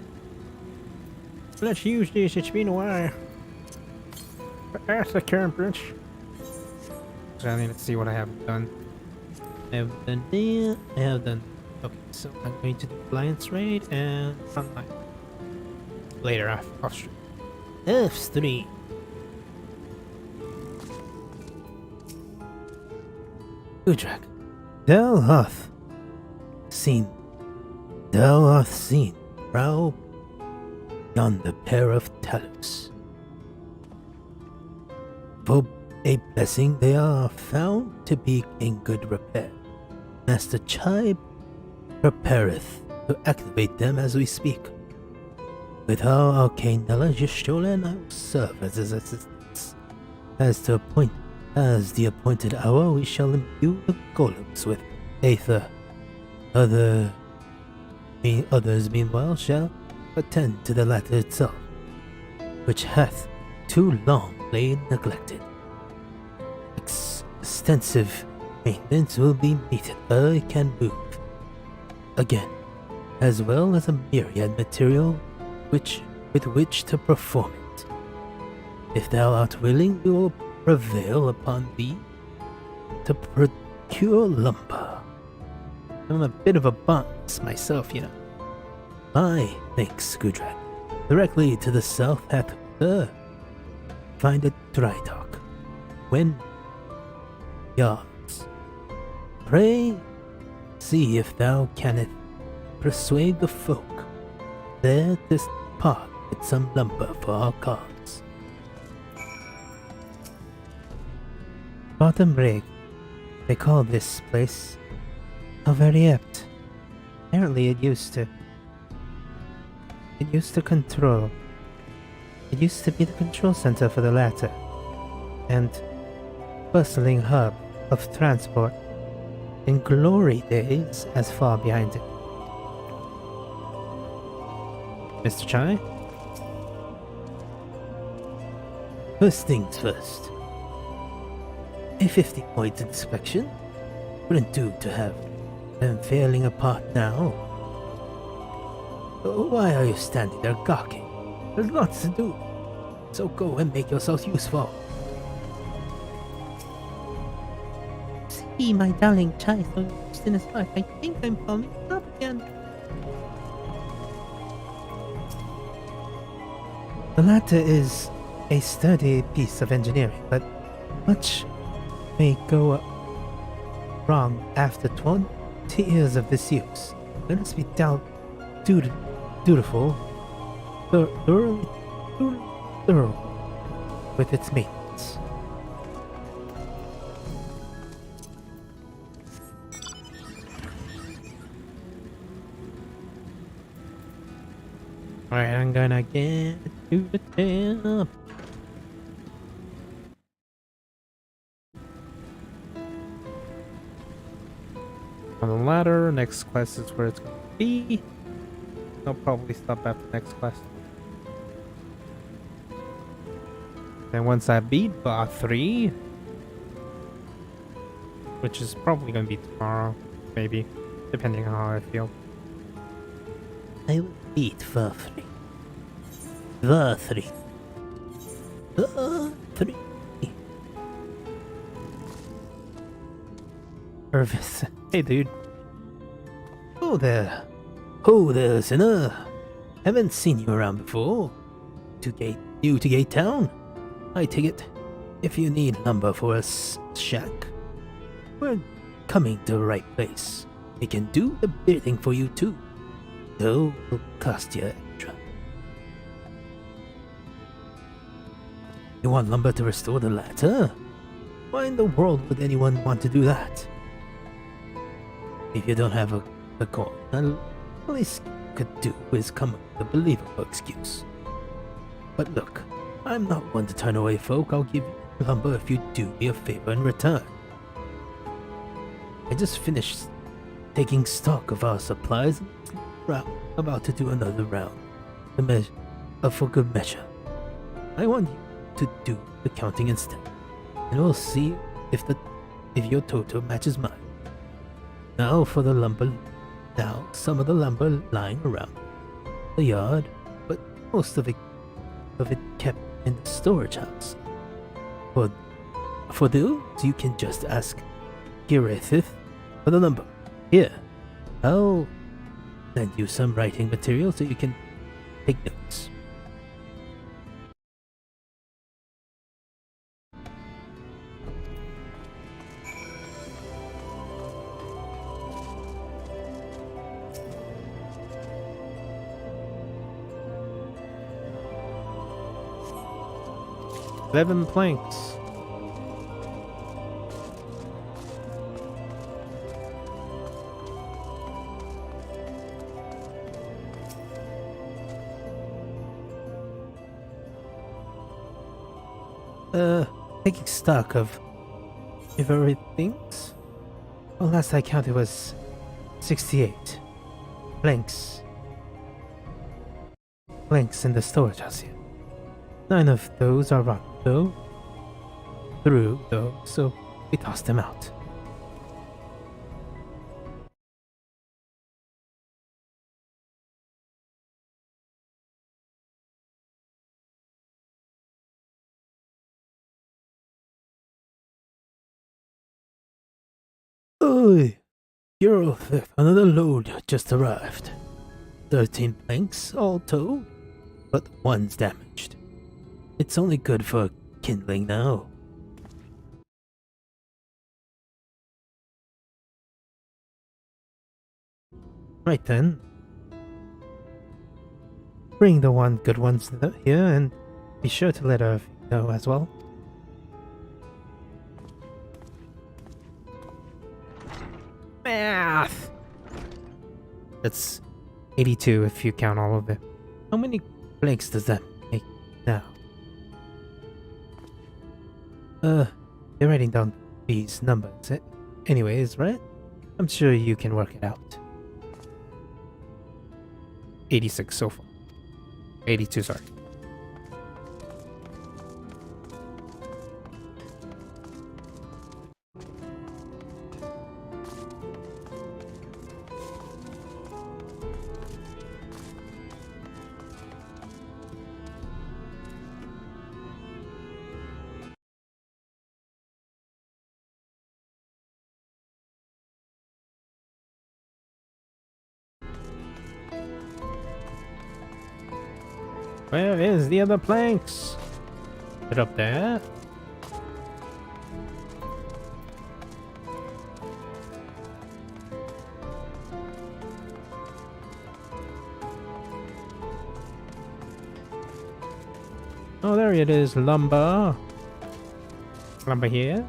Let's use this, it's been a while. That's the temperance. So I need to see what I have done. I have done that. I have done. Okay, so I'm going to do Alliance Raid and Frontline. Later, off stream. F3. Gudrak. Del Huth. Seen Thou art seen, proud yonder pair of Talos. For a blessing they are found to be in good repair. Master Chibe prepareth to activate them as we speak. With our arcane knowledge, Yashola and I will serve as his assistants. As the appointed hour, we shall imbue the golems with aether. Others, meanwhile, shall attend to the latter itself, which hath too long lain neglected. Extensive maintenance will be needed ere it can move again, as well as a myriad material with which to perform it. If thou art willing, we will prevail upon thee to procure lumber. I'm a bit of a botanist myself, you know. Thanks, Gudrak. Directly to the south hath find a dry dock. When yards. Pray see if thou canst persuade the folk there to part with some lumber for our carts. Bottom Rig. They call this place. How very apt. Apparently it used to control. It used to be the control center for the latter, and bustling hub of transport in glory days as far behind it. Mr. Chai? First things first. A 50-point inspection wouldn't do to have them failing apart now. Why are you standing there gawking? There's lots to do, so go and make yourself useful. See, my darling Chai, so lost in his life. I think I'm falling in love again. The latter is a sturdy piece of engineering, but much may go wrong after 20 years of disuse. Let us be dutiful, thorough with its maintenance. Alright, I'm gonna get to the tip. On the ladder, next quest is where it's going to be. I'll probably stop after next quest. Then once I beat Bar 3, which is probably going to be tomorrow, maybe, depending on how I feel. I will beat Bar 3. Bar 3. Bar 3. Irvis. Hey, dude. Oh there. Oh there, sinner. Haven't seen you around before. New to Gate Town? I take it. If you need lumber for a shack, we're coming to the right place. We can do the bidding for you too, though it'll cost you extra. You want lumber to restore the latter? Why in the world would anyone want to do that? If you don't have a coin, the least you could do is come up with a believable excuse. But look, I'm not one to turn away folk. I'll give you lumber if you do me a favor in return. I just finished taking stock of our supplies and about to do another round for good measure. I want you to do the counting instead, and we'll see if your total matches mine. Now for the lumber. Now, some of the lumber lying around the yard, but most of it kept in the storage house. For those, you can just ask Girethith for the lumber. Here, I'll lend you some writing material so you can take notes. 11 planks. Taking stock of everything. Well, last I counted was 68 planks. Planks in the storage house here. 9 of those are rotten through though, so we tossed them out. Oi! You're another load just arrived. 13 planks all told, but one's damaged. It's only good for kindling now. Right then. Bring the good ones here and be sure to let her know as well. Math! That's 82 if you count all of it. How many planks does that make now? They're writing down these numbers. Anyways, right? I'm sure you can work it out. 86 so far. 82, sorry. Where is the other planks? Put up there. Oh, there it is. Lumber. Lumber here.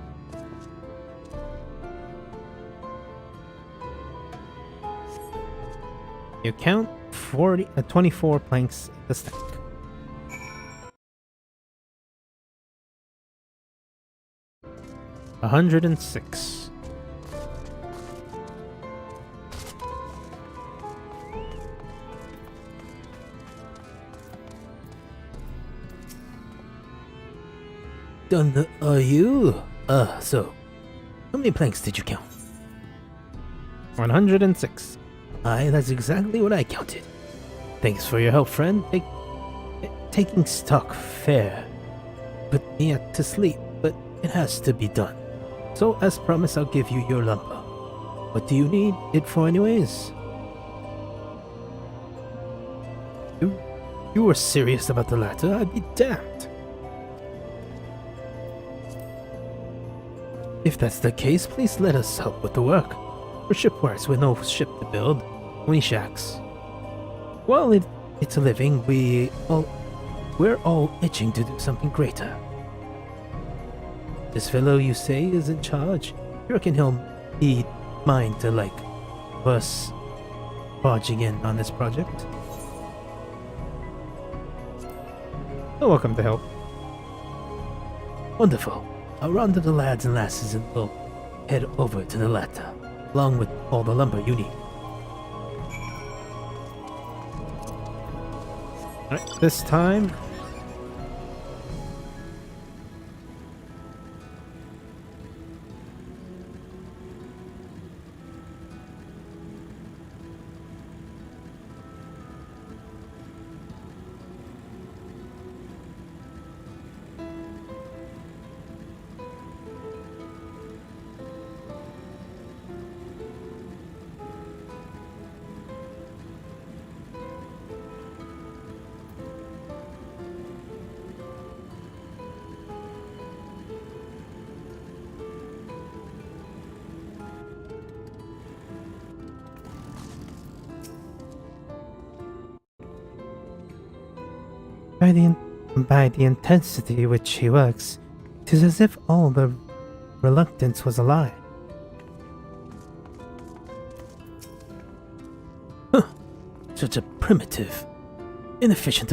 You count 24 planks in the stack. $106. Done are you? So how many planks did you count? 106. Aye, that's exactly what I counted. Thanks for your help, friend. Taking stock fair. Put me to sleep, but it has to be done. So, as promised, I'll give you your lumber. What do you need it for anyways? You were serious about the latter, I'd be damned. If that's the case, please let us help with the work. We're shipwrights with no ship to build, only shacks. Well, it's a living, we're all itching to do something greater. This fellow you say is in charge? You reckon he'll be mine to, like, us barging in on this project? You're welcome to help. Wonderful. I'll round up the lads and lasses and we'll head over to the latter, along with all the lumber you need. Alright, this time By the intensity which he works, 'tis as if all the reluctance was a lie. Huh. Such a primitive, inefficient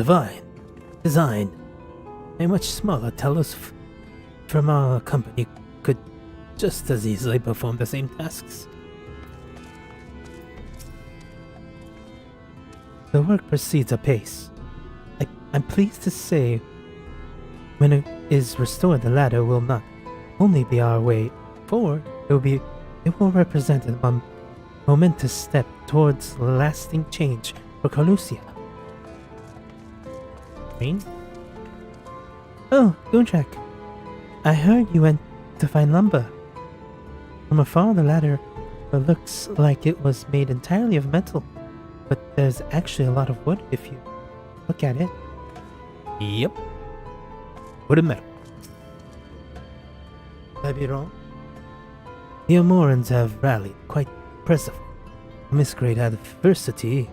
design. A much smaller Talos from our company could just as easily perform the same tasks. The work proceeds apace. I'm pleased to say, when it is restored, the ladder will not only be our way forward, it will represent a momentous step towards lasting change for Calusia. Rain? Oh, Goonjack. I heard you went to find lumber. From afar, the ladder looks like it was made entirely of metal, but there's actually a lot of wood if you look at it. Yep. Wood and metal. Could I be wrong? The Eulmorans have rallied quite impressively. Amidst great adversity,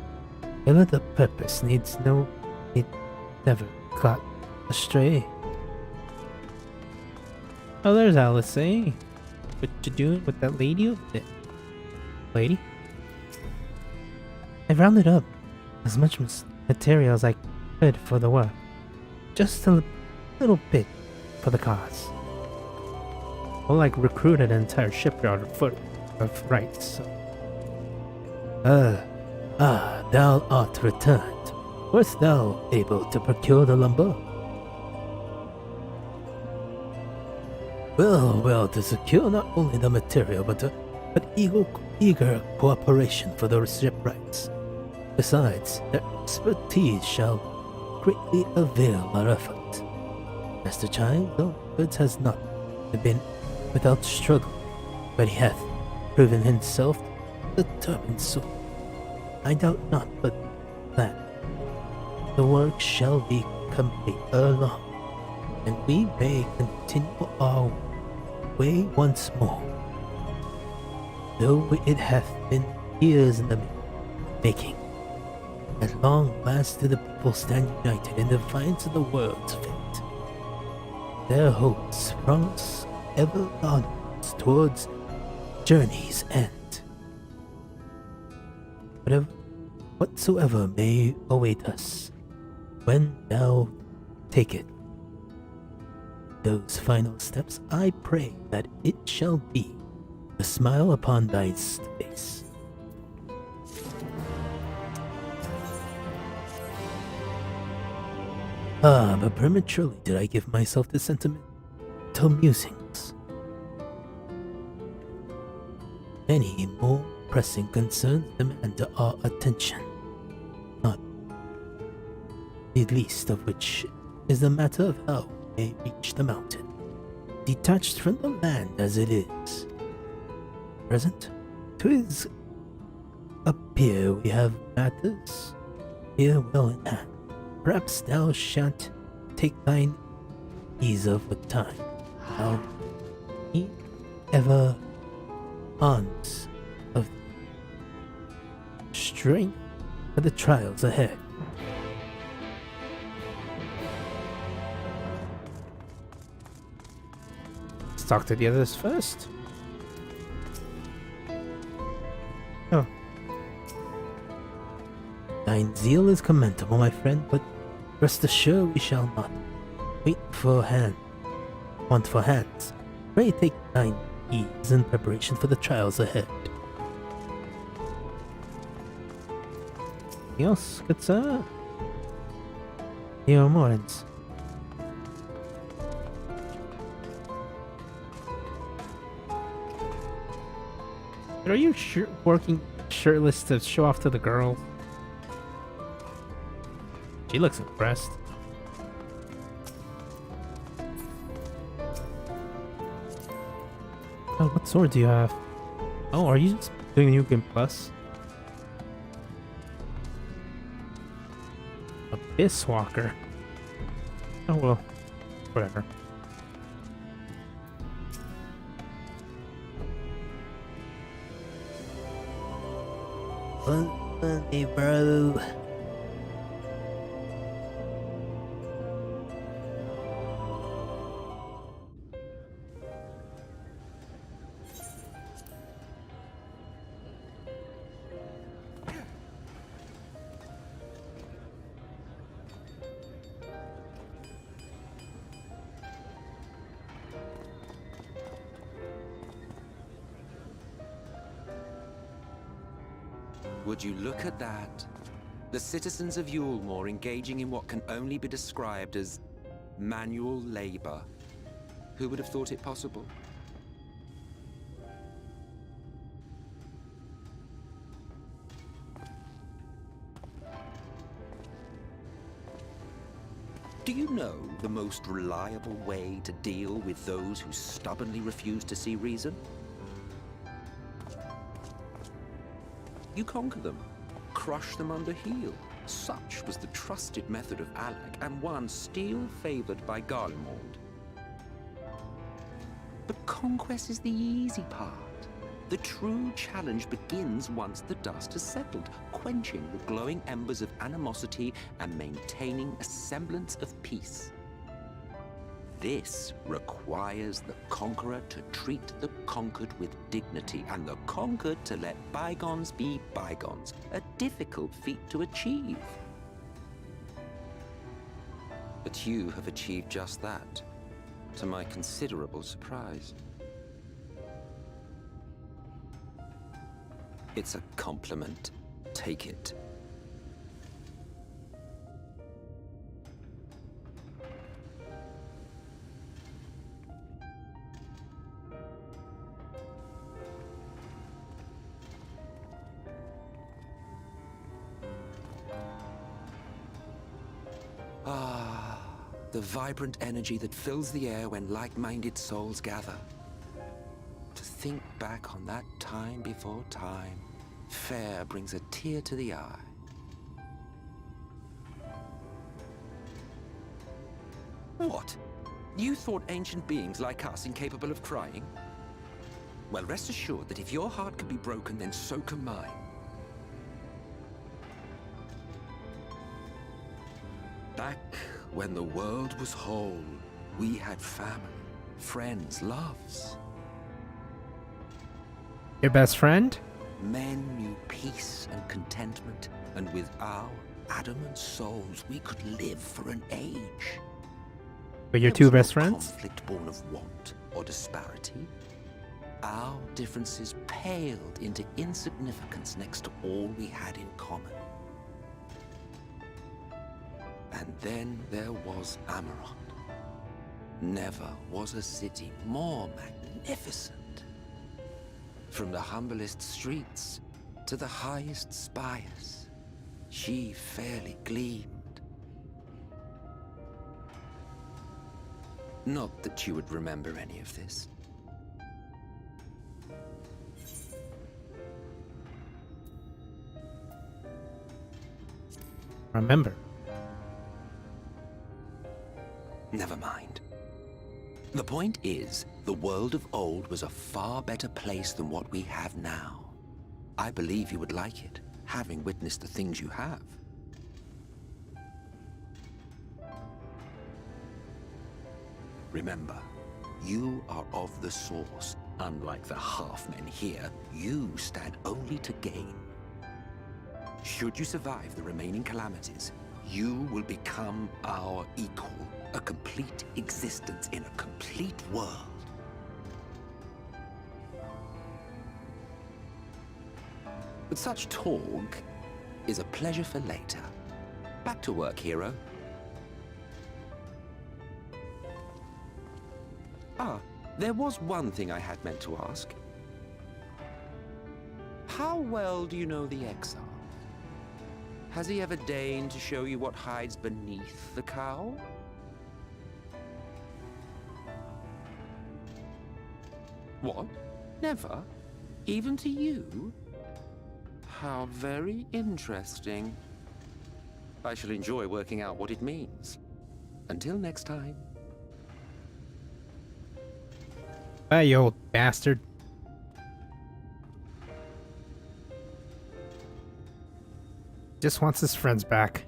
a little purpose it never got astray. Oh, there's Alice, eh? What you doing with that lady over there? Lady? I rounded up as much material as I could for the work. Just a little bit for the cause. Well, like recruited an entire shipyard of rights. So. Thou art returned. Wert thou able to procure the lumber? Well, to secure not only the material, but eager cooperation for the shipwrights. Besides, their expertise shall greatly avail our effort. Master Child, though goods has not been without struggle, but he hath proven himself a determined soul. I doubt not but that the work shall be complete ere long, and we may continue our way once more. Though it hath been years in the making, at long last do the people stand united in defiance of the world's fate. Their hopes promise ever onwards towards journey's end. Whatsoever may await us, when thou take it, those final steps, I pray that it shall be a smile upon thy face. But prematurely did I give myself to sentimental musings. Many more pressing concerns demand our attention, not the least of which is the matter of how we may reach the mountain, detached from the land as it is. Present, 'tis appear we have matters here well in hand. Perhaps thou shalt take thine ease of with time. Thou need ever ons of strength for the trials ahead. Let's talk to the others first. Oh. Thine zeal is commendable, my friend, but rest assured we shall not want for hands. Pray take thine ease in preparation for the trials ahead. Anything else, good sir? The Eulmorans. Are you working shirtless to show off to the girl? She looks impressed. Oh, what sword do you have? Oh, are you just doing New Game Plus? Abyss Walker. Oh well, whatever. Funny, bro. Would you look at that? The citizens of Eulmore engaging in what can only be described as manual labor. Who would have thought it possible? Do you know the most reliable way to deal with those who stubbornly refuse to see reason? You conquer them, crush them under heel. Such was the trusted method of Alec, and one still favored by Eulmore. But conquest is the easy part. The true challenge begins once the dust has settled, quenching the glowing embers of animosity and maintaining a semblance of peace. This requires the conqueror to treat the conquered with dignity, and the conquered to let bygones be bygones, a difficult feat to achieve. But you have achieved just that, to my considerable surprise. It's a compliment. Take it. Ah, the vibrant energy that fills the air when like-minded souls gather. To think back on that time before time, fair brings a tear to the eye. What? You thought ancient beings like us incapable of crying? Well, rest assured that if your heart can be broken, then so can mine. Back when the world was whole, we had family, friends, loves. Your best friend? Men knew peace and contentment, and with our adamant souls, we could live for an age. But your two best friends? Conflict born of want or disparity. Our differences paled into insignificance next to all we had in common. And then there was Amarant. Never was a city more magnificent. From the humblest streets to the highest spires, she fairly gleamed. Not that you would remember any of this. Remember. Never mind. The point is, the world of old was a far better place than what we have now. I believe you would like it, having witnessed the things you have. Remember, you are of the source. Unlike the half-men here, you stand only to gain. Should you survive the remaining calamities, you will become our equal. A complete existence in a complete world. But such talk is a pleasure for later. Back to work, hero. Ah, there was one thing I had meant to ask. How well do you know the Exile? Has he ever deigned to show you what hides beneath the cowl? What? Never? Even to you? How very interesting. I shall enjoy working out what it means. Until next time. Bye, you old bastard. Just wants his friends back.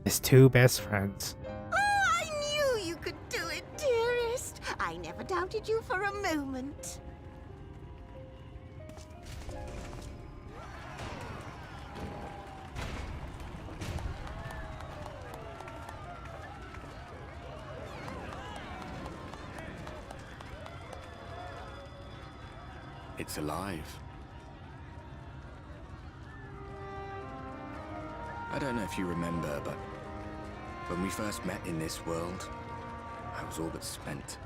His two best friends. I knew you could do it, dearest. I never doubted you for a moment. It's alive. I don't know if you remember, but when we first met in this world, I was all but spent.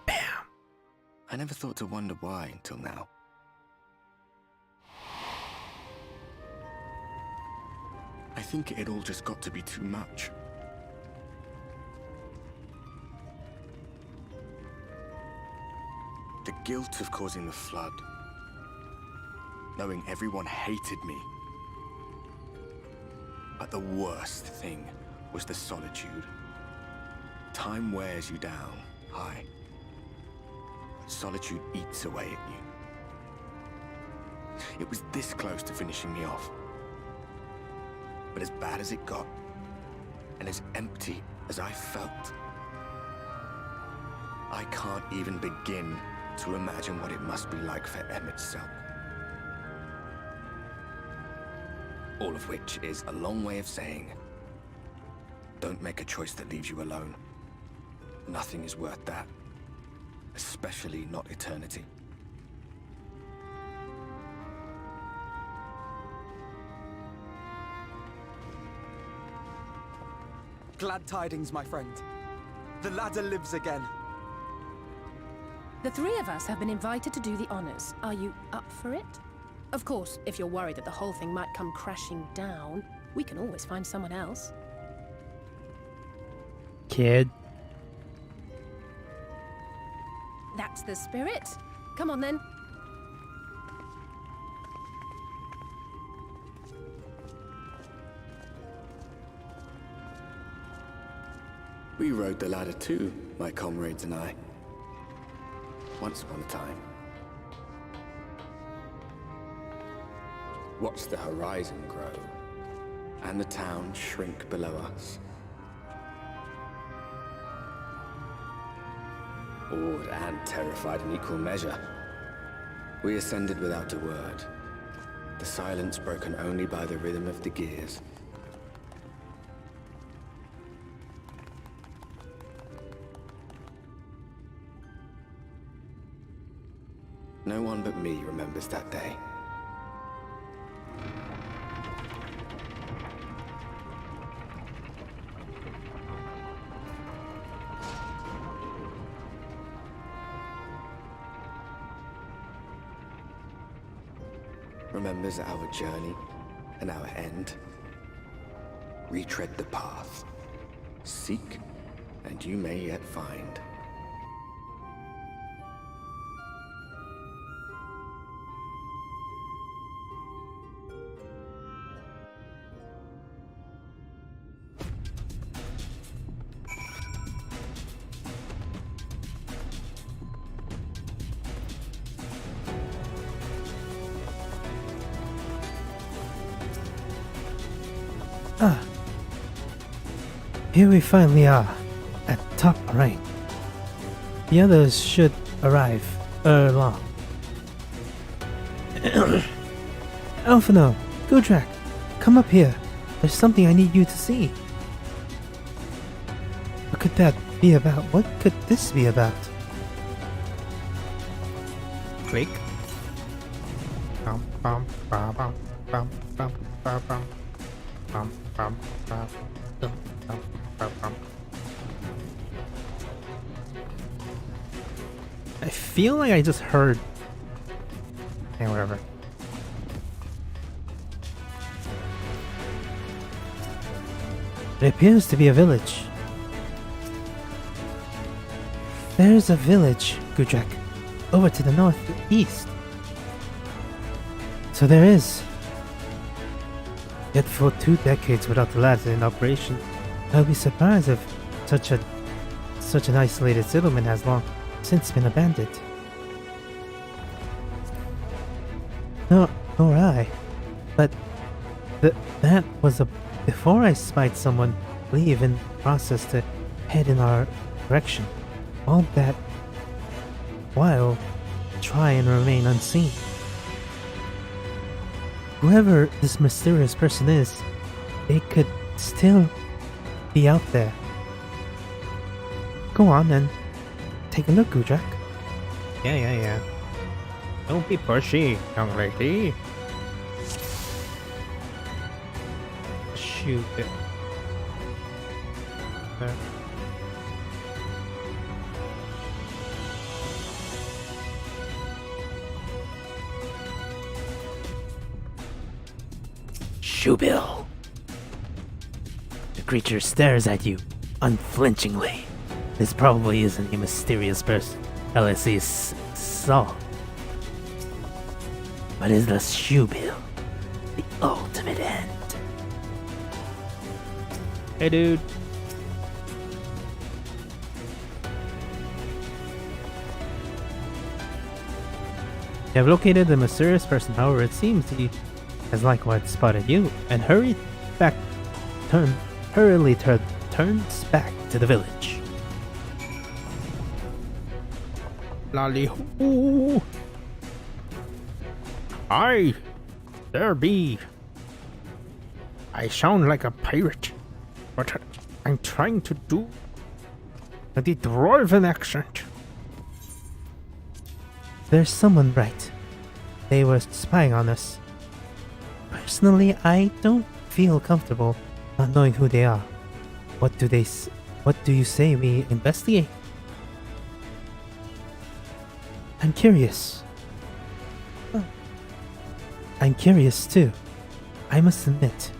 Bam! I never thought to wonder why until now. I think it all just got to be too much. The guilt of causing the flood. Knowing everyone hated me. But the worst thing was the solitude. Time wears you down, aye. Solitude eats away at you. It was this close to finishing me off. But as bad as it got, and as empty as I felt, I can't even begin to imagine what it must be like for Emmet Selk. All of which is a long way of saying, don't make a choice that leaves you alone. Nothing is worth that. Especially not eternity. Glad tidings, my friend. The ladder lives again. The three of us have been invited to do the honors. Are you up for it? Of course, if you're worried that the whole thing might come crashing down, we can always find someone else. Kid. That's the spirit. Come on then. We rode the ladder too, my comrades and I. Once upon a time. Watched the horizon grow, and the town shrink below us. Awed and terrified in equal measure. We ascended without a word, the silence broken only by the rhythm of the gears. No one but me remembers that day. Remembers our journey and our end. Retread the path. Seek, and you may yet find. Ah. Here we finally are, at top rank. The others should arrive ere long. Alphino, Gudrak, come up here. There's something I need you to see. What could that be about? What could this be about? Click. Bum bum bum bum bum bum bum bum. Bum, bum, bum, bum, bum, bum, bum. I feel like I just heard. Okay, whatever. It appears to be a village. There's a village, Gudrak, over to the northeast. So there is. Yet for 2 decades without the ladder in operation, I'll be surprised if such an isolated settlement has long since been abandoned. No, nor I. But that was before I spied someone leave in the process to head in our direction. All that while try and remain unseen. Whoever this mysterious person is, they could still be out there. Go on and take a look, Gudrak. Yeah. Don't be pushy, young lady. shoot it. Shoebill. The creature stares at you unflinchingly. This probably isn't a mysterious person LSE saw. But is the Shoebill the ultimate end? Hey, dude. You have located the mysterious person, however, it seems he has likewise spotted you and hurriedly turns back to the village. Lolly-hoo! Aye, there be. I sound like a pirate, but I'm trying to do the dwarven accent. There's someone right. They were spying on us. Personally, I don't feel comfortable not knowing who they are. What do you say we investigate? I'm curious. I'm curious too. I must admit.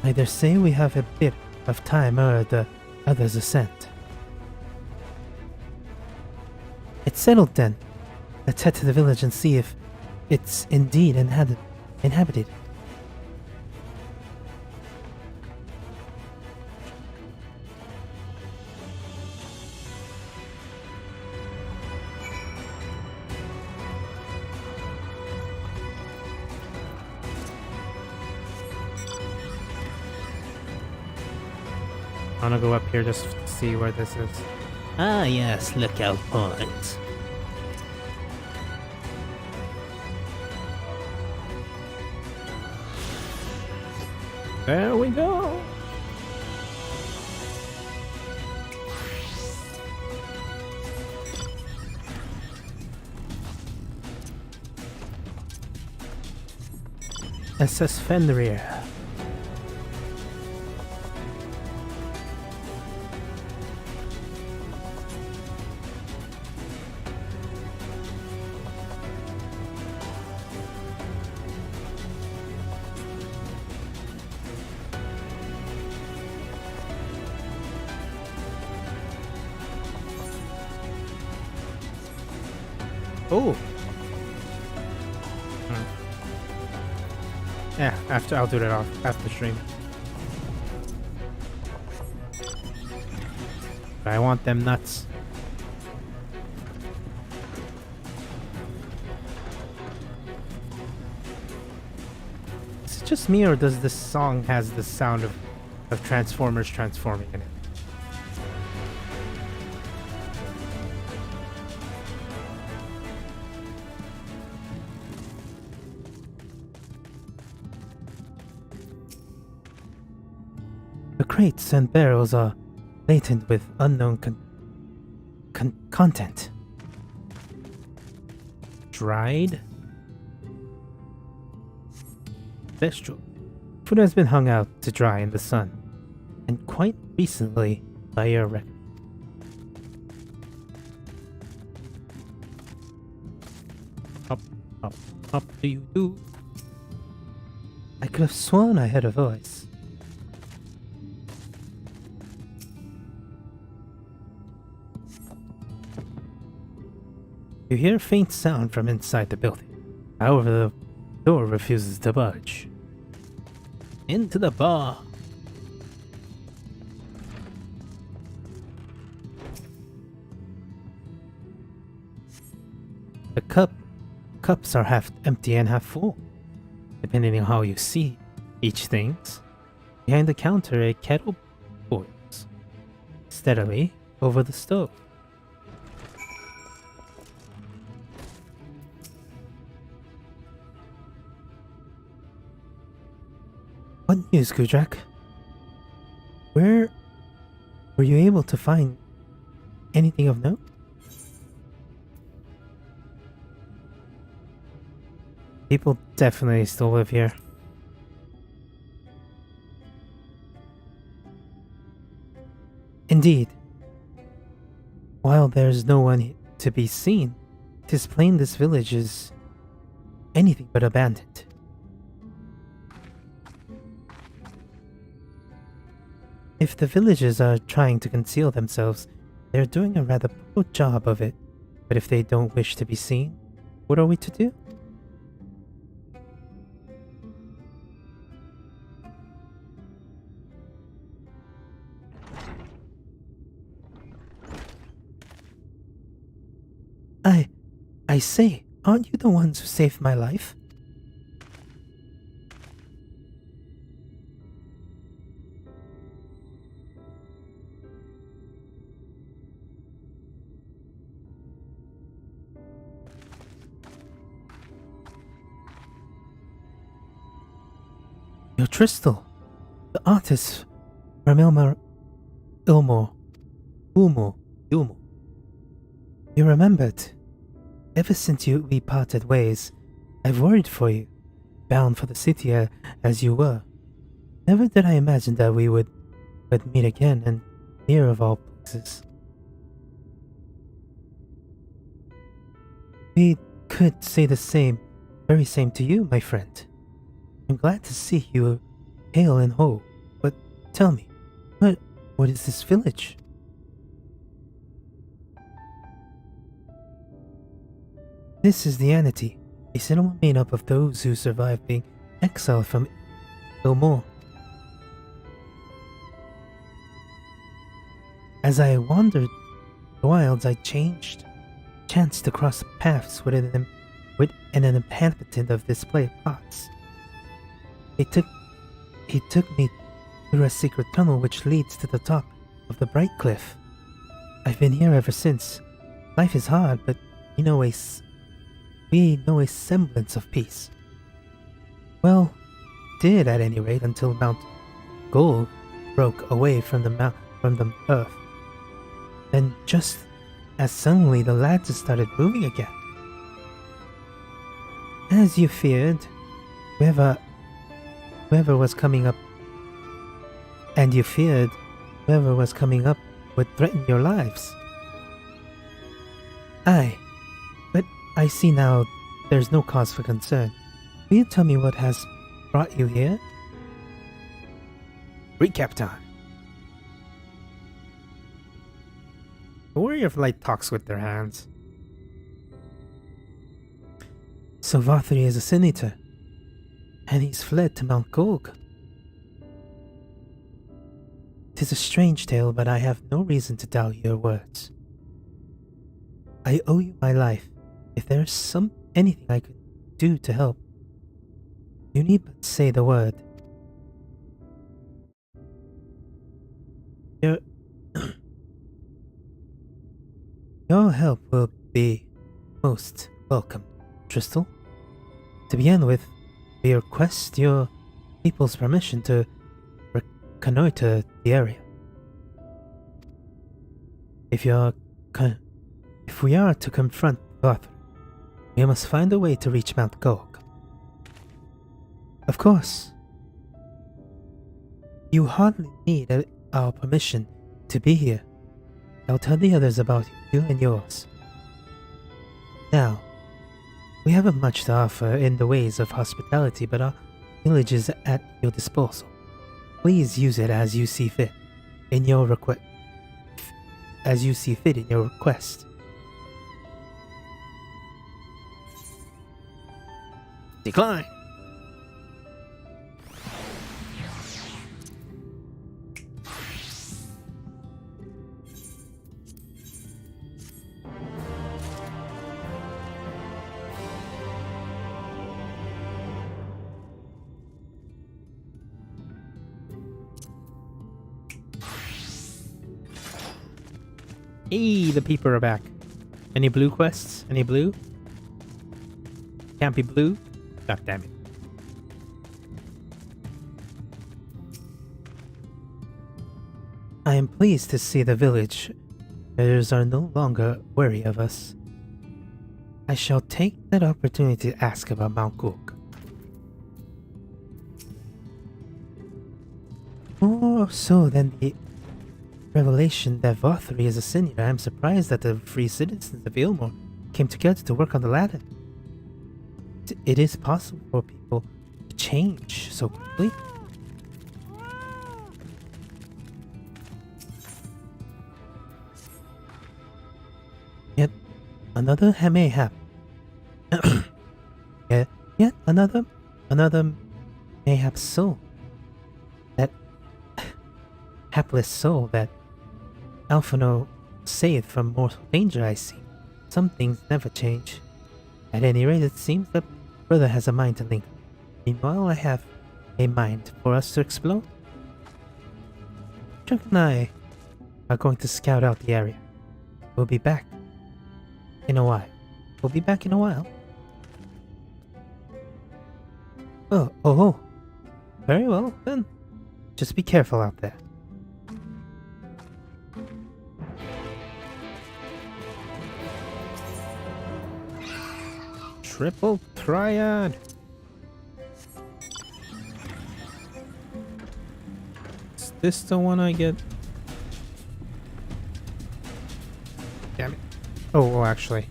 I dare say we have a bit of time ere the others ascend. It's settled then. Let's head to the village and see if it's indeed inhabited. I wanna go up here just to see where this is. Ah yes, lookout point. There we go. SS Fenrir. Oh. Yeah, I'll do that after stream. But I want them nuts. Is it just me, or does this song has the sound of Transformers transforming in it? The crates and barrels are latent with unknown content. Dried? Vegetable. Food has been hung out to dry in the sun, and quite recently by your record. Up do you do? I could have sworn I heard a voice. You hear a faint sound from inside the building. However, the door refuses to budge. Into the bar. The cups are half empty and half full, depending on how you see each thing. Behind the counter, a kettle boils steadily over the stove. What news, Gudrak? Where were you able to find anything of note? People definitely still live here. Indeed. While there's no one to be seen, 'tis plain this village is anything but abandoned. If the villagers are trying to conceal themselves, they're doing a rather poor job of it. But if they don't wish to be seen, what are we to do? I say, aren't you the ones who saved my life? Your Tristal, the artist from Eulmore. You remembered. Ever since we parted ways, I've worried for you, bound for the city as you were. Never did I imagine that we would meet again, and here of all places. We could say the very same to you, my friend. I'm glad to see you hale and whole, but tell me, what is this village? This is the Anity, a settlement made up of those who survived being exiled from Eulmore. As I wandered the wilds, I chanced to cross paths with an inhabitant of this place. He took me through a secret tunnel which leads to the top of the bright cliff. I've been here ever since. Life is hard, but we know a semblance of peace. Well, did at any rate until Mount Gold broke away from the earth. Then just as suddenly the lads started moving again. As you feared, whoever was coming up, and you feared whoever was coming up would threaten your lives. Aye, but I see now there's no cause for concern. Will you tell me what has brought you here? Recap time. The Warrior of Light talks with their hands. So Vothri is a senator, and he's fled to Mount Golg. 'Tis a strange tale, but I have no reason to doubt your words. I owe you my life. If there's anything I could do to help, you need but say the word. Your help will be most welcome, Tristal. To begin with, we request your people's permission to reconnoiter the area. If we are to confront Vothri, we must find a way to reach Mount Golg. Of course. You hardly need our permission to be here. I'll tell the others about you and yours. Now, we haven't much to offer in the ways of hospitality, but our village is at your disposal. Please use it as you see fit in your request. Decline. Hey, the people are back. Any blue quests? Any blue? Can't be blue? God damn it. I am pleased to see the villagers are no longer wary of us. I shall take that opportunity to ask about Mount Golg. More so than revelation that Vothri is a senior, I am surprised that the free citizens of Eulmore came together to work on the ladder. It is possible for people to change so quickly. Yet another mayhap. Yet another mayhap soul. That hapless soul that Alphino saved from mortal danger, I see. Some things never change. At any rate, it seems that brother has a mind to link. Meanwhile, I have a mind for us to explore. Chuck and I are going to scout out the area. We'll be back in a while. Oh. Very well, then. Just be careful out there. Triple triad. Is this the one I get? Damn it. Oh, well, actually.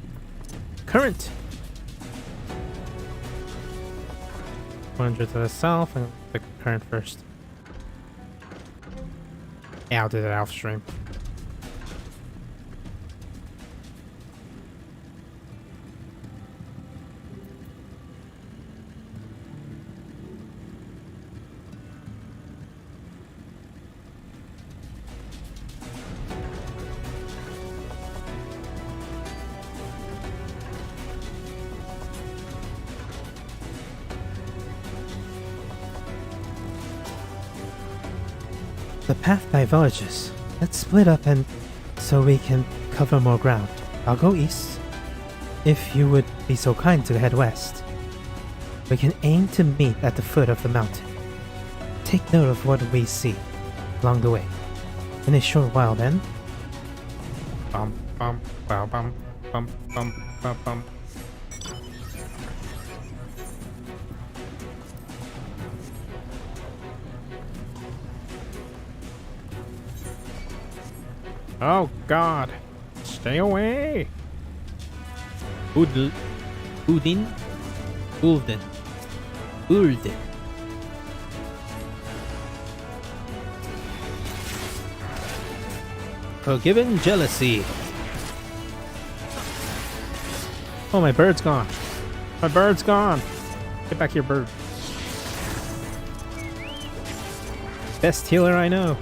Current! 100 to the south, and the current first. Yeah, I'll do that off stream. The path diverges. Let's split up and so we can cover more ground. I'll go east, if you would be so kind to head west. We can aim to meet at the foot of the mountain. Take note of what we see along the way. In a short while then. Bum bum bum bum bum bum bum bum. Oh God! Stay away! Udin. Forgiven jealousy. Oh, my bird's gone. My bird's gone. Get back here, bird. Best healer I know.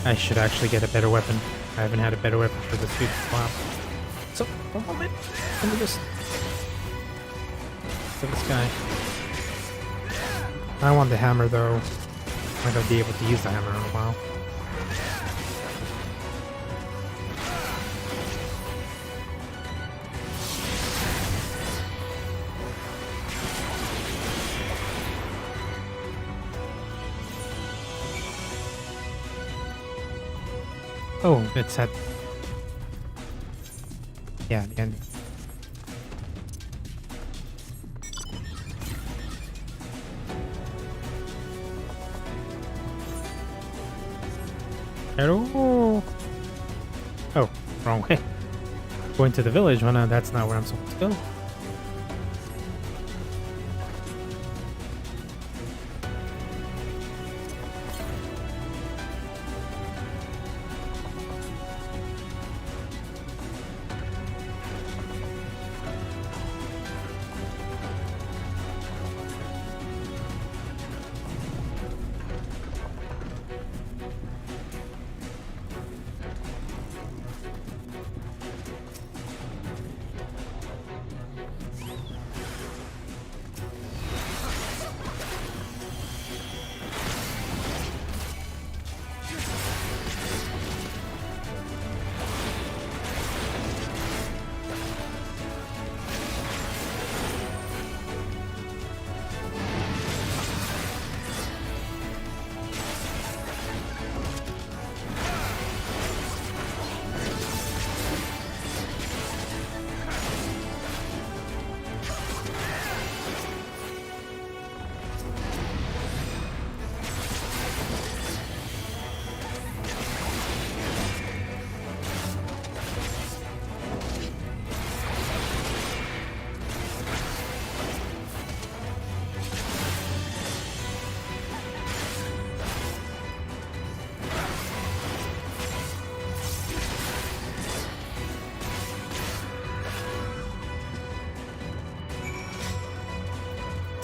I should actually get a better weapon. I haven't had a better weapon for this feud in a while. So, one moment. Let me just... for this guy. I want the hammer though. I'm not gonna be able to use the hammer in a while. Oh, it's at... yeah, the ending. Hello? Oh, wrong way. Going to the village? Well, no, that's not where I'm supposed to go.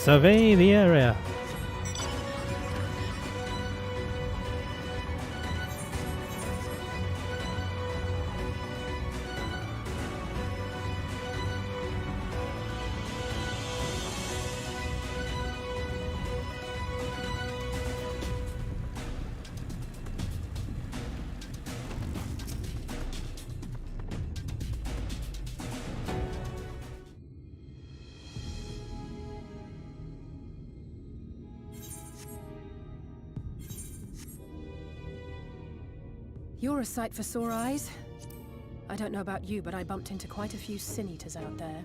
Survey the area. You're a sight for sore eyes. I don't know about you, but I bumped into quite a few sin eaters out there.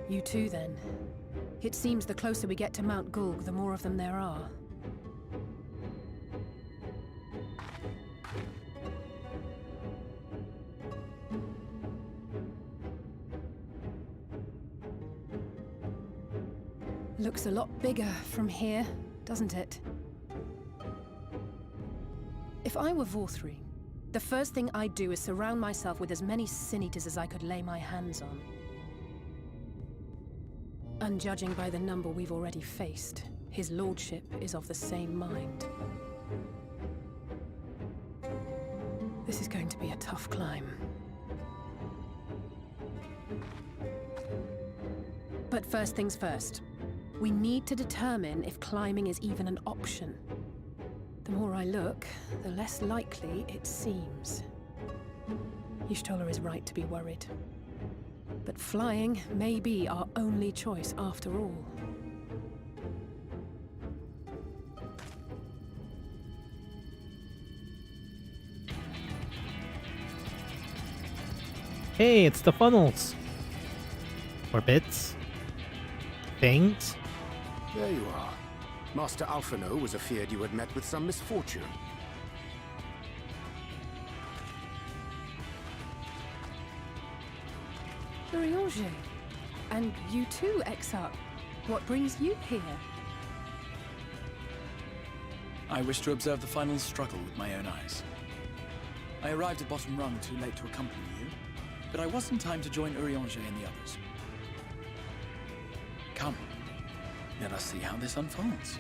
You too, then. It seems the closer we get to Mount Gulg, the more of them there are. Looks a lot bigger from here, doesn't it? If I were Vorthri, the first thing I'd do is surround myself with as many sin eaters as I could lay my hands on. And judging by the number we've already faced, his lordship is of the same mind. This is going to be a tough climb. But first things first. We need to determine if climbing is even an option. The more I look, the less likely it seems. Y'shtola is right to be worried. But flying may be our only choice after all. Hey, it's the funnels. Or bits. Things. There you are. Master Alphino was afeard you had met with some misfortune. Urianger. And you too, Exarch. What brings you here? I wish to observe the final struggle with my own eyes. I arrived at Bottom Rung too late to accompany you, but I was in time to join Urianger and the others. Come, let us see how this unfolds.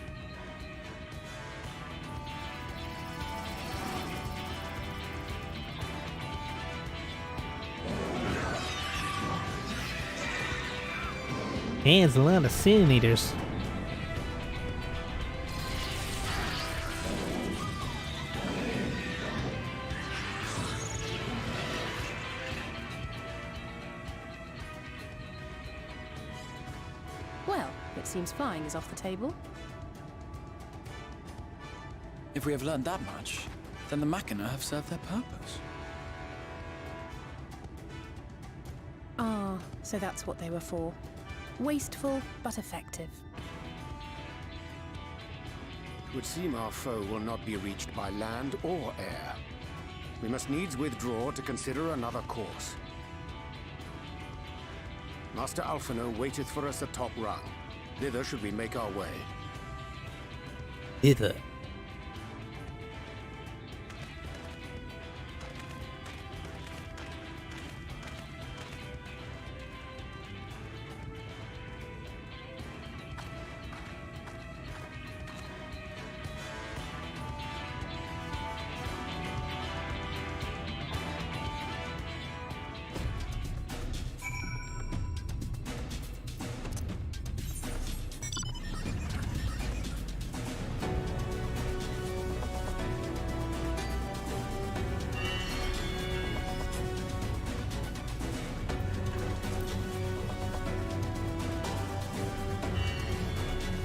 Hey, it's a lot of sin eaters. Well, it seems flying is off the table. If we have learned that much, then the Machina have served their purpose. Ah, so that's what they were for. Wasteful, but effective. It would seem our foe will not be reached by land or air. We must needs withdraw to consider another course. Master Alphino waiteth for us at Top Rung. Thither should we make our way. Thither.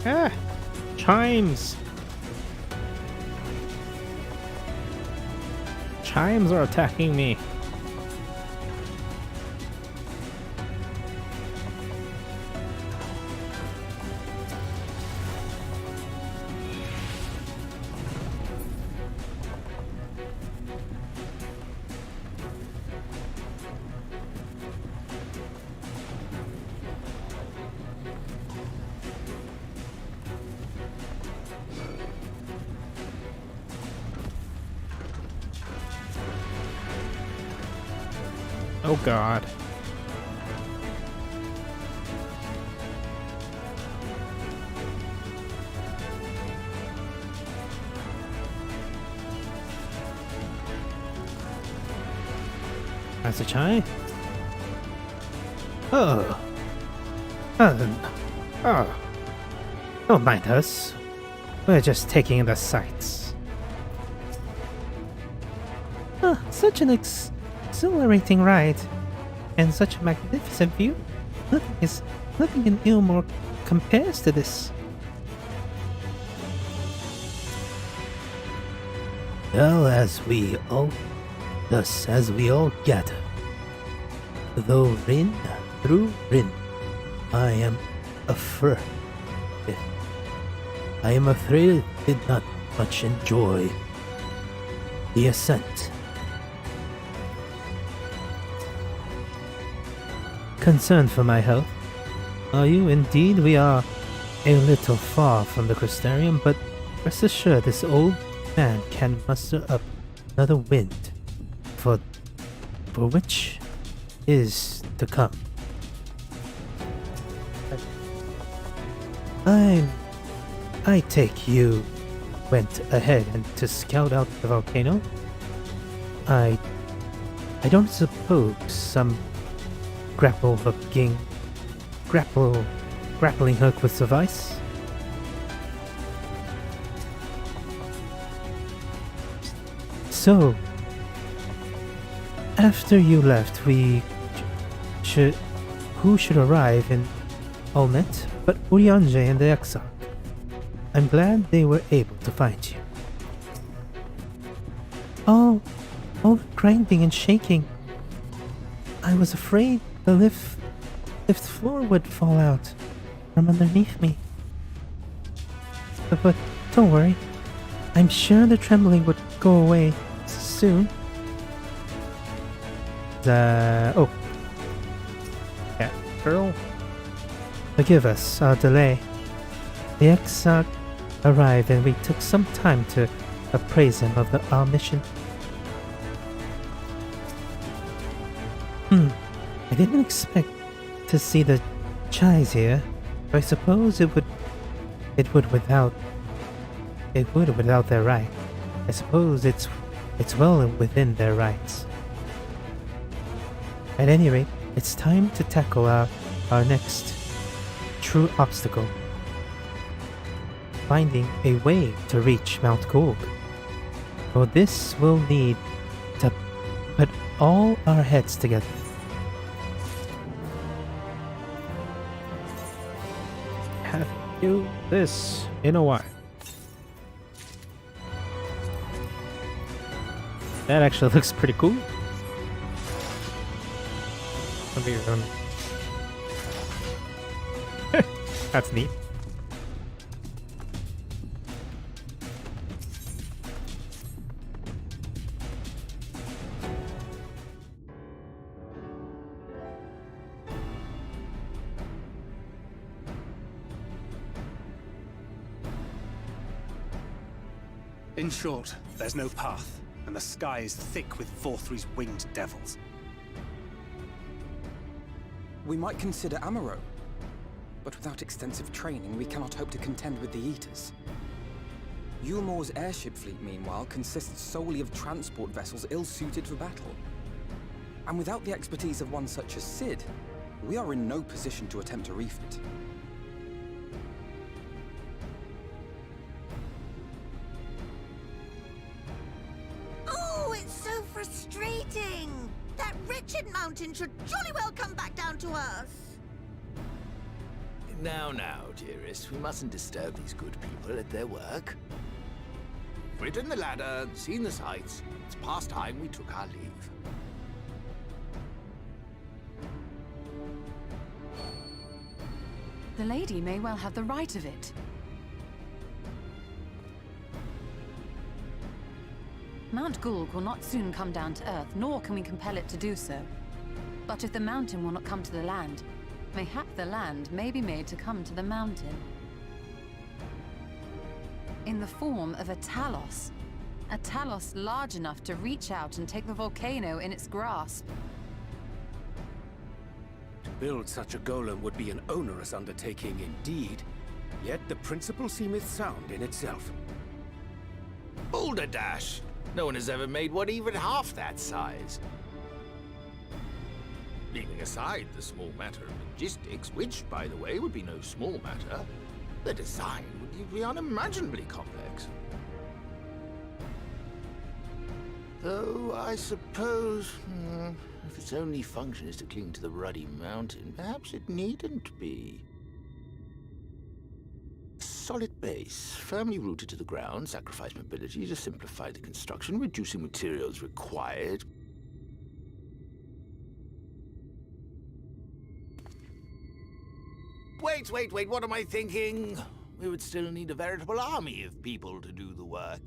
Ah! Chimes! Chimes are attacking me. Oh god. That's a chai? Oh. Oh. Don't mind us. We're just taking in the sights. Such an exhilarating ride. And such a magnificent view. Nothing in Eulmore compares to this. Well, as we all gather, though Rin through Rin, I am afraid did not much enjoy the ascent. Concerned for my health? Are you? Indeed, we are a little far from the Crystarium, but rest assured this old man can muster up another wind for which is to come. I take you went ahead and to scout out the volcano. I don't suppose some grappling hook would suffice. So, after you left, who should arrive in Ulmet but Urianger and the Exarch. I'm glad they were able to find you. All the grinding and shaking. I was afraid the lift floor would fall out from underneath me. But don't worry. I'm sure the trembling would go away soon. Oh. Cat girl? Forgive us our delay. The Exarch arrived and we took some time to appraise him of our mission. I didn't expect to see the Chais here. I suppose it would without their right. I suppose it's well within their rights. At any rate, it's time to tackle our next true obstacle. Finding a way to reach Mount Gold. For this, we'll need to put all our heads together. Have you this in a while? That actually looks pretty cool. That's neat. In short, there's no path, and the sky is thick with Vorthry's winged devils. We might consider Amaro, but without extensive training, we cannot hope to contend with the Eaters. Eulmore's airship fleet, meanwhile, consists solely of transport vessels ill-suited for battle. And without the expertise of one such as Cid, we are in no position to attempt a refit. Oh, it's so frustrating! That wretched mountain should jolly well come back down to us! Now, dearest, we mustn't disturb these good people at their work. We've ridden the ladder, seen the sights. It's past time we took our leave. The lady may well have the right of it. Mount Gulg will not soon come down to Earth, nor can we compel it to do so. But if the mountain will not come to the land, mayhap the land may be made to come to the mountain. In the form of a Talos. A Talos large enough to reach out and take the volcano in its grasp. build such a golem would be an onerous undertaking indeed, yet the principle seemeth sound in itself. Balderdash! No one has ever made one even half that size. Leaving aside the small matter of logistics, which, by the way, would be no small matter, the design would be unimaginably complex. Though, I suppose, if its only function is to cling to the ruddy mountain, perhaps it needn't be. A solid base, firmly rooted to the ground, sacrifice mobility to simplify the construction, reducing materials required. Wait, what am I thinking? We would still need a veritable army of people to do the work.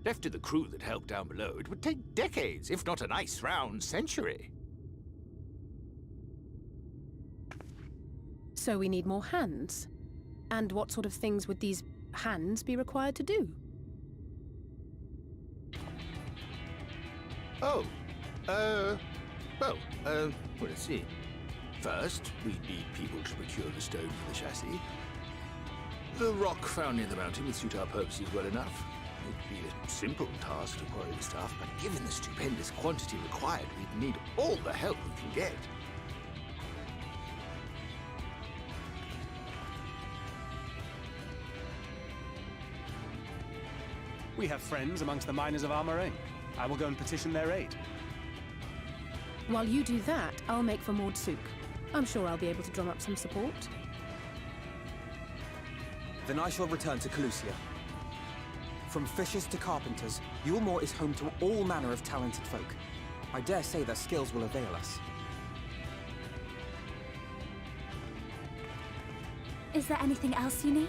Left to the crew that helped down below, it would take decades, if not a nice round century. So we need more hands. And what sort of things would these hands be required to do? Well, let's see. First, we'd need people to procure the stone for the chassis. The rock found near the mountain would suit our purposes well enough. It'd be a simple task to quarry the stuff, but given the stupendous quantity required, we'd need all the help we can get. We have friends amongst the miners of Armoring. I will go and petition their aid. While you do that, I'll make for Mordsuk. I'm sure I'll be able to drum up some support. Then I shall return to Calusia. From fishers to carpenters, Eulmore is home to all manner of talented folk. I dare say their skills will avail us. Is there anything else you need?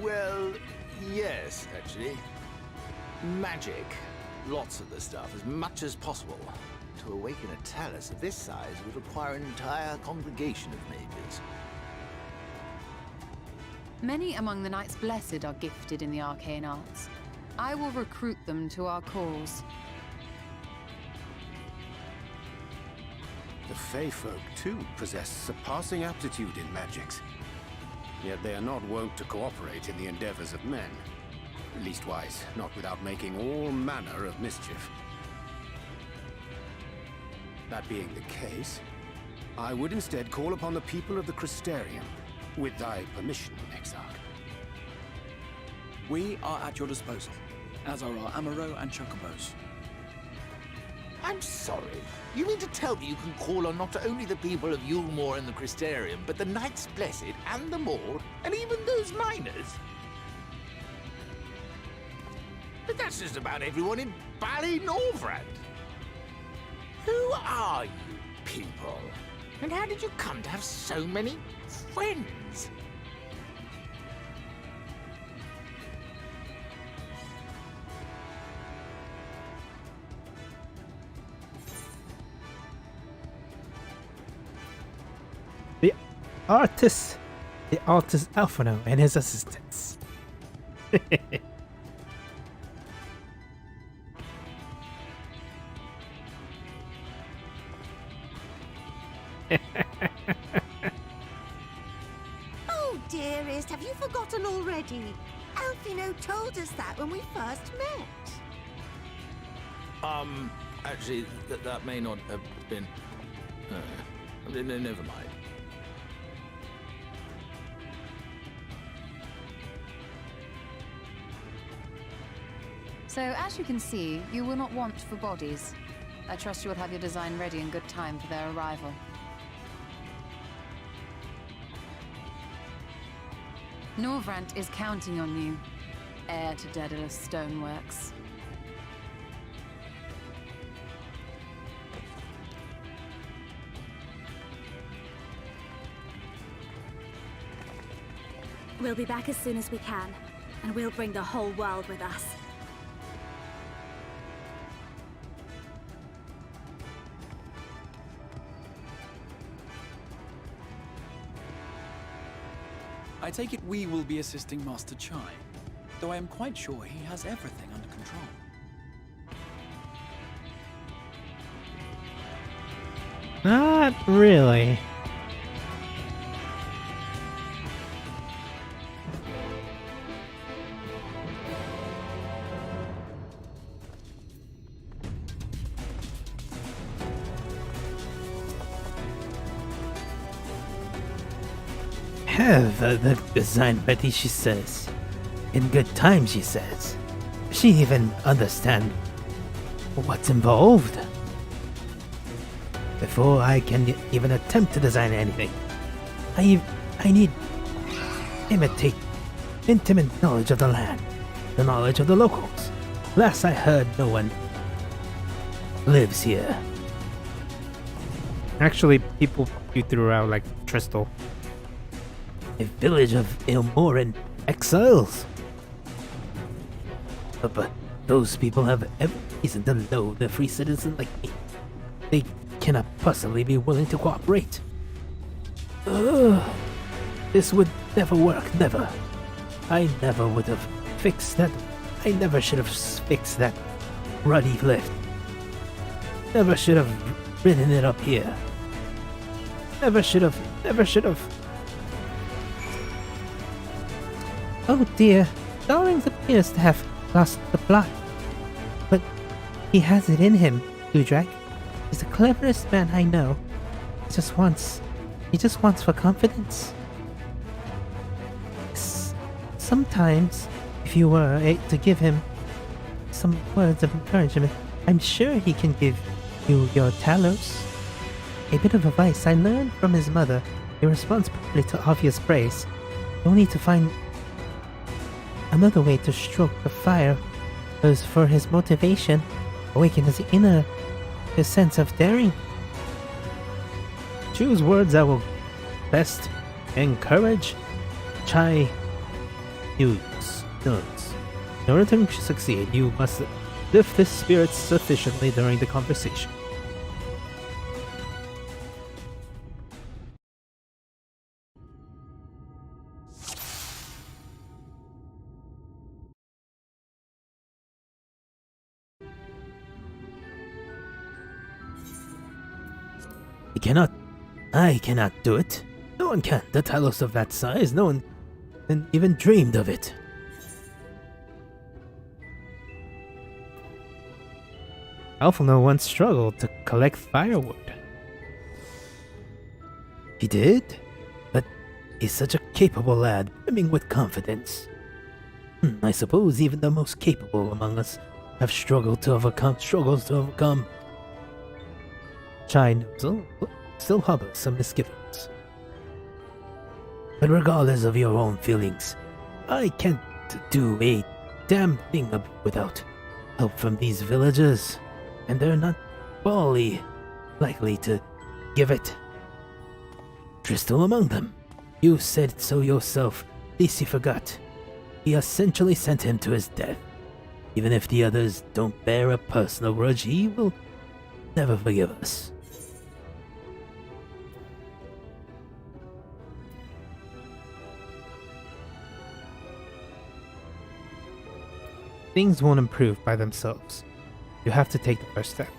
Well, yes, actually. Magic. Lots of the stuff, as much as possible. To awaken a talus of this size would require an entire congregation of mages. Many among the Knights Blessed are gifted in the arcane arts. I will recruit them to our cause. The Fey folk, too, possess surpassing aptitude in magics. Yet they are not wont to cooperate in the endeavors of men. Leastwise, not without making all manner of mischief. That being the case, I would instead call upon the people of the Crystarium, with thy permission, Exarch. We are at your disposal, as are our Amaro and Chocobos. I'm sorry. You mean to tell me you can call on not only the people of Eulmore and the Crystarium, but the Knights Blessed and the Maud, and even those miners? But that's just about everyone in Ballynorvrand. Who are you people? And how did you come to have so many friends? The artist Alphino and his assistants. Oh, dearest, have you forgotten already? Alphino told us that when we first met. Actually, that may not have been... never mind. So, as you can see, you will not want for bodies. I trust you will have your design ready in good time for their arrival. Norvrant is counting on you, heir to Daedalus Stoneworks. We'll be back as soon as we can, and we'll bring the whole world with us. I take it we will be assisting Master Chai, though I am quite sure he has everything under control. Not really. Have the design ready, she says. In good time, she says. She even understands what's involved. Before I can even attempt to design anything, I need intimate knowledge of the land, the knowledge of the locals. Last I heard, no one lives here. Actually, people you threw out like Tristal. A village of Eulmore exiles. But those people have every reason to loathe a free citizen like me. They cannot possibly be willing to cooperate. This would never work, never. I never would have fixed that. I never should have fixed that ruddy lift. Never should have ridden it up here. Never should have. Oh dear, Stallings appears to have lost the plot. But he has it in him, Gudrak. He's the cleverest man I know. He just wants for confidence. Sometimes, if you were to give him some words of encouragement, I'm sure he can give you your Talos. A bit of advice I learned from his mother. He responds properly to obvious praise. You'll need to find another way to stroke the fire as for his motivation, awaken his inner sense of daring. Choose words that will best encourage Chai use. In order to succeed, you must lift his spirits sufficiently during the conversation. I cannot do it. No one can. The Talos of that size, no one even dreamed of it. Alphino once struggled to collect firewood. He did? But he's such a capable lad, brimming with confidence. I suppose even the most capable among us have struggles to overcome. Chai still harbors some misgivings. But regardless of your own feelings, I can't do a damn thing without help from these villagers, and they're not wholly likely to give it. Tristal among them. You said so yourself, least you forgot. We essentially sent him to his death. Even if the others don't bear a personal grudge, he will never forgive us. Things won't improve by themselves. You have to take the first step.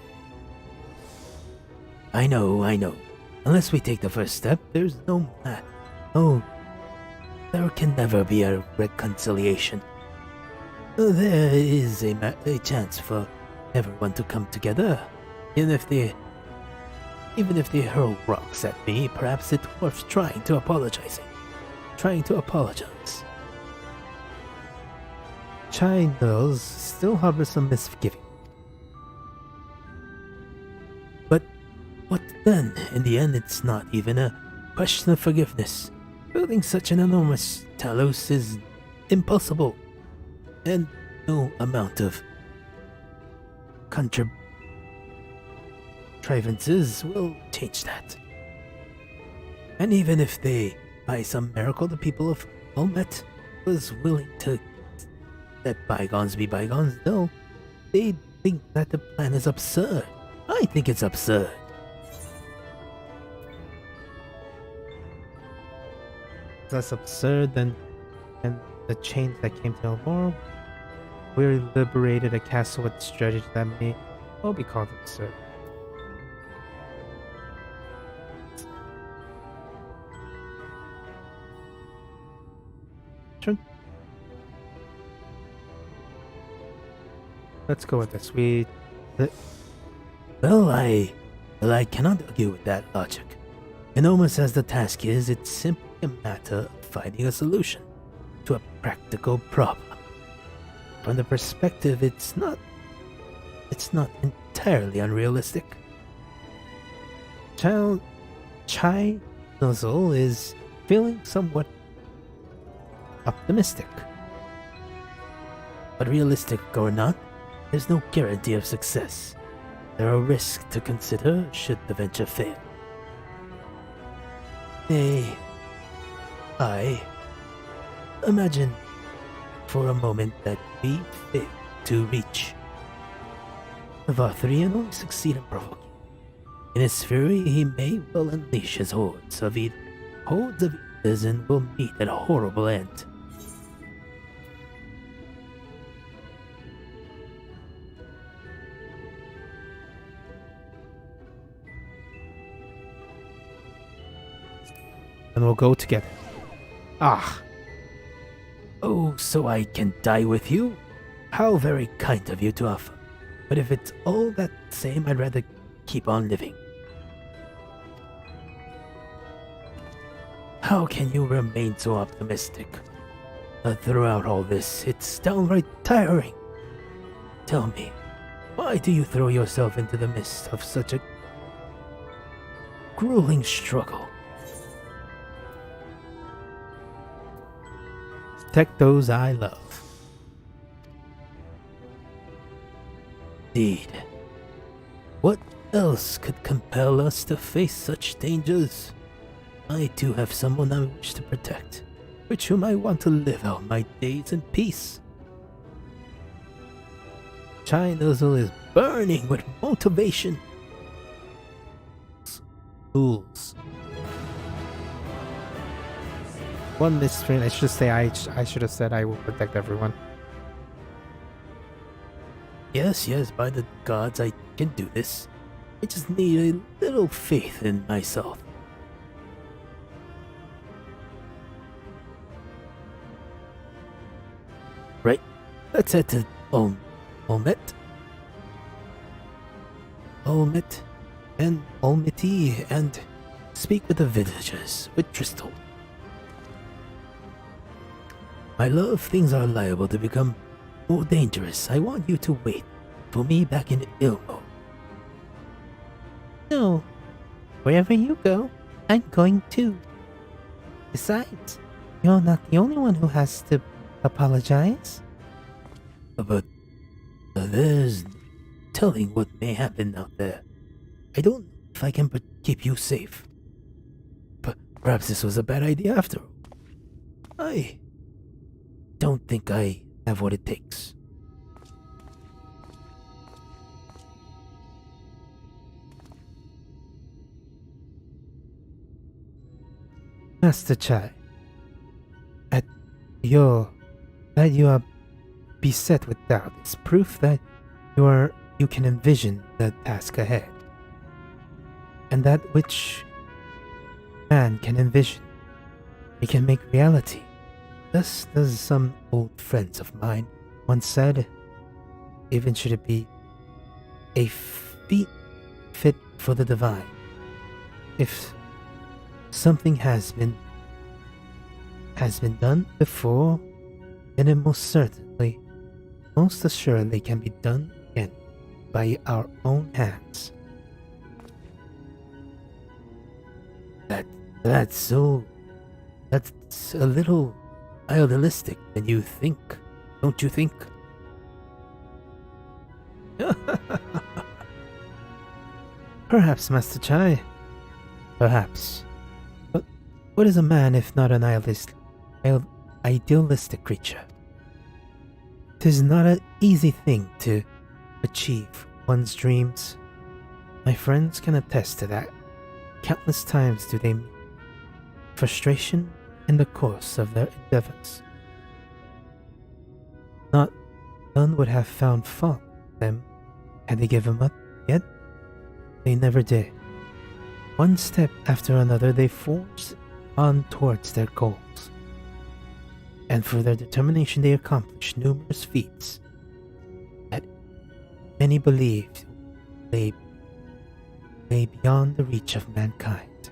I know. Unless we take the first step, there can never be a reconciliation. There is a chance for everyone to come together. Even if they hurl rocks at me, perhaps it's worth trying to apologize. Chai knows still harbors some misgiving. But what then? In the end, it's not even a question of forgiveness. Building such an enormous Talos is impossible, and no amount of contrivances will change that. And even if by some miracle, the people of Olmet was willing to let bygones be bygones, though, they think that the plan is absurd. I think it's absurd. less absurd than the chains that came to Eulmore. We liberated a castle with strategy that may well be called absurd. Sure. Let's go with this. Well, I cannot argue with that logic. And almost as the task is, it's simply a matter of finding a solution to a practical problem. From the perspective, it's not entirely unrealistic. Chai Nuzzle is feeling somewhat optimistic. But realistic or not, there's no guarantee of success. There are risks to consider should the venture fail. I imagine for a moment that we fail to reach Vothri and only succeed in provoking. In his fury, he may well unleash his hordes of eaters and will meet at a horrible end. And we'll go together. Ah. Oh, so I can die with you? How very kind of you to offer. But if it's all that same, I'd rather keep on living. How can you remain so optimistic? Throughout all this, it's downright tiring. Tell me, why do you throw yourself into the midst of such a grueling struggle? Protect those I love. Indeed. What else could compel us to face such dangers? I too have someone I wish to protect, with whom I want to live out my days in peace. Chai Nuzzle is burning with motivation. Fools. One mystery, I should say I should have said I will protect everyone. Yes, by the gods, I can do this. I just need a little faith in myself. Right, let's head to Olmet and Olmeti and speak with the villagers with Tristel. My love, things are liable to become more dangerous. I want you to wait for me back in Eulmore. No. Wherever you go, I'm going too. Besides, you're not the only one who has to apologize. But there's telling what may happen out there. I don't know if I can keep you safe. Perhaps this was a bad idea after all. I don't think I have what it takes. Master Chai, that you are beset with doubt is proof that you can envision the task ahead. And that which man can envision, he can make reality. Thus does some old friends of mine once said, even should it be a feat fit for the divine. If something has been done before, then it most assuredly can be done again by our own hands. That's a little idealistic than you think, don't you think? Perhaps, Master Chai. Perhaps. But what is a man if not an idealistic creature? 'Tis not an easy thing to achieve one's dreams. My friends can attest to that. Countless times do they meet frustration in the course of their endeavors. None would have found fault with them had they given up, yet they never did. One step after another, they forged on towards their goals, and for their determination they accomplished numerous feats that many believed lay beyond the reach of mankind.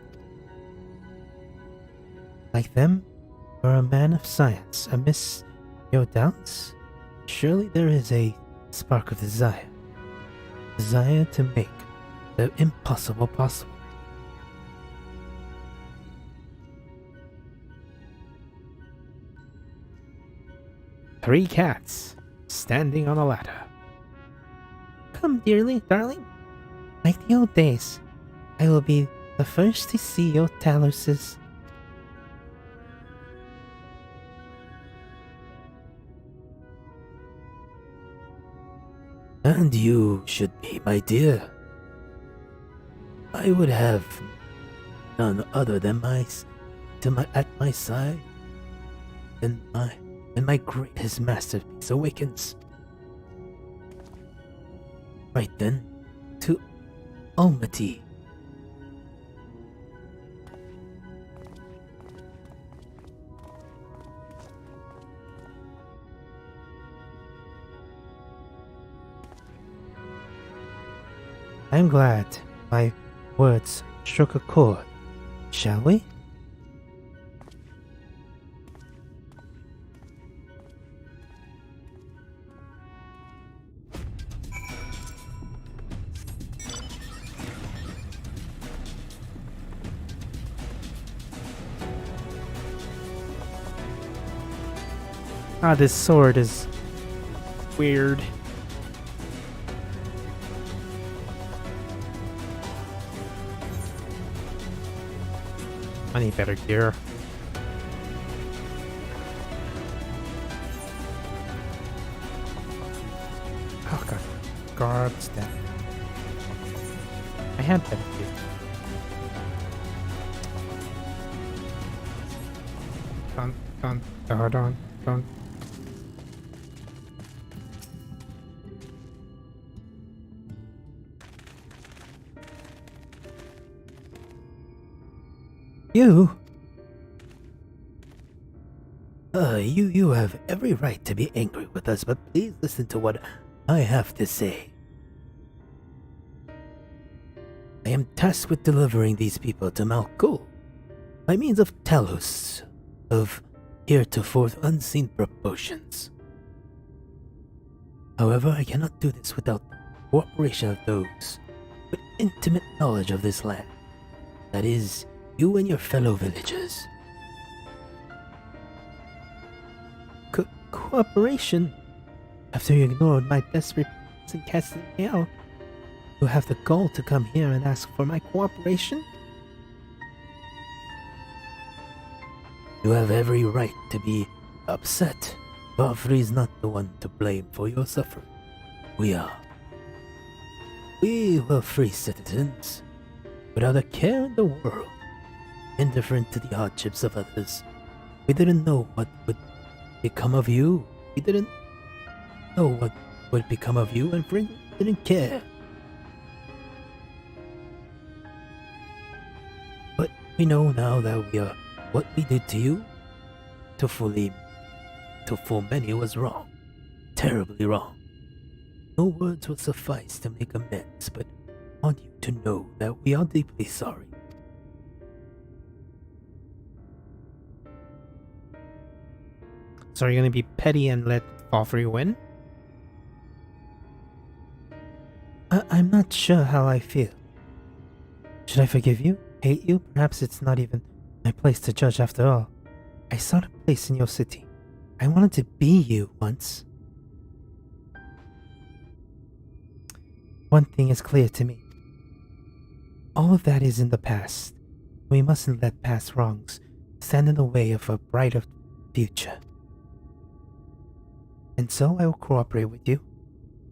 Like them, or a man of science, amidst your doubts, surely there is a spark of desire to make the impossible possible. Three cats standing on a ladder. Come, dearly, darling. Like the old days, I will be the first to see your Taloses. And you should be, my dear. I would have none other than at my side when my greatest masterpiece awakens. Right then, to Almaty. I'm glad my words struck a chord. Shall we? Ah, this sword is weird. I need better gear. Oh god. Guards down. I had better gear. Dun. You have every right to be angry with us, but please listen to what I have to say. I am tasked with delivering these people to Malkul by means of Talos of heretofore unseen proportions. However, I cannot do this without the cooperation of those with intimate knowledge of this land. That is, you and your fellow villagers. Cooperation? After you ignored my desperate pleas and casting me out, you have the gall to come here and ask for my cooperation? You have every right to be upset. Valkyrie is not the one to blame for your suffering. We are. We were free citizens, without a care in the world, indifferent to the hardships of others. We didn't know what would become of you. We didn't know what would become of you, and frankly, didn't care. But we know now that we are what we did to you, to full many was wrong, terribly wrong. No words would suffice to make amends, but I want you to know that we are deeply sorry. So are you going to be petty and let Valkyrie win? I'm not sure how I feel. Should I forgive you? Hate you? Perhaps it's not even my place to judge after all. I sought a place in your city. I wanted to be you once. One thing is clear to me. All of that is in the past. We mustn't let past wrongs stand in the way of a brighter future. And so I will cooperate with you.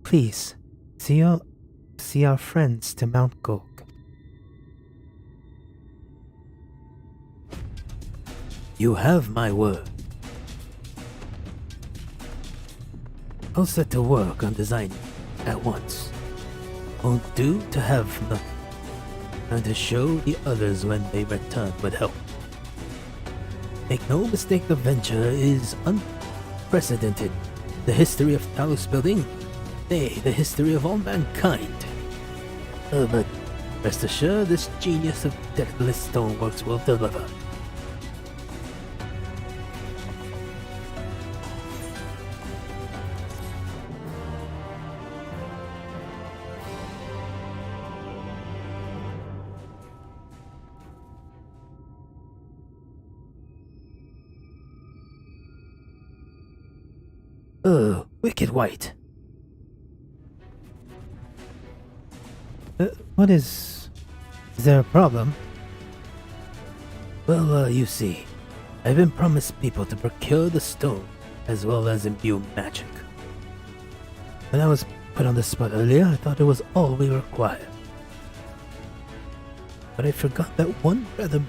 Please, see our friends to Mount Gulg. You have my word. I'll set to work on designing at once. Won't do to have nothing, and to show the others when they return with help. Make no mistake, the venture is unprecedented. The history of Talos building, nay, the history of all mankind. But rest assured, this genius of Daedalus Stoneworks will deliver. Wicked White. What is... Is there a problem? Well, you see, I've been promised people to procure the stone, as well as imbue magic. When I was put on the spot earlier, I thought it was all we required. But I forgot that one rather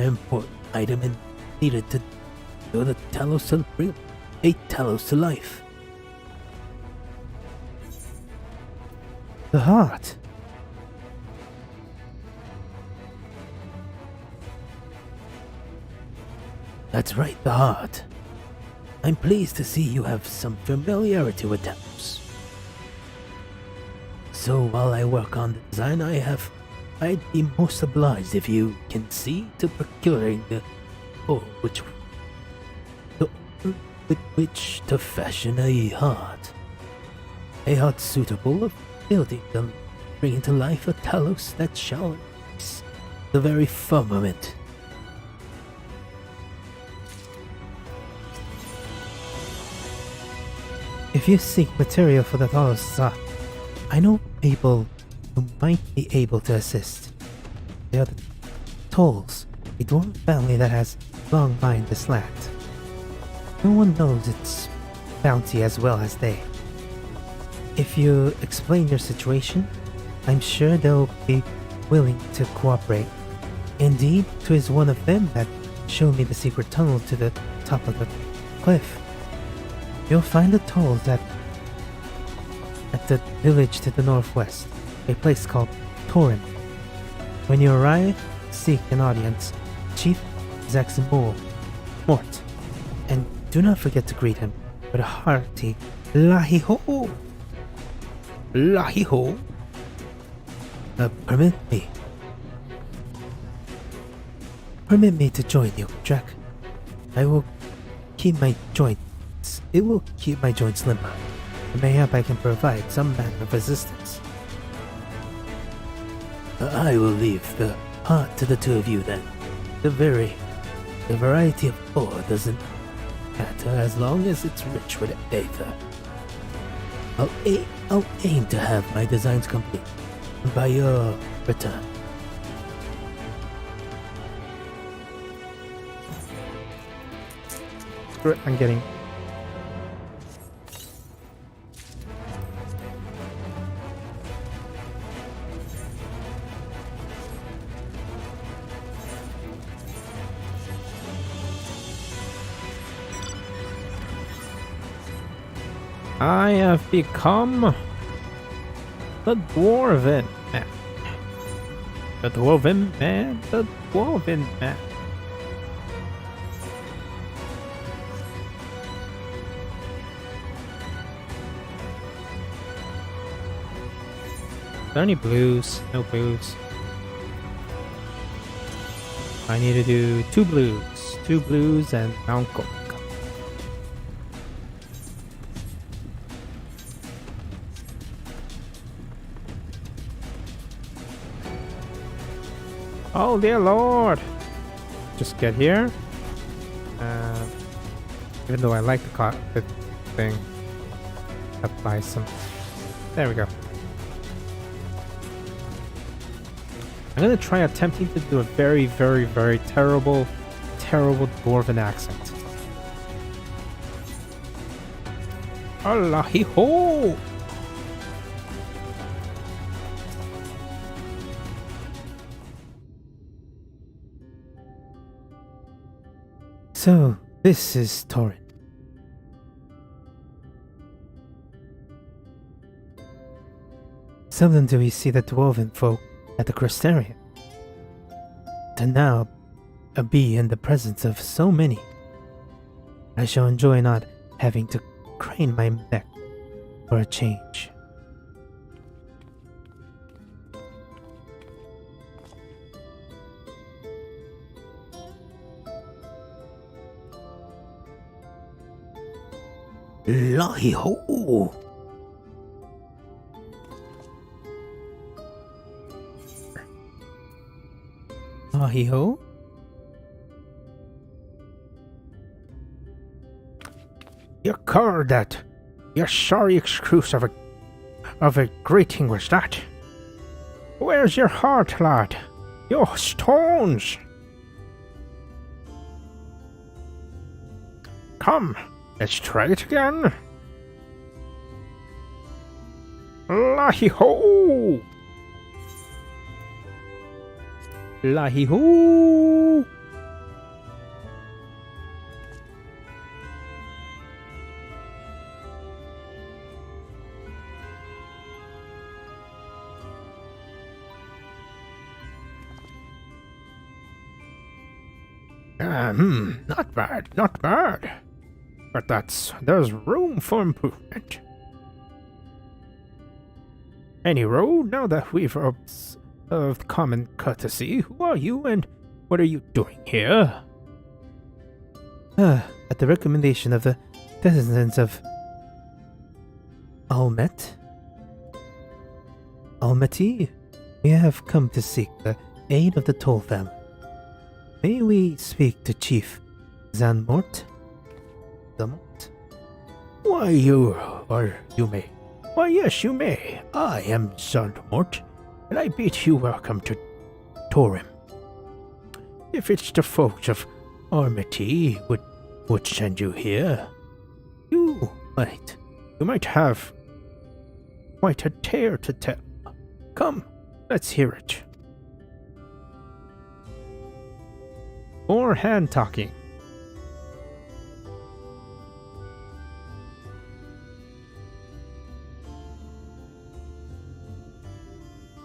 important item needed to do the Talos to bring a Talos to life. The heart. That's right, the heart. I'm pleased to see you have some familiarity with Talos. So while I work on the design, I'd be most obliged if you can see to procuring the ore with which to fashion a heart. A heart suitable of building them, bringing to life a Talos that shall embrace the very firmament. If you seek material for the Talos heart, I know people who might be able to assist. They are the Tolls, a dwarven family that has long mined this land. No one knows its bounty as well as they. If you explain your situation, I'm sure they'll be willing to cooperate. Indeed, 'twas one of them that showed me the secret tunnel to the top of the cliff. You'll find the Tolls at the village to the northwest, a place called Torin. When you arrive, seek an audience, Chief Mort, and do not forget to greet him with a hearty Lahi-ho! Lahi-ho? Permit me to join you, Jack. It will keep my joints limber. Mayhap I can provide some manner of assistance. I will leave the heart to the two of you then. The variety of ore doesn't matter as long as it's rich with ether. I'll aim to have my designs complete by your return. I'm getting... I have become the Dwarven Man. The Dwarven Man, the Dwarven Man. Are there any blues? No blues. I need to do two blues and Mount Gold. Oh dear lord! Just get here. Even though I like the thing, apply some. There we go. I'm gonna try attempting to do a very, very, very terrible dwarven accent. Allah-hee-ho! So, this is Torin. Seldom do we see the dwarven folk at the Crystarium. To now be in the presence of so many, I shall enjoy not having to crane my neck for a change. Lahi-ho! Lahi-ho? You called that. Your sorry excuse of a greeting was that. Where's your heart, lad? Your stones! Come, let's try it again. Lahi-ho! Lahi-ho! Not bad, not bad. But there's room for improvement. Anyhow, now that we've observed common courtesy, who are you and what are you doing here? At the recommendation of the descendants of Almaty, we have come to seek the aid of the Toll family. May we speak to Chief Zanmort? Why, you may. Why, yes, you may. I am Zanmort, and I bid you welcome to Torim. If it's the folks of Armity would send you here, you might have quite a tale to tell. Come, let's hear it. Or hand talking.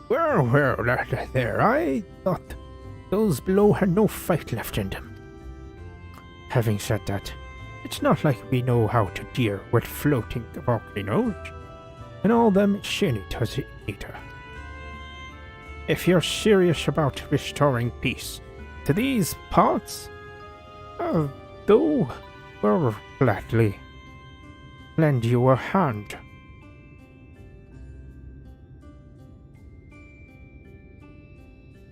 Well, there, I thought those below had no fight left in them. Having said that, it's not like we know how to deal with floating volcanoes, and all them shinitors either. If you're serious about restoring peace to these parts, though, we'll gladly lend you a hand.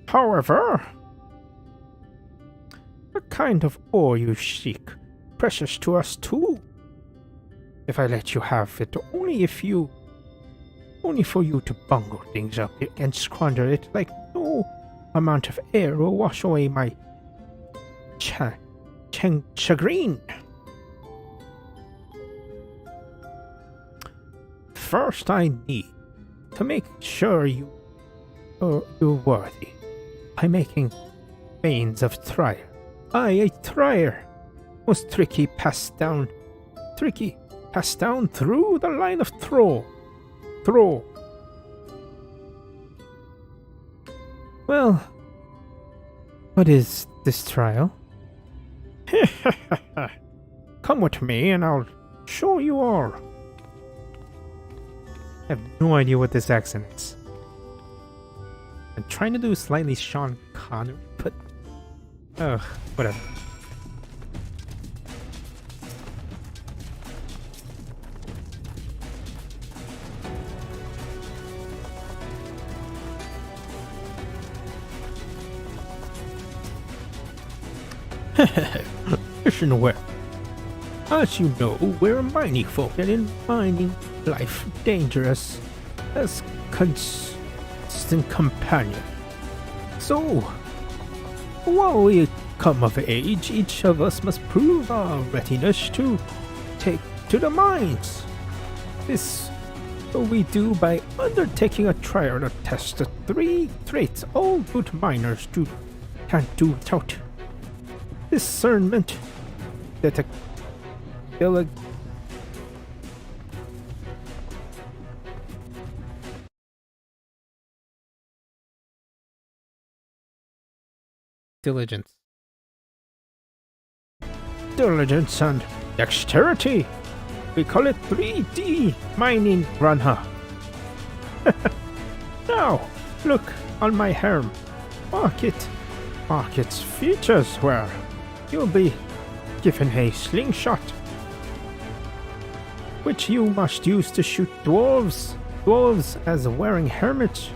However, the kind of ore you seek, precious to us too. If I let you have it, only for you to bungle things up and squander it like no amount of air will wash away my chagrin. First, I need to make sure you're worthy by making veins of Trier. A Trier was tricky passed down through the line of Throw. Well, what is this trial? Come with me and I'll show you all. I have no idea what this accent is. I'm trying to do slightly Sean Connery, but whatever. Listen well. As you know, we're mining folk, and in mining life dangerous as constant companion. So, while we come of age, each of us must prove our readiness to take to the mines. This we do by undertaking a trial to test the 3 traits all good miners can't do without: discernment, Diligence. Diligence and dexterity. We call it 3D mining runner. Now, look on my helm. Mark its features where you'll be given a slingshot, which you must use to shoot dwarves. Dwarves as wearing helmets.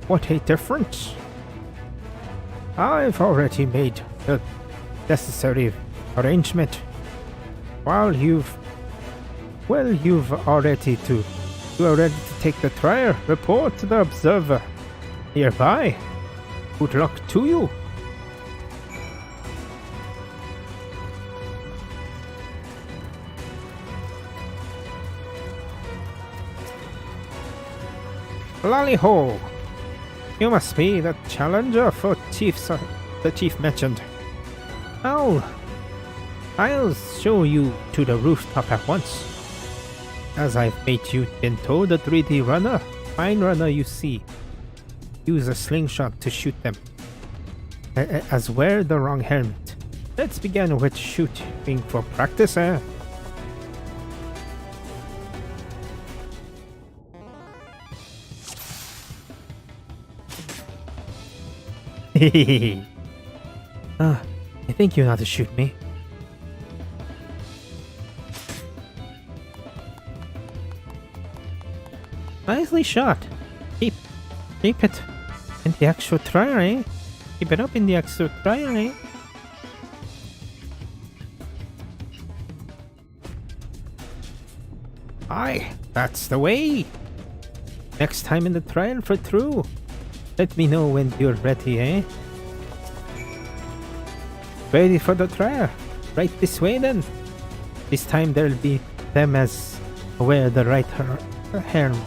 What a difference. I've already made the necessary arrangement. While you've already to take the trial. Report to the observer nearby. Good luck to you. Lally-ho! You must be the challenger for the chief mentioned. I'll show you to the rooftop at once. As I've been told, the 3D runner, mine runner you see, use a slingshot to shoot them. As wear the wrong helmet. Let's begin with shooting for practice, eh? I think you know how to shoot me. Nicely shot. Keep it in the actual trial, eh? Keep it up in the actual trial, eh? Aye, that's the way. Next time in the trial for true. Let me know when you're ready, eh? Ready for the trial? Right this way then. This time there'll be them as wear the right helm.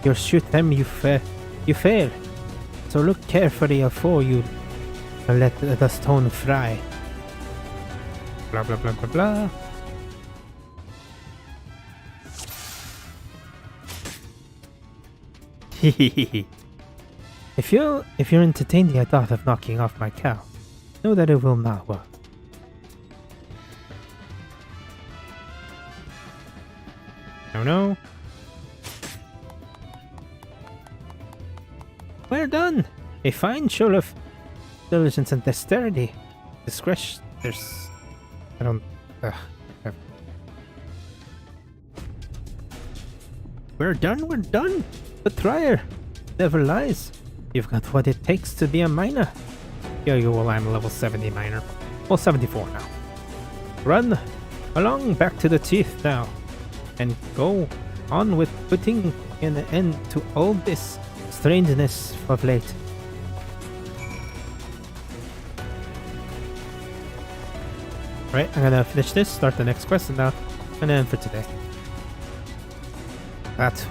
You shoot them, you fail. So look carefully before you let the stone fry. Blah blah blah blah blah. If you're entertained the thought of knocking off my cow, know that it will not work. No. Well done! A fine show of diligence and dexterity. Discretion. There's. I don't. We're done! But trier never lies. You've got what it takes to be a miner. Yeah, I'm a level 70 miner. Well, 74 now. Run along back to the teeth now. And go on with putting an end to all this strangeness of late. Right, I'm gonna finish this, start the next quest, and now I'm gonna end for today. That's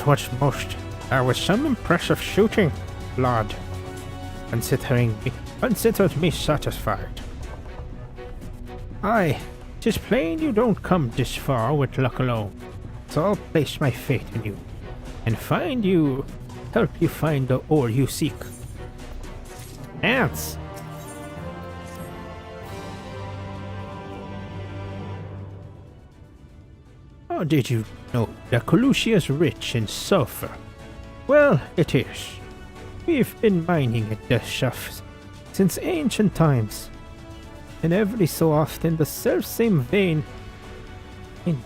what's most. There was some impressive shooting, Lord. Considered me satisfied. Aye, 'tis plain you don't come this far with luck alone. So I'll place my faith in you, and help you find the ore you seek. Ants! How did you know that Colusia is rich in sulfur? Well, it is. We've been mining at the shafts since ancient times, and every so often the self-same vein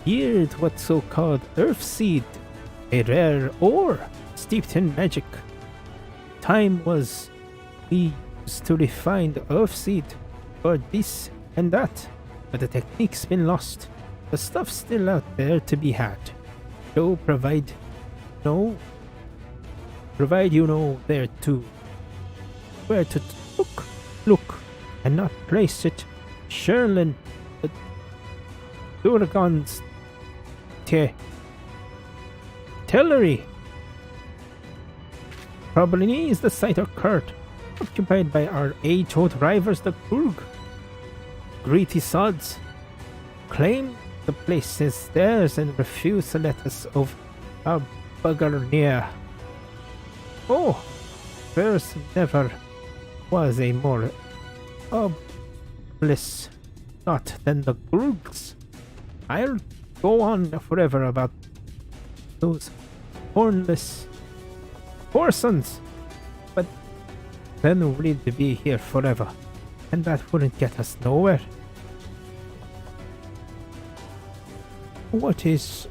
yield what's so-called earth seed, a rare ore steeped in magic. Time was we used to refine the earth seed for this and that, but the technique's been lost. The stuff's still out there to be had. So provide you know where to look, and not place it. Sherlin, the Durgan's Tillery probably is the site of Kurt, occupied by our age-old rivals, the Kurg. greedy sods claim the place is theirs and refuse to let us of our bugger near. Oh, there's never was a more obvious thought than the Groogs. I'll go on forever about those hornless Horsons, but then we'd be here forever, and that wouldn't get us nowhere. What is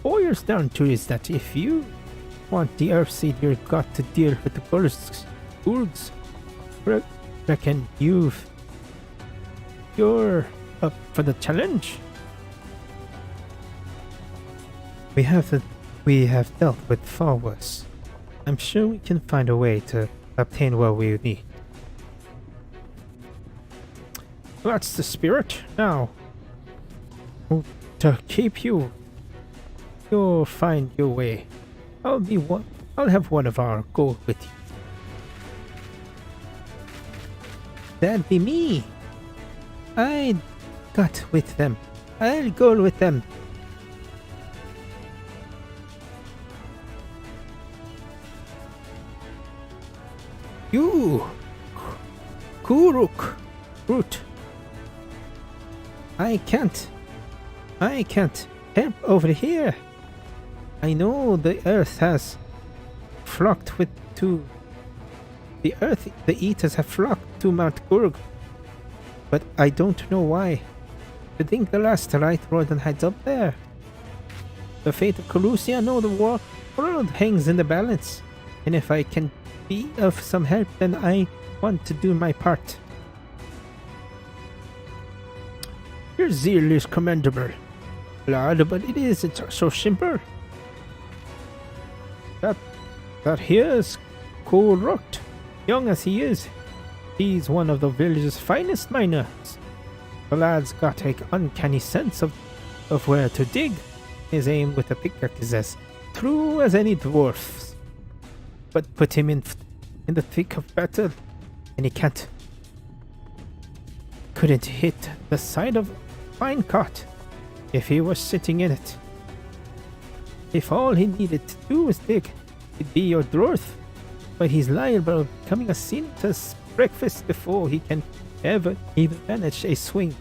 boils down to is that if you want the Earthseed, you've got to deal with the Gurgs. Reckon you're up for the challenge. We have dealt with far worse. I'm sure we can find a way to obtain what we need. That's the spirit. Now, to keep you'll find your way. I'll have one of our go with you. That'd be me. I got with them. I'll go with them. You, Kuruk, Root. I can't help over here. I know the earth has flocked to the eaters have flocked to Mount Gurg, but I don't know why. I think the last right rodent hides up there. The fate of Colusia, no, the world hangs in the balance, and if I can be of some help, then I want to do my part. Your zeal is commendable, lad, but it's so simple. That here's Kuruk, young as he is. He's one of the village's finest miners. The lad's got an uncanny sense of where to dig. His aim with a pickaxe is as true as any dwarf's. But put him in the thick of battle, and he couldn't hit the side of minecart if he was sitting in it. If all he needed to do was dig, he'd be your dwarf, but he's liable to becoming a Sinta's breakfast before he can ever even manage a swing.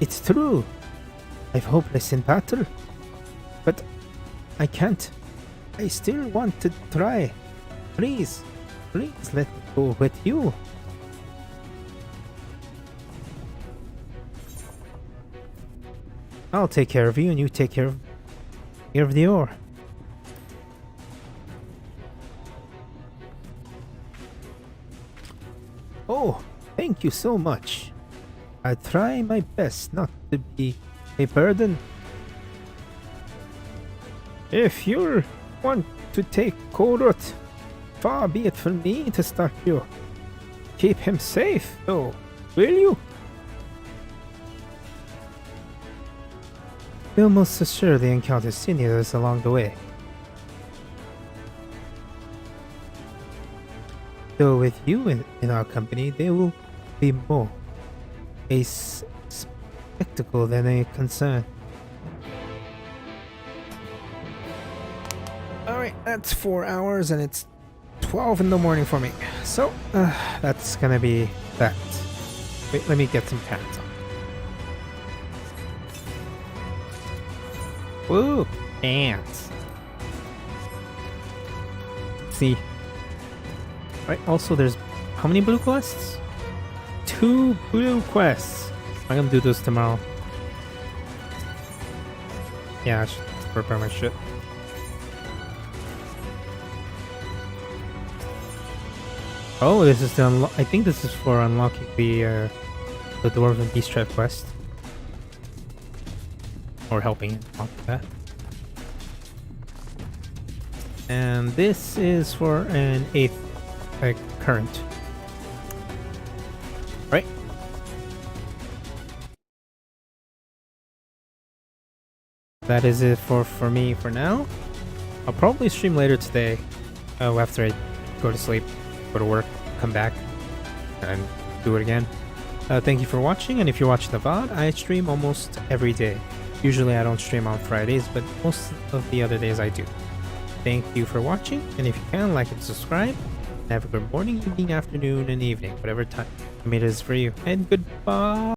It's true, I'm hopeless in battle, but I can't. I still want to try. Please let me go with you. I'll take care of you and you take care of the ore. Oh, thank you so much. I'll try my best not to be a burden. If you want to take Korut, far be it from me to stop you. Keep him safe, though, will you? We'll most assuredly encounter seniors along the way. Though with you in our company, there will be more a spectacle than a concern. Alright, that's 4 hours and it's 12 in the morning for me. So, that's gonna be that. Wait, let me get some pants on. Woo! Pants. Let's see. Right, also there's how many blue quests? 2 blue quests. I'm gonna do those tomorrow. Yeah, I should prepare my shit. Oh, this is the I think this is for unlocking the Dwarven Beast Trap quest. Or helping unlock that. And this is for an 8th current. Right? That is it for me for now. I'll probably stream later today. After I go to sleep, go to work, come back. and do it again. Thank you for watching, and if you're watching the VOD, I stream almost every day. Usually I don't stream on Fridays, but most of the other days I do. Thank you for watching, and if you can, like and subscribe. Have a good morning, evening, afternoon, and evening, whatever time it is for you. And goodbye!